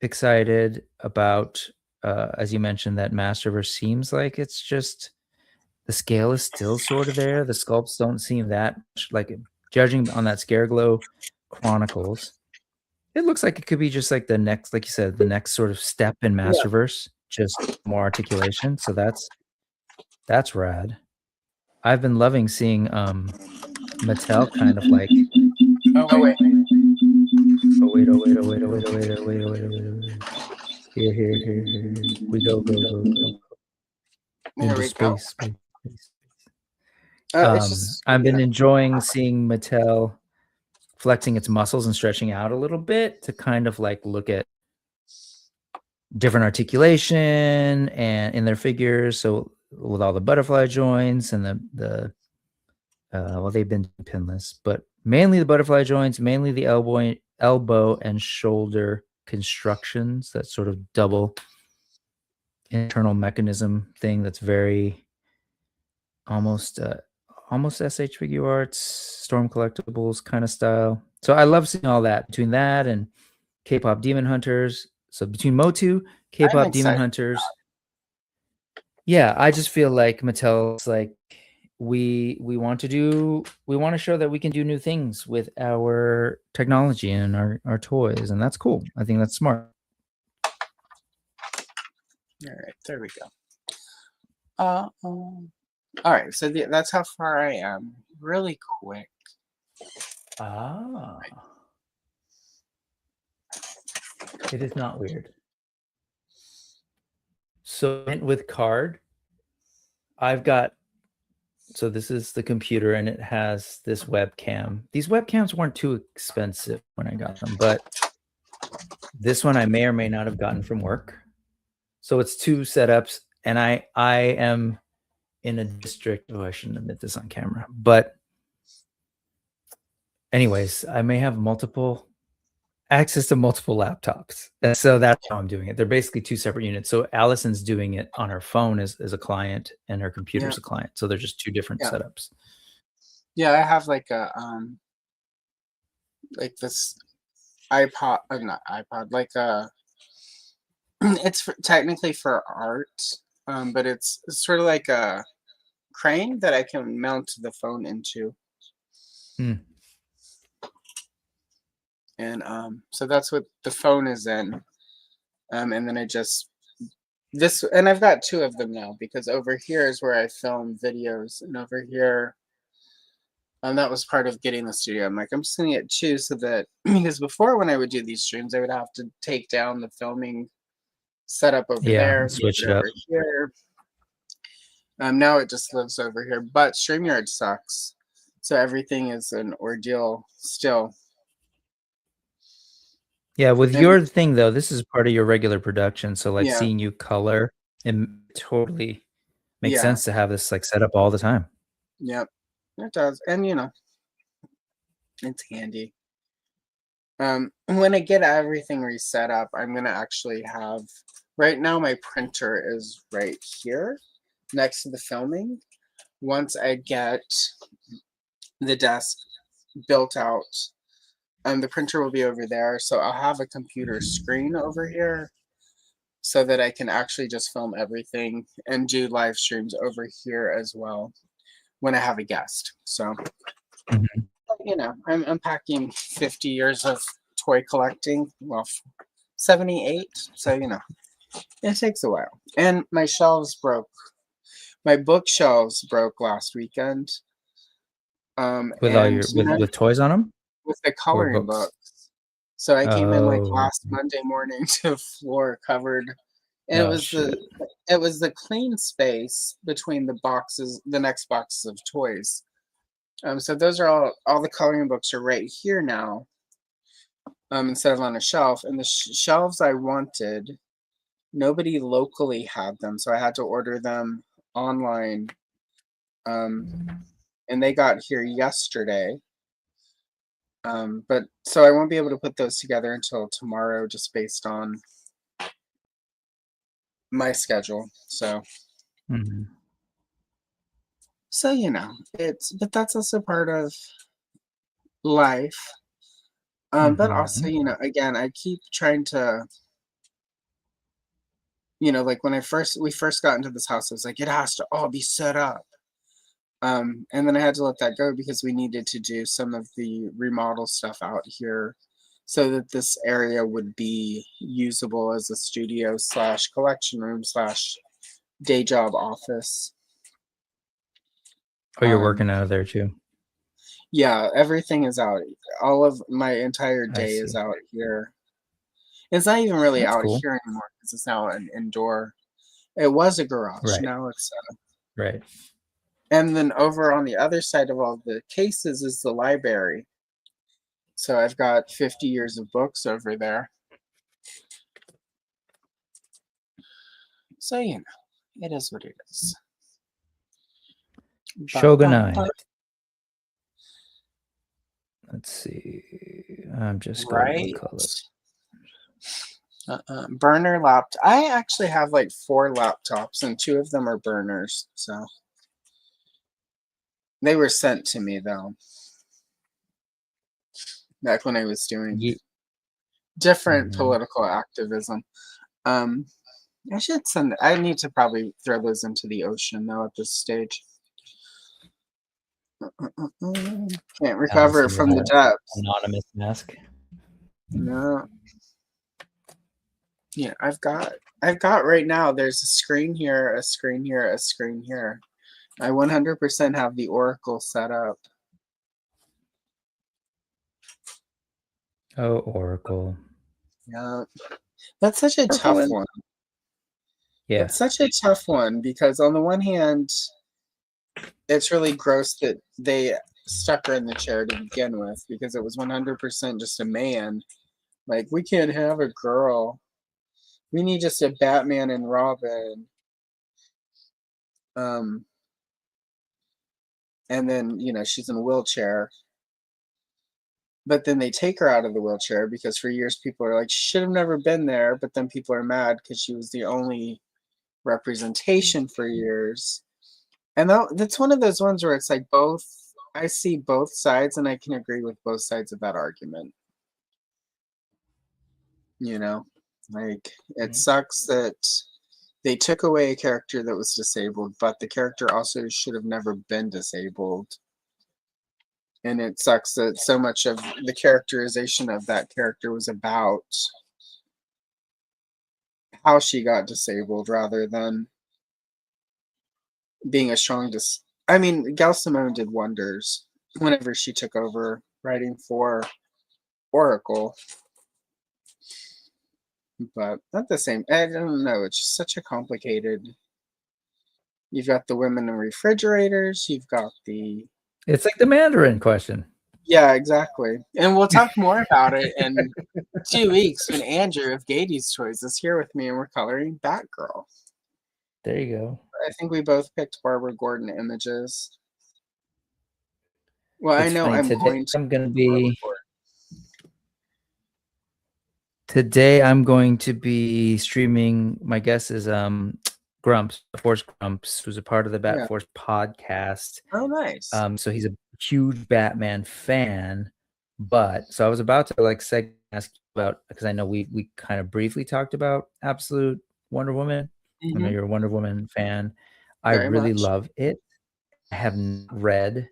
excited about, as you mentioned, that Masterverse seems like it's just the scale is still sort of there. The sculpts don't seem that much like, judging on that Scareglow Chronicles. It looks like it could be just like the next, like you said, the next sort of step in Masterverse, just more articulation. So that's rad. I've been loving seeing Mattel kind of like. Oh wait. Oh wait. Here. We go. There Into we go. space. It's just I've been enjoying seeing Mattel flexing its muscles and stretching out a little bit to kind of like look at different articulation and in their figures. So with all the butterfly joints and the well, they've been pinless, but mainly the butterfly joints, mainly the elbow and shoulder constructions, that sort of double internal mechanism thing that's very almost SH Figure Arts, Storm Collectibles kind of style. So I love seeing all that between that and K-pop Demon Hunters. So between Motu, K-pop Demon Hunters. Yeah, I just feel like Mattel's like we want to show that we can do new things with our technology and our toys, and that's cool. I think that's smart. all right. There we go. All right. So that's how far I am. Really quick. It is not weird. So with card, so this is the computer and it has this webcam. These webcams weren't too expensive when I got them, but this one I may or may not have gotten from work. So it's two setups, and I am in a district. Oh, I shouldn't admit this on camera, but anyways, I may have access to multiple laptops. And so that's how I'm doing it. They're basically two separate units. So Allison's doing it on her phone as a client, and her computer's a client. So they're just two different setups. Yeah, I have like a like this iPod, not iPod, like it's technically for art, but it's sort of like a crane that I can mount the phone into. And so that's what the phone is in. And then I just this, and I've got 2 of them now because over here is where I film videos, and over here, and that was part of getting the studio. I'm like, I'm just gonna get 2 so that because before when I would do these streams, I would have to take down the filming setup over Yeah, there, switch move it it up. over here. Now it just lives over here, but StreamYard sucks, so everything is an ordeal still. Yeah, with And your thing though, this is part of your regular production, so like yeah, seeing you color, it totally makes yeah, sense to have this like set up all the time. yep, it does, and it's handy. When I get everything reset up, I'm gonna actually have. Right now, my printer is right here, next to the filming. Once I get the desk built out, the printer will be over there, so I'll have a computer screen over here, so that I can actually just film everything and do live streams over here as well when I have a guest. So, Mhm. I'm unpacking 50 years of toy collecting. Well, 78. So, it takes a while. And my shelves broke. My bookshelves broke last weekend. With all And your with toys on them with the or coloring books? books. So I came in like Oh, last Monday morning to floor covered, and it oh was shit. the clean space between the boxes, the next boxes of toys. So those are all the coloring books are right here now. Instead of on a shelf, and the shelves I wanted, nobody locally had them, so I had to order them online. And they got here yesterday. But so I won't be able to put those together until tomorrow, just based on my schedule. So, Mhm. so but that's also part of life. But also, Mhm. again, I keep trying to, like when we first got into this house, I was like, it has to all be set up. And then I had to let that go because we needed to do some of the remodel stuff out here so that this area would be usable as a studio slash collection room slash day job office. Oh, you're Um, working out of there too. yeah, everything is out. All of my entire I day is see. out here. It's not even really That's out cool. here anymore because it's now an indoor. It was a garage. Right. Now it's Right. and then over on the other side of all the cases is the library. So I've got 50 years of books over there. So it is what it is. Shogunai. Let's see. I'm just going with Right. color. Burner laptop. I actually have like 4 laptops, and 2 of them are burners. So they were sent to me though, back when I was doing different Mhm. political activism. Um, I should send. I need to probably throw those into the ocean though at this stage. Can't recover Allison from with the a depths. anonymous mask. No. Yeah, I've got right now. There's a screen here, a screen here, a screen here. I 100% have the Oracle set up. Oh, Oracle. Yeah, that's such a Oracle tough and one. yeah. It's such a tough one because on the one hand, it's really gross that they stuck her in the chair to begin with because it was 100% just a man. Like, we can't have a girl. We need just a Batman and Robin. Um, and then, she's in a wheelchair. But then they take her out of the wheelchair because for years people are like, she should have never been there. But then people are mad because she was the only representation for years. And that's one of those ones where it's like both, I see both sides and I can agree with both sides of that argument. Like it sucks that they took away a character that was disabled, but the character also should have never been disabled. And it sucks that so much of the characterization of that character was about how she got disabled rather than being a strong I mean, Gail Simone did wonders whenever she took over writing for Oracle, but not the same. I don't know. It's just such a complicated. You've got the women in refrigerators. You've got the It's like the Mandarin question. yeah, exactly. And we'll talk more about it in 2 weeks when Andrew of Gady's Toys is here with me and we're coloring Batgirl. There you go. I think we both picked Barbara Gordon images. Well, I It's know funny. I'm Today going to I'm gonna Barbara be Gordon. today I'm going to be streaming. My guess is Grumps, Force Grumps, who's a part of the Bat Yeah. Force podcast. Oh, nice. So he's a huge Batman fan. But so I was about to like ask you about, because I know we kind of briefly talked about Absolute Wonder Woman. I know Mhm. you're a Wonder Woman fan. I Very really much. love it. I haven't read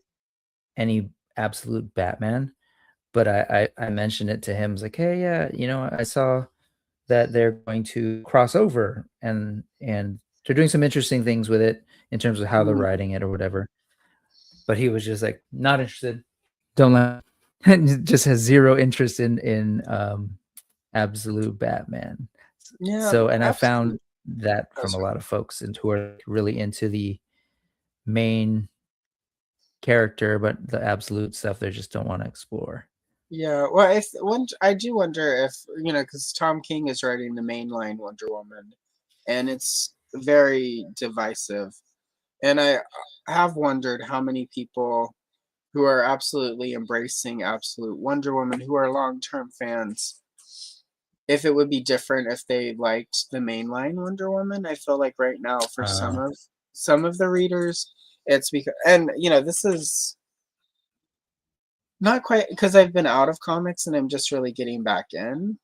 any Absolute Batman, but I mentioned it to him. I was like, hey, yeah, you know, I saw that they're going to cross over and they're doing some interesting things with it in terms of how they're Mhm. writing it or whatever. But he was just like, not interested. Don't let just has zero interest in Absolute Batman. Yeah, So, and I found absolutely. that Oh, from a sorry. lot of folks and who are really into the main character, but the absolute stuff they just don't want to explore. Yeah, well, I do wonder if, because Tom King is writing the mainline Wonder Woman, and it's very divisive. And I have wondered how many people who are absolutely embracing Absolute Wonder Woman, who are long-term fans, if it would be different if they liked the mainline Wonder Woman. I feel like right now for some of the readers, it's because, and this is not quite because I've been out of comics and I'm just really getting back in.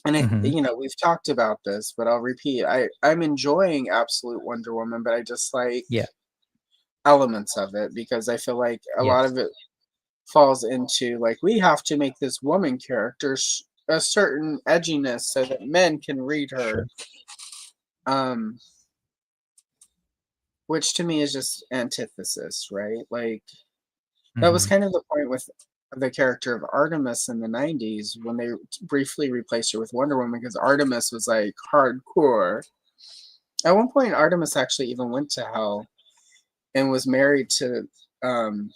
And Mhm. we've talked about this, but I'll repeat. I'm enjoying Absolute Wonder Woman, but I just like Yeah. elements of it because I feel like a lot Yes. of it falls into like we have to make this woman character a certain edginess so that men can read her. Sure. Um, which to me is just antithesis, right? Like that was Mhm. kind of the point with the character of Artemis in the 90s when they briefly replaced her with Wonder Woman because Artemis was like hardcore. At one point, Artemis actually even went to hell and was married to um,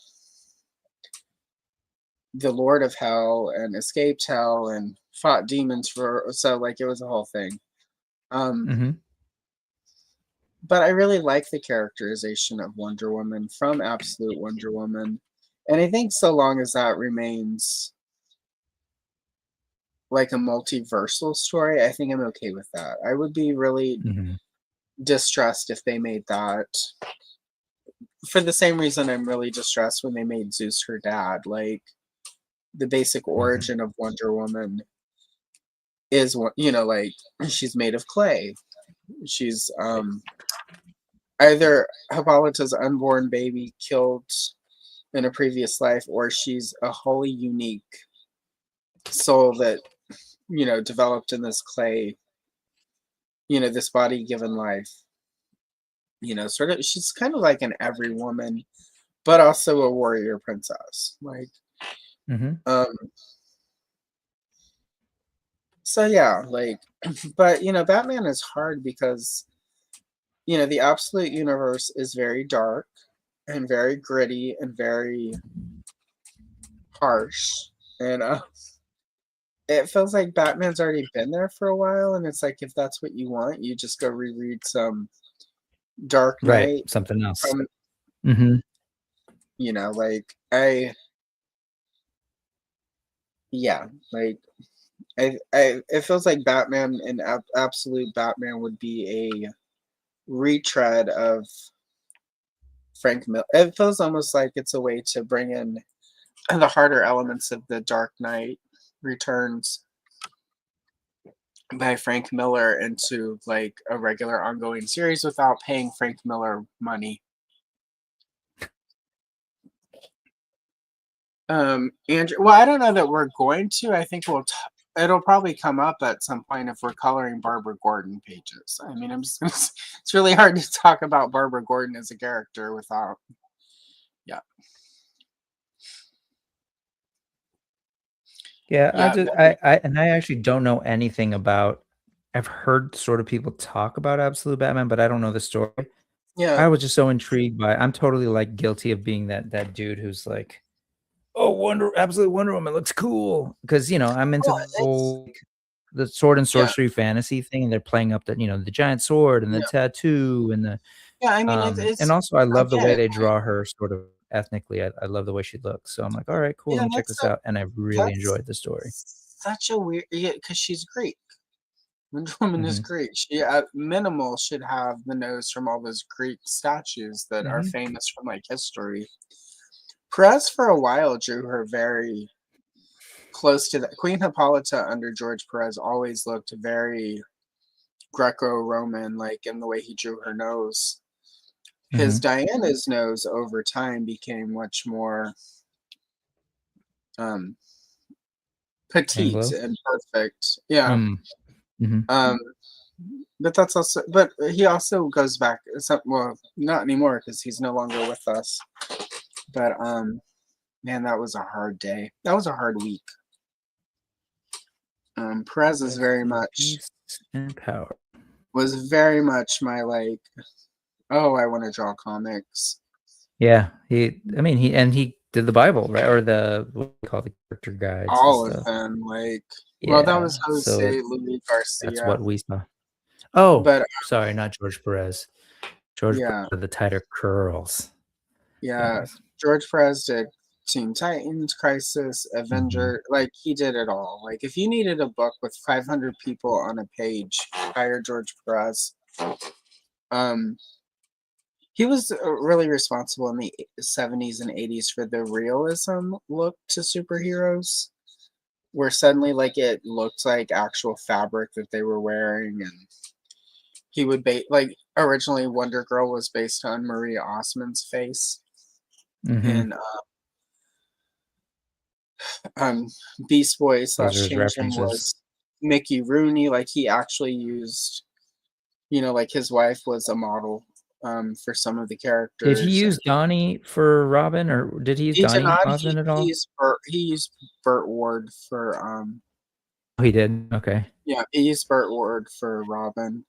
the Lord of Hell and escaped hell and fought demons for so like it was a whole thing. Um, Mhm. but I really like the characterization of Wonder Woman from Absolute Wonder Woman. And I think so long as that remains like a multiversal story, I think I'm okay with that. I would be really Mhm. distressed if they made that for the same reason I'm really distressed when they made Zeus her dad. Like the basic Mhm. origin of Wonder Woman is what like she's made of clay. She's either Hippolyta's unborn baby killed in a previous life, or she's a wholly unique soul that developed in this clay. This body given life. Sort of. She's kind of like an every woman, but also a warrior princess. Like, Mhm. um. So yeah, like, but Batman is hard because the absolute universe is very dark and very gritty and very harsh, and it feels like Batman's already been there for a while, and it's like if that's what you want, you just go reread some Dark Right. Knight Something else. from Mhm. like yeah, like it feels like Batman and Absolute Batman would be a retread of Frank Miller. It feels almost like it's a way to bring in the harder elements of the Dark Knight Returns by Frank Miller into like a regular ongoing series without paying Frank Miller money. Andrew, well, I don't know that we're going to. I think we'll it'll probably come up at some point if we're coloring Barbara Gordon pages. I mean, I'm just gonna. It's really hard to talk about Barbara Gordon as a character without. Yeah. Yeah, Yeah. I actually don't know anything about. I've heard sort of people talk about Absolute Batman, but I don't know the story. Yeah. I was just so intrigued by. I'm totally like guilty of being that dude who's like, oh, Absolute Wonder Woman looks cool because I'm into Well, the it's whole the sword and yeah. sorcery fantasy thing, and they're playing up that the giant sword and the Yeah. tattoo and the Yeah. I mean, it's and also I I love the get way it. they draw her sort of ethnically. I love the way she looks. So I'm like, all right, cool. Let Yeah, me check this out. And I really that's enjoyed the story. such a weird. Yeah, because she's Greek. Wonder Woman is Hmm. Greek. She at minimal should have the nose from all those Greek statues that are Hmm. famous from like history. Perez for a while drew her very close to that. Queen Hippolyta under George Perez always looked very Greco-Roman, like in the way he drew her nose. Hmm. His Diana's nose over time became much more um, petite Anglo. and perfect. Yeah. Hmm. Um, but that's also, but he also goes back. Well, not anymore because he's no longer with us. But man, that was a hard day. That was a hard week. Perez is Rest very in much peace and power. was very much my like. Oh, I want to draw comics. Yeah, he did the Bible, right? Or the what do you call the character guides and All of stuff. them, like. Well, that Yeah, was so Jose Luis that's Garcia, what we saw. Oh, but sorry, not George Perez. George Perez yeah, had the tighter curls. yeah. Anyways. George Perez did Teen Titans, Crisis, Hmm. Avenger. Like he did it all. Like if you needed a book with 500 people on a page, hire George Perez. Um, he was really responsible in the 70s and 80s for the realism look to superheroes, where suddenly like it looked like actual fabric that they were wearing, and he would like originally Wonder Girl was based on Maria Osman's face, Hmm. and um, Beast Boy Those slash are his Changeling references. was Mickey Rooney. Like he actually used, like his wife was a model for some of the Did he characters. use Donnie for Robin, or did he use He did Donnie not. Osmond at He all? used Burt. He used Burt Ward for Oh, he did. Okay. Yeah, he used Burt Ward for Robin.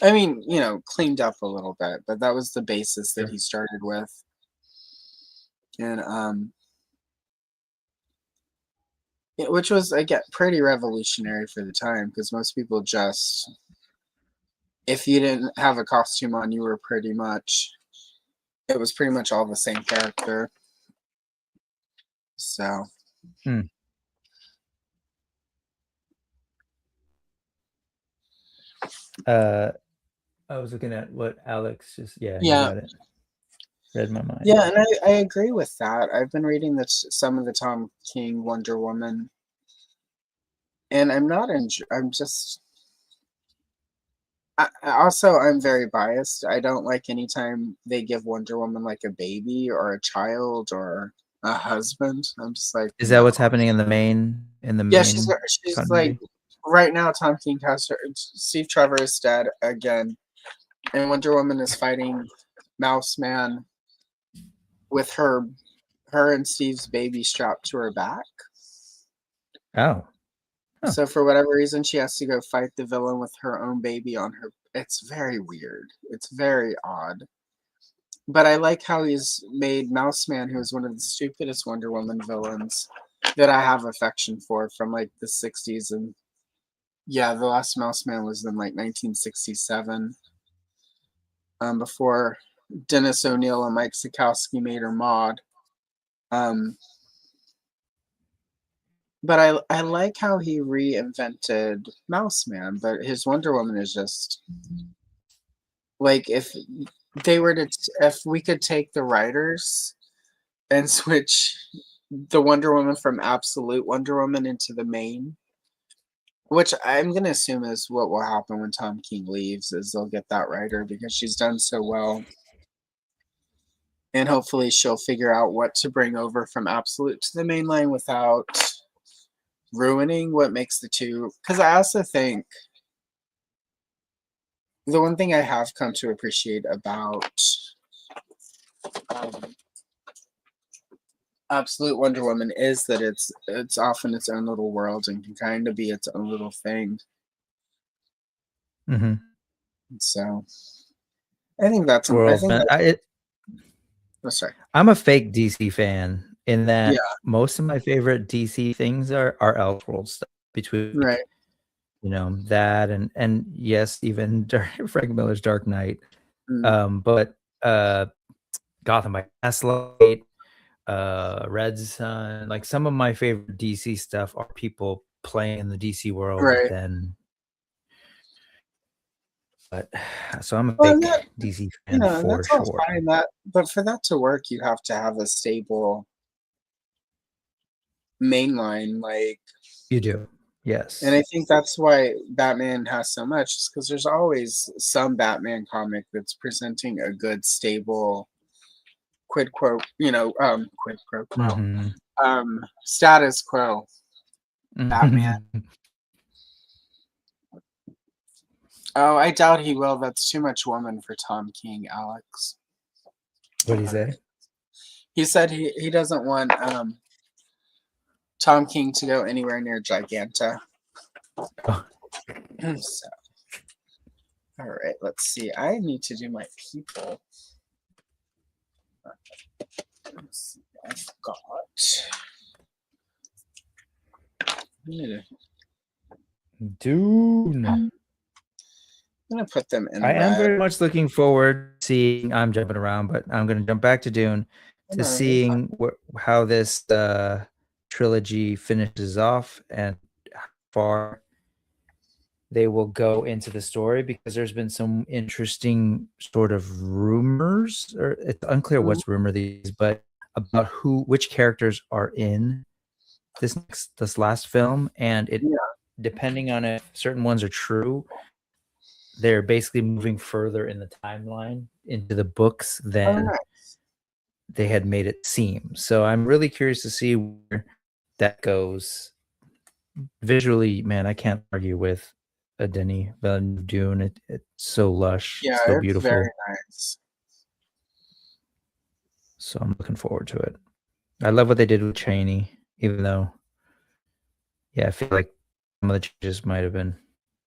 I mean, cleaned up a little bit, but that was the basis that Sure. he started with. And which was again pretty revolutionary for the time because most people just, if you didn't have a costume on, you were pretty much, it was pretty much all the same character. So Hmm. I was looking at what Alex just. Yeah, you yeah, got it. Read my mind. yeah, and I agree with that. I've been reading some of the Tom King Wonder Woman, and I'm just. I'm very biased. I don't like anytime they give Wonder Woman like a baby or a child or a husband. I'm just like, Is that no. what's happening in the main Yeah, she's like continuity? right now. Tom King has her. Steve Trevor is dead again, and Wonder Woman is fighting Mouse Man with her and Steve's baby strapped to her back. Oh. Huh. So for whatever reason, she has to go fight the villain with her own baby on her. It's very weird. It's very odd. But I like how he's made Mouse Man, who is one of the stupidest Wonder Woman villains that I have affection for from like the 60s. And yeah, the last Mouse Man was in like 1967, before Dennis O'Neil and Mike Sikowski made her Maud. But I like how he reinvented Mouse Man, but his Wonder Woman is just like if we could take the writers and switch the Wonder Woman from Absolute Wonder Woman into the main, which I'm gonna assume is what will happen when Tom King leaves, is they'll get that writer because she's done so well. And hopefully she'll figure out what to bring over from Absolute to the main line without ruining what makes the two. Because I also think the one thing I have come to appreciate about um, Absolute Wonder Woman is that it's often its own little world and can kind of be its own little thing. Mm-hmm. So I think that's Worlds, man. oh, sorry. I'm a fake DC fan in that Yeah, most of my favorite DC things are Elseworld stuff. Between right. that and yes, even Frank Miller's Dark Knight. Mm, But Gotham by Gaslight, Red Sun, like some of my favorite DC stuff are people playing in the DC world. right. But so I'm a Well, and big that DC fan and for that's all sure. fine. But for that to work, you have to have a stable mainline, like, You do, and yes. I think that's why Batman has so much, is because there's always some Batman comic that's presenting a good, stable quid pro quo, Mhm. status quo Batman. Oh, I doubt he will. That's too much woman for Tom King, Alex. What do you say? He said he doesn't want Tom King to go anywhere near Giganta. Oh. So, all right, let's see. I need to do my people. Let's see, I forgot. I'm Dune. gonna put them in I am red. very much looking forward to seeing. I'm jumping around, but I'm going to jump back to Dune to No, you're fine. seeing how this trilogy finishes off and how far they will go into the story, because there's been some interesting sort of rumors, or it's unclear Mm, what's rumor these, but about which characters are in this last film, and it, yeah. depending on if certain ones are true, they're basically moving further in the timeline into the books Oh, than nice. they had made it seem. So I'm really curious to see where that goes. Visually, man, I can't argue with a Denis Villeneuve Dune. It's so lush, Yeah, so it's very beautiful. nice. So I'm looking forward to it. I love what they did with Cheney, even though, yeah, I feel like some of the changes might have been.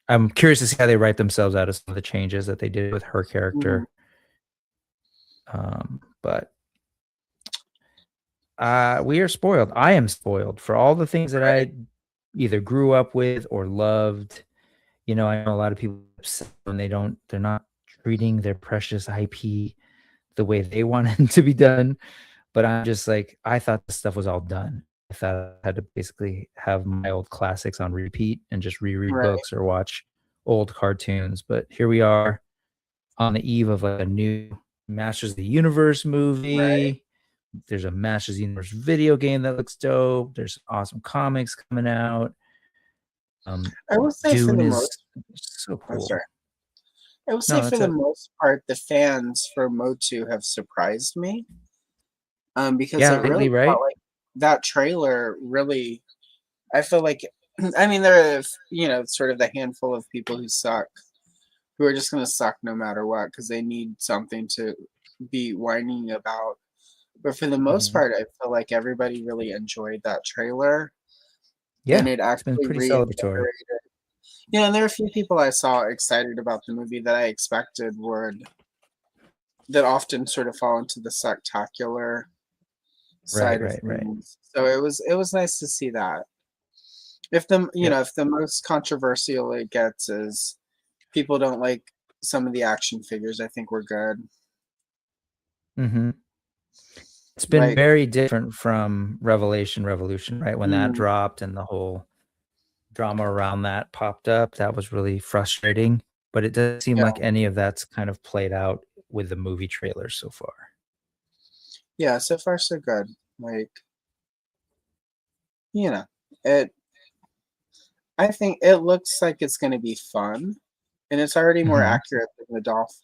I'm curious to see how they write themselves out of some of the changes that they did with her Mm, character. But we are spoiled. I am spoiled for all the things that right, I either grew up with or loved. I know a lot of people upset when they're not treating their precious IP the way they want it to be done. But I'm just like, I thought this stuff was all done. I thought I had to basically have my old classics on repeat and just reread right, books or watch old cartoons. But here we are on the eve of a new Masters of the Universe right. movie. There's a Masters of the Universe video game that looks dope. There's awesome comics coming out. I will say for Dune the is most, so oh, sorry. cool. I will say No, for that's the it. most part, the fans for Motu have surprised me. Because it Yeah, really lately, felt right? like that trailer really. I feel like, I mean, there are sort of the handful of people who are just gonna suck no matter what because they need something to be whining about. But for the most Mhm. part, I feel like everybody really enjoyed that trailer, and Yeah, it it's been actually pretty celebratory. reinvigorated. And there are a few people I saw excited about the movie that I expected that often sort of fall into the spectacular Right, side of right, right. things. So it was nice to see that. If Yep. if the most controversial it gets is people don't like some of the action figures, I think we're good. Mhm. It's been Like, very different from Revolution, right? When that mm, dropped and the whole drama around that popped up, that was really frustrating, but it doesn't seem yeah, like any of that's kind of played out with the movie trailers so far. yeah. So far, so good. Like, you know, it. I think it looks like it's going to be fun, and it's already more Mhm. accurate than the Dolph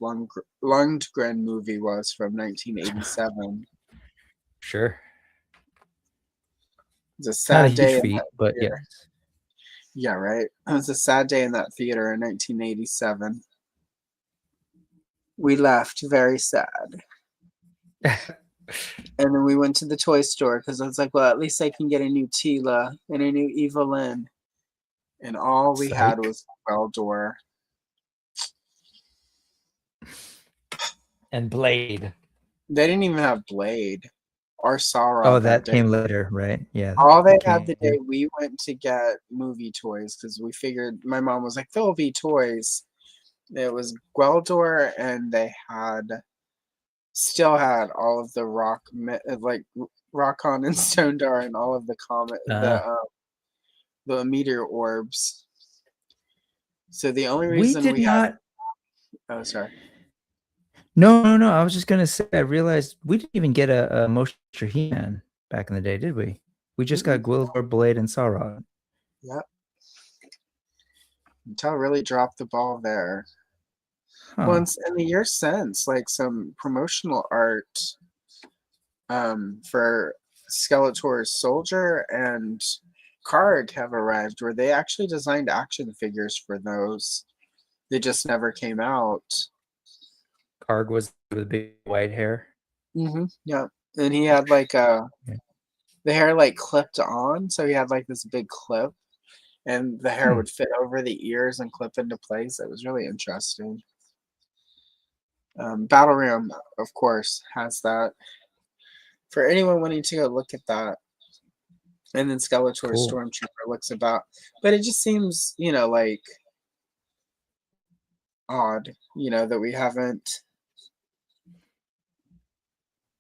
Lundgren movie was from 1987. Sure. It's a Not a sad huge day in feat, that but yeah. theater. Yeah, right. It was a sad day in that theater in 1987. We left very sad. And then we went to the toy store because I was like, well, at least I can get a new Tila and a new Evelyn. And all we had Psych. was Beldor. And Blade. They didn't even have Blade or Sauron Oh, that that day. came later, right? Yeah. All they that had came the day we went to get movie toys because we figured my mom was like, there'll be toys. It was Gweldor, and they still had all of the like Rockon and Stondar and all of the the meteor orbs. So the only we reason did we not. had oh sorry. No. I was just gonna say. I realized we didn't even get a motion picture He-Man back in the day, did we? We just got Gwildor, Blade, and Sauron. Yep. Mattel really dropped the ball there. Huh. Once in the year since, like some promotional art for Skeletor's Soldier and Karg have arrived where they actually designed action figures for those. They just never came out. Karg was with big white hair. Yeah. And he had like the hair like clipped on, so he had like this big clip and the hair would fit over the ears and clip into place. It was really interesting. Battle Ram, of course, has that. For anyone wanting to go look at that. And then Skeletor's Stormtrooper looks about. But it just seems, like odd, that we haven't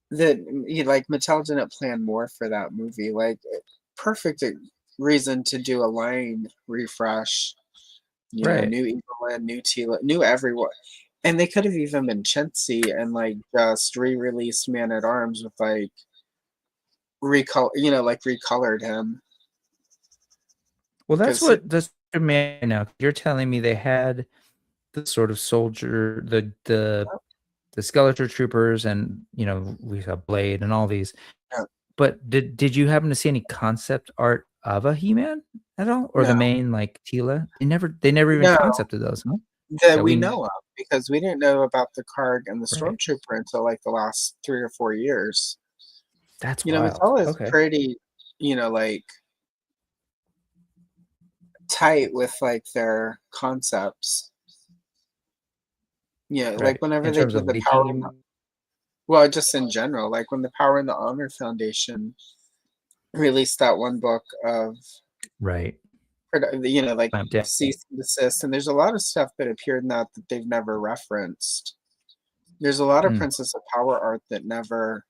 like Mattel didn't plan more for that movie. Like perfect reason to do a line refresh. Right. New Evelyn, new Tila, new everyone. And they could have even been chintzy and like just re-released Man at Arms with like recolored him. Well, that's what the man now. You're telling me they had the sort of soldier, the Skeletor troopers, and we saw Blade and all these. Yeah. But did you happen to see any concept art of a He-Man at all, or the main like Tila? They never even concepted those, huh? That we know of, because we didn't know about the Karg and the Right. Stormtrooper until like the last 3 or 4 years. That's wild. Mattel is Okay. pretty, like tight with like their concepts. Yeah, Right. like whenever In they terms did of the leaking Power, them? well, just in general, like when the Power and the Honor Foundation released that one book of Right. like Clamp down. cease and desist, and there's a lot of stuff that appeared in that they've never referenced. There's a lot of Princess of Power art that never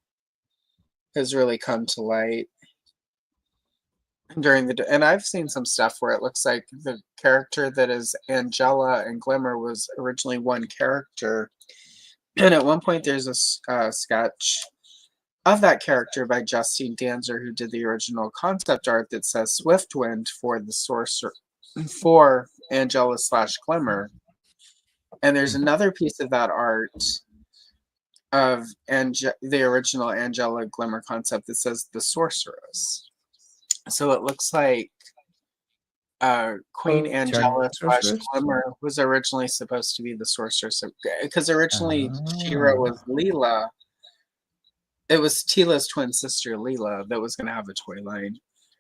has really come to light during and I've seen some stuff where it looks like the character that is Angela and Glimmer was originally one character, and at one point there's a sketch of that character by Justine Danzer, who did the original concept art, that says Swiftwind for the sorcerer for Angela / Glimmer. And there's another piece of that art of the original Angela Glimmer concept that says the sorceress. So it looks like Queen Angela / Glimmer was originally supposed to be the sorceress, because originally She-Ra was Leela. It was Tila's twin sister Leela that was going to have a toy line,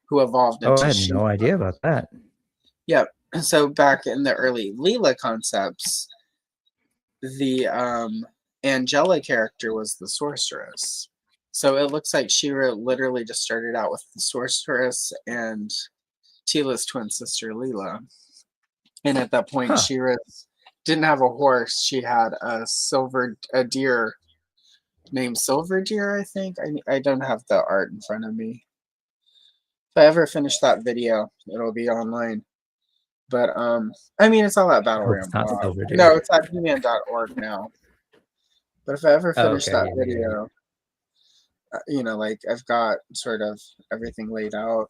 who evolved into I had She-Ra. no idea about that. Yep. So back in the early Leela concepts, the Angela character was the sorceress. So it looks like She-Ra literally just started out with the sorceress and Tila's twin sister Leela. And at that point, She-Ra didn't have a horse. She had a deer named Silver Deer, I think. I don't have the art in front of me. If I ever finish that video, it'll be online. But it's all at Battle Ram. No, it's at He-Man.org now. But if I ever finish that video, like I've got sort of everything laid out.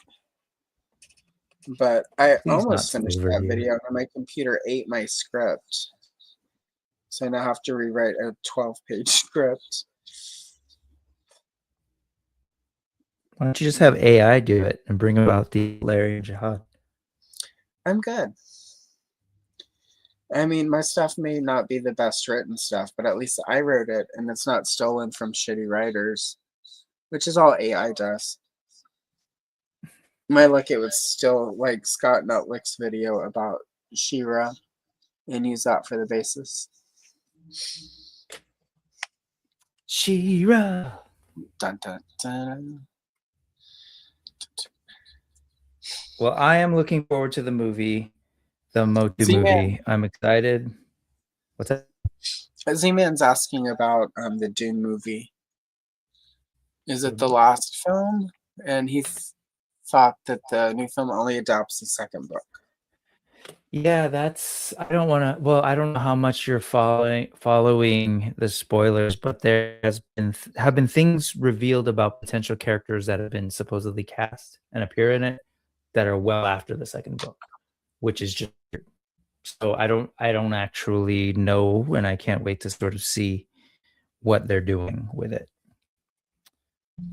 But I almost finished that video and my computer ate my script. So I now have to rewrite a 12-page script. Why don't you just have AI do it and bring about the Larry and Jihad? I'm good. I mean, my stuff may not be the best written stuff, but at least I wrote it and it's not stolen from shitty writers, which is all AI does. My luck, it would still like Scott Nutlick's video about Shira and use that for the basis. Shira. Dun, dun, dun. Well, I am looking forward to the movie, the Motu Z-Man. movie. I'm excited. What's that? Z-Man's asking about the Dune movie. Is it the last film? And he thought that the new film only adapts the second book. Yeah, that's. I don't want to. Well, I don't know how much you're following the spoilers, but there have been things revealed about potential characters that have been supposedly cast and appear in it that are well after the second book, which is just. So I don't actually know, and I can't wait to sort of see what they're doing with it.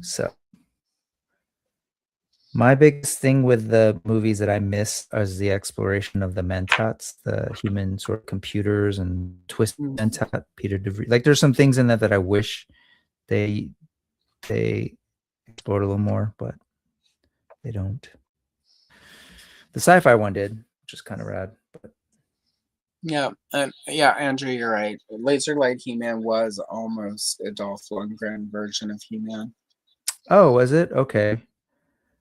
So my biggest thing with the movies that I miss is the exploration of the mentats, the human sort of computers and twist mentat, Peter DeVries. Like there's some things in that I wish they explored a little more, but they don't. The sci-fi one did, which is kind of rad. But Yeah, Andrew, you're right. Laser Light He-Man was almost a Dolph Lundgren version of He-Man. oh, was it? Okay.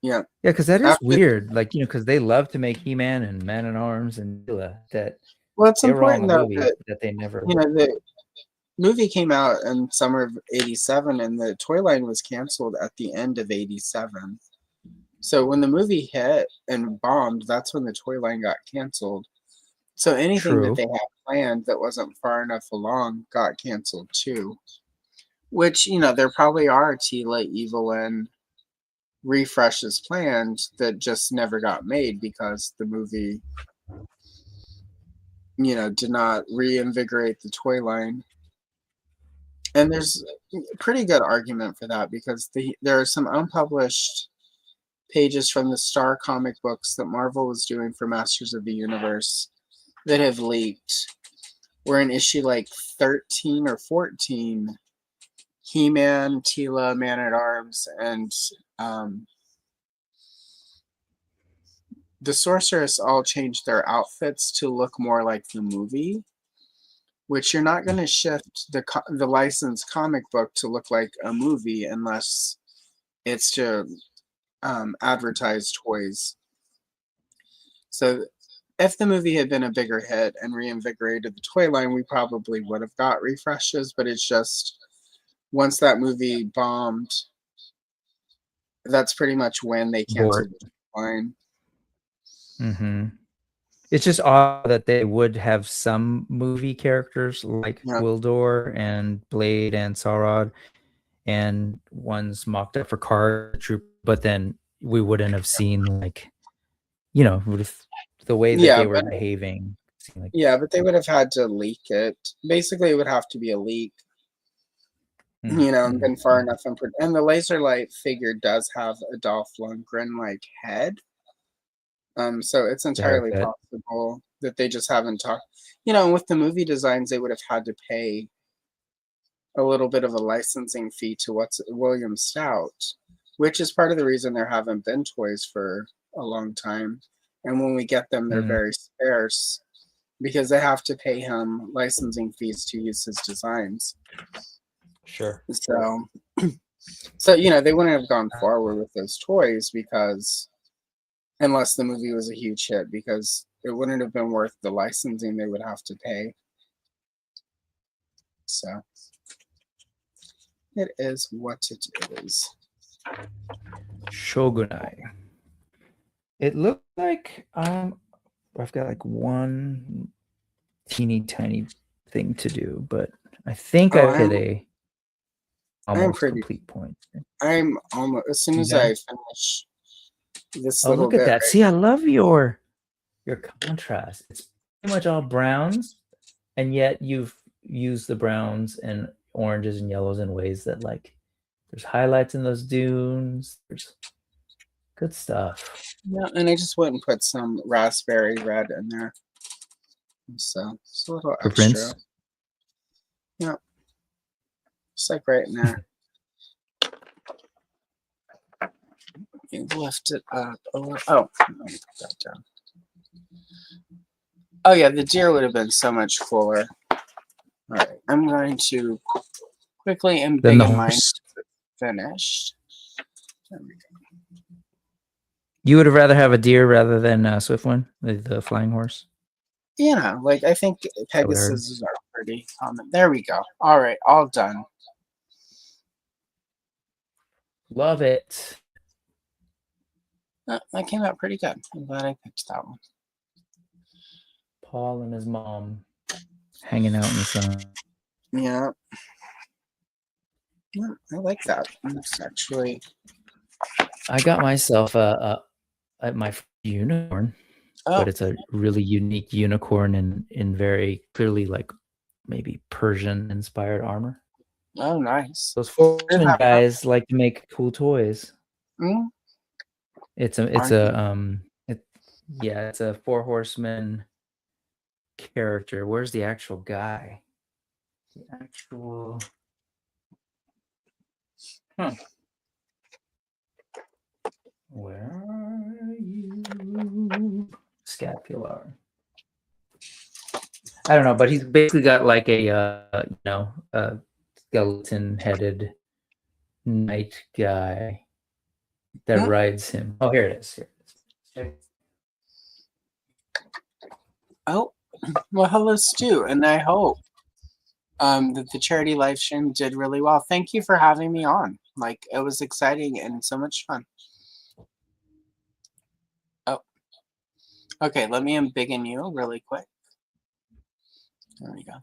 Yeah. Yeah, because that is After- weird. Like, because they love to make He-Man and Man-at-Arms and Tila that Well, it's they were all in important the though movie that that they never. the movie came out in summer of '87, and the toy line was canceled at the end of '87. So when the movie hit and bombed, that's when the toy line got canceled. So anything True. that they had planned that wasn't far enough along got canceled too. Which, there probably are Tila, Evelyn refreshes planned that just never got made because the movie, did not reinvigorate the toy line. And there's a pretty good argument for that because there are some unpublished pages from the Star comic books that Marvel was doing for Masters of the Universe that have leaked. Where in issue like 13 or 14, He-Man, Tila, Man-at-Arms, and the Sorceress all changed their outfits to look more like the movie, which you're not going to shift the licensed comic book to look like a movie unless it's to advertise toys. So if the movie had been a bigger hit and reinvigorated the toy line, we probably would have got refreshes, but it's just once that movie bombed, that's pretty much when they canceled the toy line. Mm-hmm. It's just odd that they would have some movie characters like Gwildor and Blade and Saurod and ones mocked up for Card Troop, but then we wouldn't have seen the way that they were behaving. But they would have had to leak it. Basically, it would have to be a leak. And been far enough. And the Laser Light figure does have a Dolph Lundgren head. So it's entirely possible that they just haven't talked. With the movie designs, they would have had to pay a little bit of a licensing fee to William Stout, which is part of the reason there haven't been toys for a long time. And when we get them, they're very sparse because they have to pay him licensing fees to use his designs. Sure. So they wouldn't have gone forward with those toys because unless the movie was a huge hit, because it wouldn't have been worth the licensing they would have to pay. So it is what it is. Shogunai. It looks like I've got one teeny tiny thing to do, but I think I hit a almost complete point. I'm almost as soon as I finish this little look at bit. that. Right? See, I love your contrast. It's pretty much all browns, and yet you've used the browns and oranges and yellows in ways that There's highlights in those dunes. There's good stuff. Yeah, and I just went and put some raspberry red in there. So it's a little For extra. Prince. Yeah. It's like right in there. You lift it up. Oh, let me put that down. Oh yeah, the deer would have been so much cooler. All right, I'm going to quickly and Then big the in mine horse. finished. There we go. You would have rather have a deer rather than a swift one, the flying horse. You know, like I think Pegasuses are pretty common. There we go. All right, all done. Love it. That came out pretty good. I'm glad I picked that one. Paul and his mom hanging out in the sun. Yeah. Yeah, I like that. It's actually. I got myself my unicorn, but it's a really unique unicorn in very clearly like maybe Persian inspired armor. Oh, nice. Those Fortune guys like to make cool toys. Mm? It's a 4-horseman character. Where's the actual guy? The actual Where are you? Scapular. I don't know, but he's basically got like a skeleton-headed knight guy that rides him. Oh, here it is. Oh, well, hello, Stu, and I hope that the charity live stream did really well. Thank you for having me on. Like, it was exciting and so much fun. Oh, okay. Let me embiggen you really quick. There we go.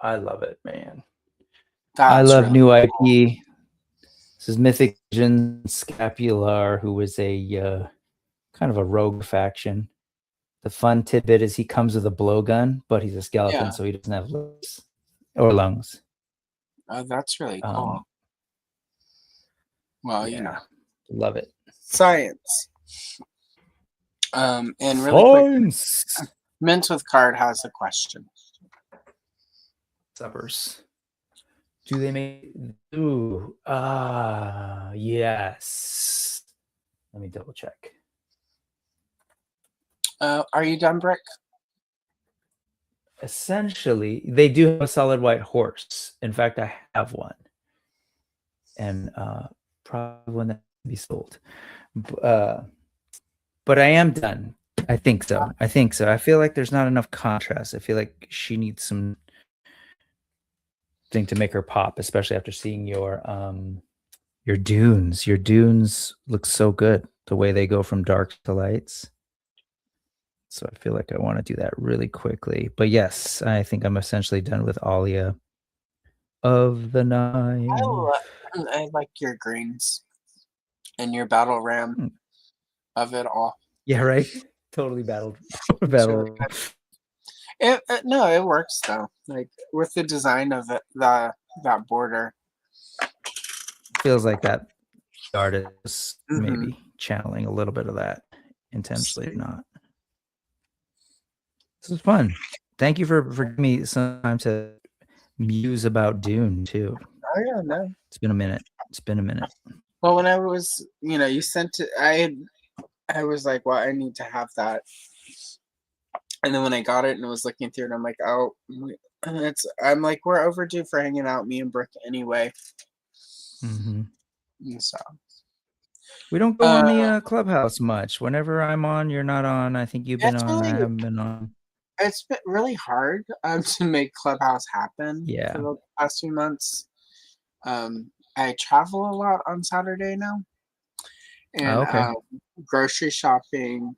I love it, man. I love new IP. This is Mythic Vision Scapular, who was a kind of a rogue faction. The fun tidbit is he comes with a blowgun, but he's a skeleton, so he doesn't have lips or lungs. Oh, that's really cool. Well, you know, love it. Science. And really quick, Mint with Card has a question. Suppers. Do they make? Ooh, yes. Let me double check. Are you done, Brick? Essentially, they do have a solid white horse. In fact, I have one, and probably one that can be sold. But I am done. I think so. I feel like there's not enough contrast. I feel like she needs some thing to make her pop, especially after seeing your dunes. Your dunes look so good. The way they go from dark to lights. So I feel like I want to do that really quickly. But yes, I think I'm essentially done with Alia of the Night. I like your greens and your battle ram of it all. Yeah, right. Totally battle. No, it works though. Like with the design of it, that border. Feels like that artist maybe channeling a little bit of that intentionally, not. This is fun. Thank you for giving me some time to muse about Dune too. Oh yeah, no. It's been a minute. Well, when I was, you sent it, I was like, well, I need to have that. And then when I got it and I was looking through it, I'm like, oh, I'm like, we're overdue for hanging out, me and Brick anyway. And so. We don't go on the Clubhouse much. Whenever I'm on, you're not on. I think you've been on. I haven't been on. It's been really hard to make Clubhouse happen for the past few months. I travel a lot on Saturday now. And grocery shopping.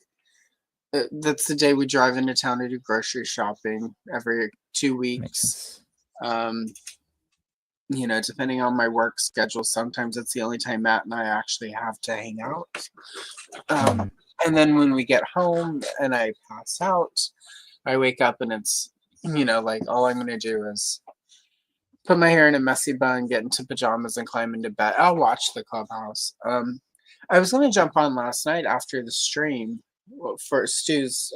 That's the day we drive into town to do grocery shopping every 2 weeks. Depending on my work schedule, sometimes it's the only time Matt and I actually have to hang out. And then when we get home and I pass out, I wake up and it's, like all I'm going to do is put my hair in a messy bun, get into pajamas, and climb into bed. I'll watch the Clubhouse. I was gonna jump on last night after the stream for Stu's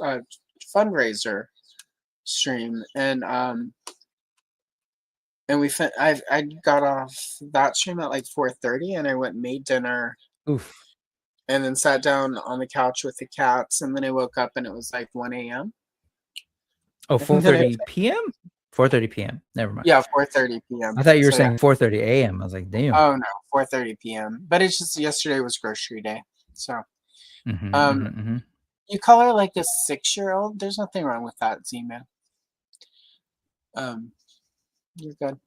fundraiser stream, and I got off that stream at like 4:30, and I went and made dinner, Oof. and then sat down on the couch with the cats, and then I woke up and it was like 1 a.m. Oh, And then 4:30 p.m. 4:30 p.m. Never mind. Yeah, 4:30 p.m. I thought you were So, saying 4:30 a.m. I was like, damn. oh no, 4:30 p.m. But it's just yesterday was grocery day, so you color like a 6-year-old. There's nothing wrong with that, Z-Man. You're good.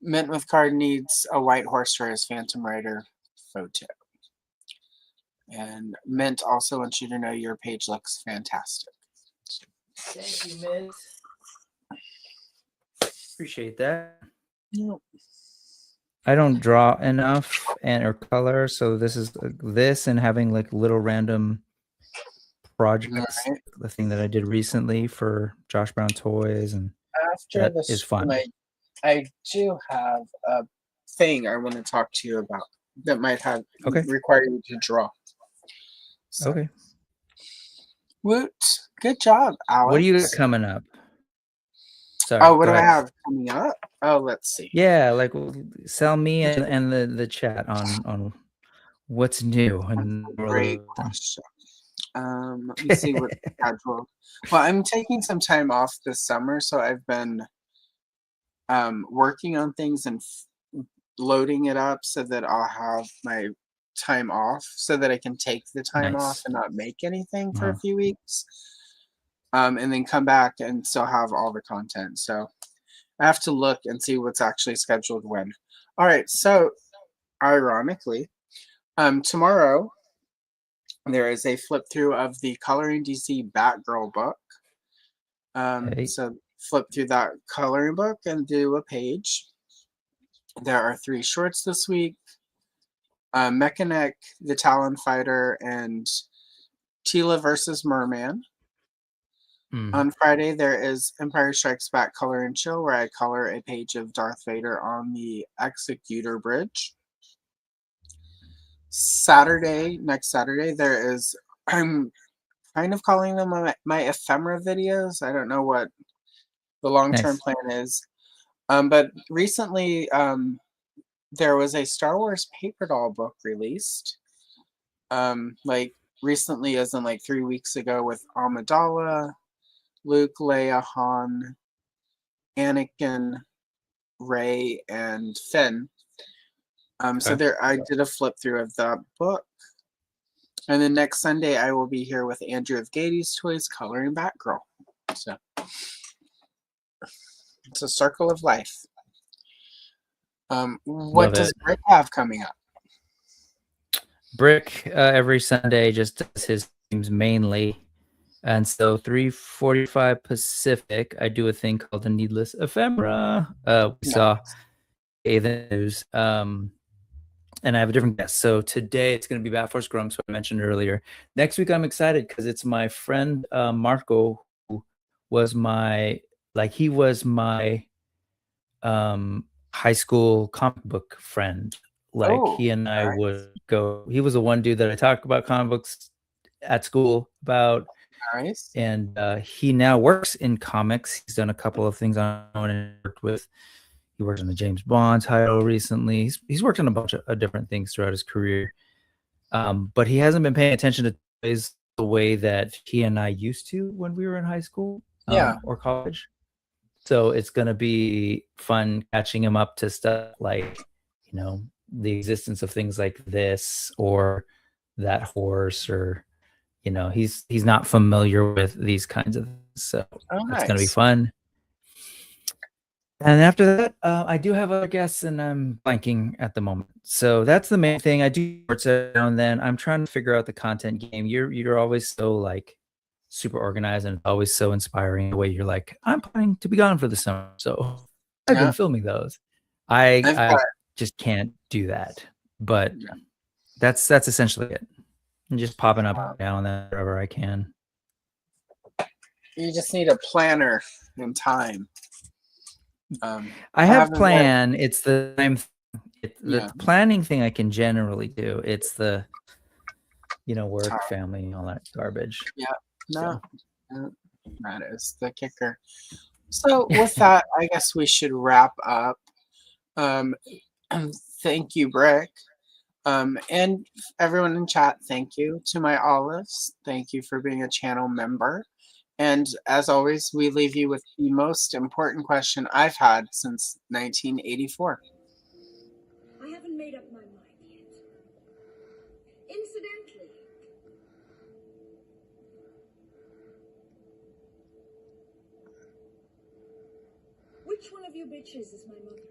Mint with card needs a white horse for his Phantom Rider photo. And Mint also wants you to know your page looks fantastic. Thank you, Mint. Appreciate that. Yep. I don't draw enough or color, so this is this and having like little random projects. Right. The thing that I did recently for Josh Brown Toys, and After that this is fun. I do have a thing I want to talk to you about that might have require you to draw. So, Okay. Woot. Good job, Alex. What do you got coming up? Sorry. Oh, what do I ahead. have coming up? Oh, let's see. Yeah, like sell me and the chat on what's new and Great question. Let me see what schedule. Well, I'm taking some time off this summer, so I've been working on things and loading it up so that I'll have my time off, so that I can take the time off and not make anything for a few weeks, and then come back and still have all the content. So I have to look and see what's actually scheduled when. All right, so ironically, tomorrow there is a flip through of the Coloring DC Batgirl book. So flip through that coloring book and do a page. There are 3 shorts this week. Mechanic, the Talon Fighter, and Tila versus Merman. On Friday, there is Empire Strikes Back Color and Chill, where I color a page of Darth Vader on the Executor Bridge. Next Saturday, there is, I'm kind of calling them my ephemera videos. I don't know what the long-term plan is. But recently, there was a Star Wars paper doll book released. Like recently, as in like 3 weeks ago, with Amidala, Luke, Leia, Han, Anakin, Rey, and Finn. So I did a flip through of that book. And then next Sunday, I will be here with Andrew of Gady's Toys coloring Batgirl. So it's a circle of life. What does Brick have coming up? Brick every Sunday just does his streams mainly. And so 3:45 Pacific, I do a thing called the Needless Ephemera. We saw the news. And I have a different guest. So today it's going to be Bat Force Grum, so I mentioned earlier. Next week I'm excited because it's my friend Marco, who was my high school comic book friend. He and I would go. He was the one dude that I talked about comic books at school about. Nice. And he now works in comics. He's done a couple of things on and worked with. He worked on the James Bond title recently. He's worked on a bunch of different things throughout his career. But he hasn't been paying attention to toys the way that he and I used to when we were in high school or college. So it's going to be fun catching him up to stuff like, the existence of things like this or that horse, or, he's not familiar with these kinds of things. So it's going to be fun. And after that, I do have other guests, and I'm blanking at the moment. So that's the main thing. I do sports now and then. I'm trying to figure out the content game. You're always so super organized, and always so inspiring the way you're like, I'm planning to be gone for the summer, so I've been filming those. I just can't do that, but that's essentially it. I'm just popping up and down that wherever I can. You just need a planner and time. I have haven't read- plan. It's the time. Yeah. The planning thing I can generally do. It's the, work, Tough. family, all that garbage. No, that is the kicker. So with that, I guess we should wrap up. Thank you, Brick. And everyone in chat, thank you. To my olives, thank you for being a channel member. And as always, we leave you with the most important question I've had since 1984. I haven't made up my mind yet. Incidentally, which one of you bitches is my mother?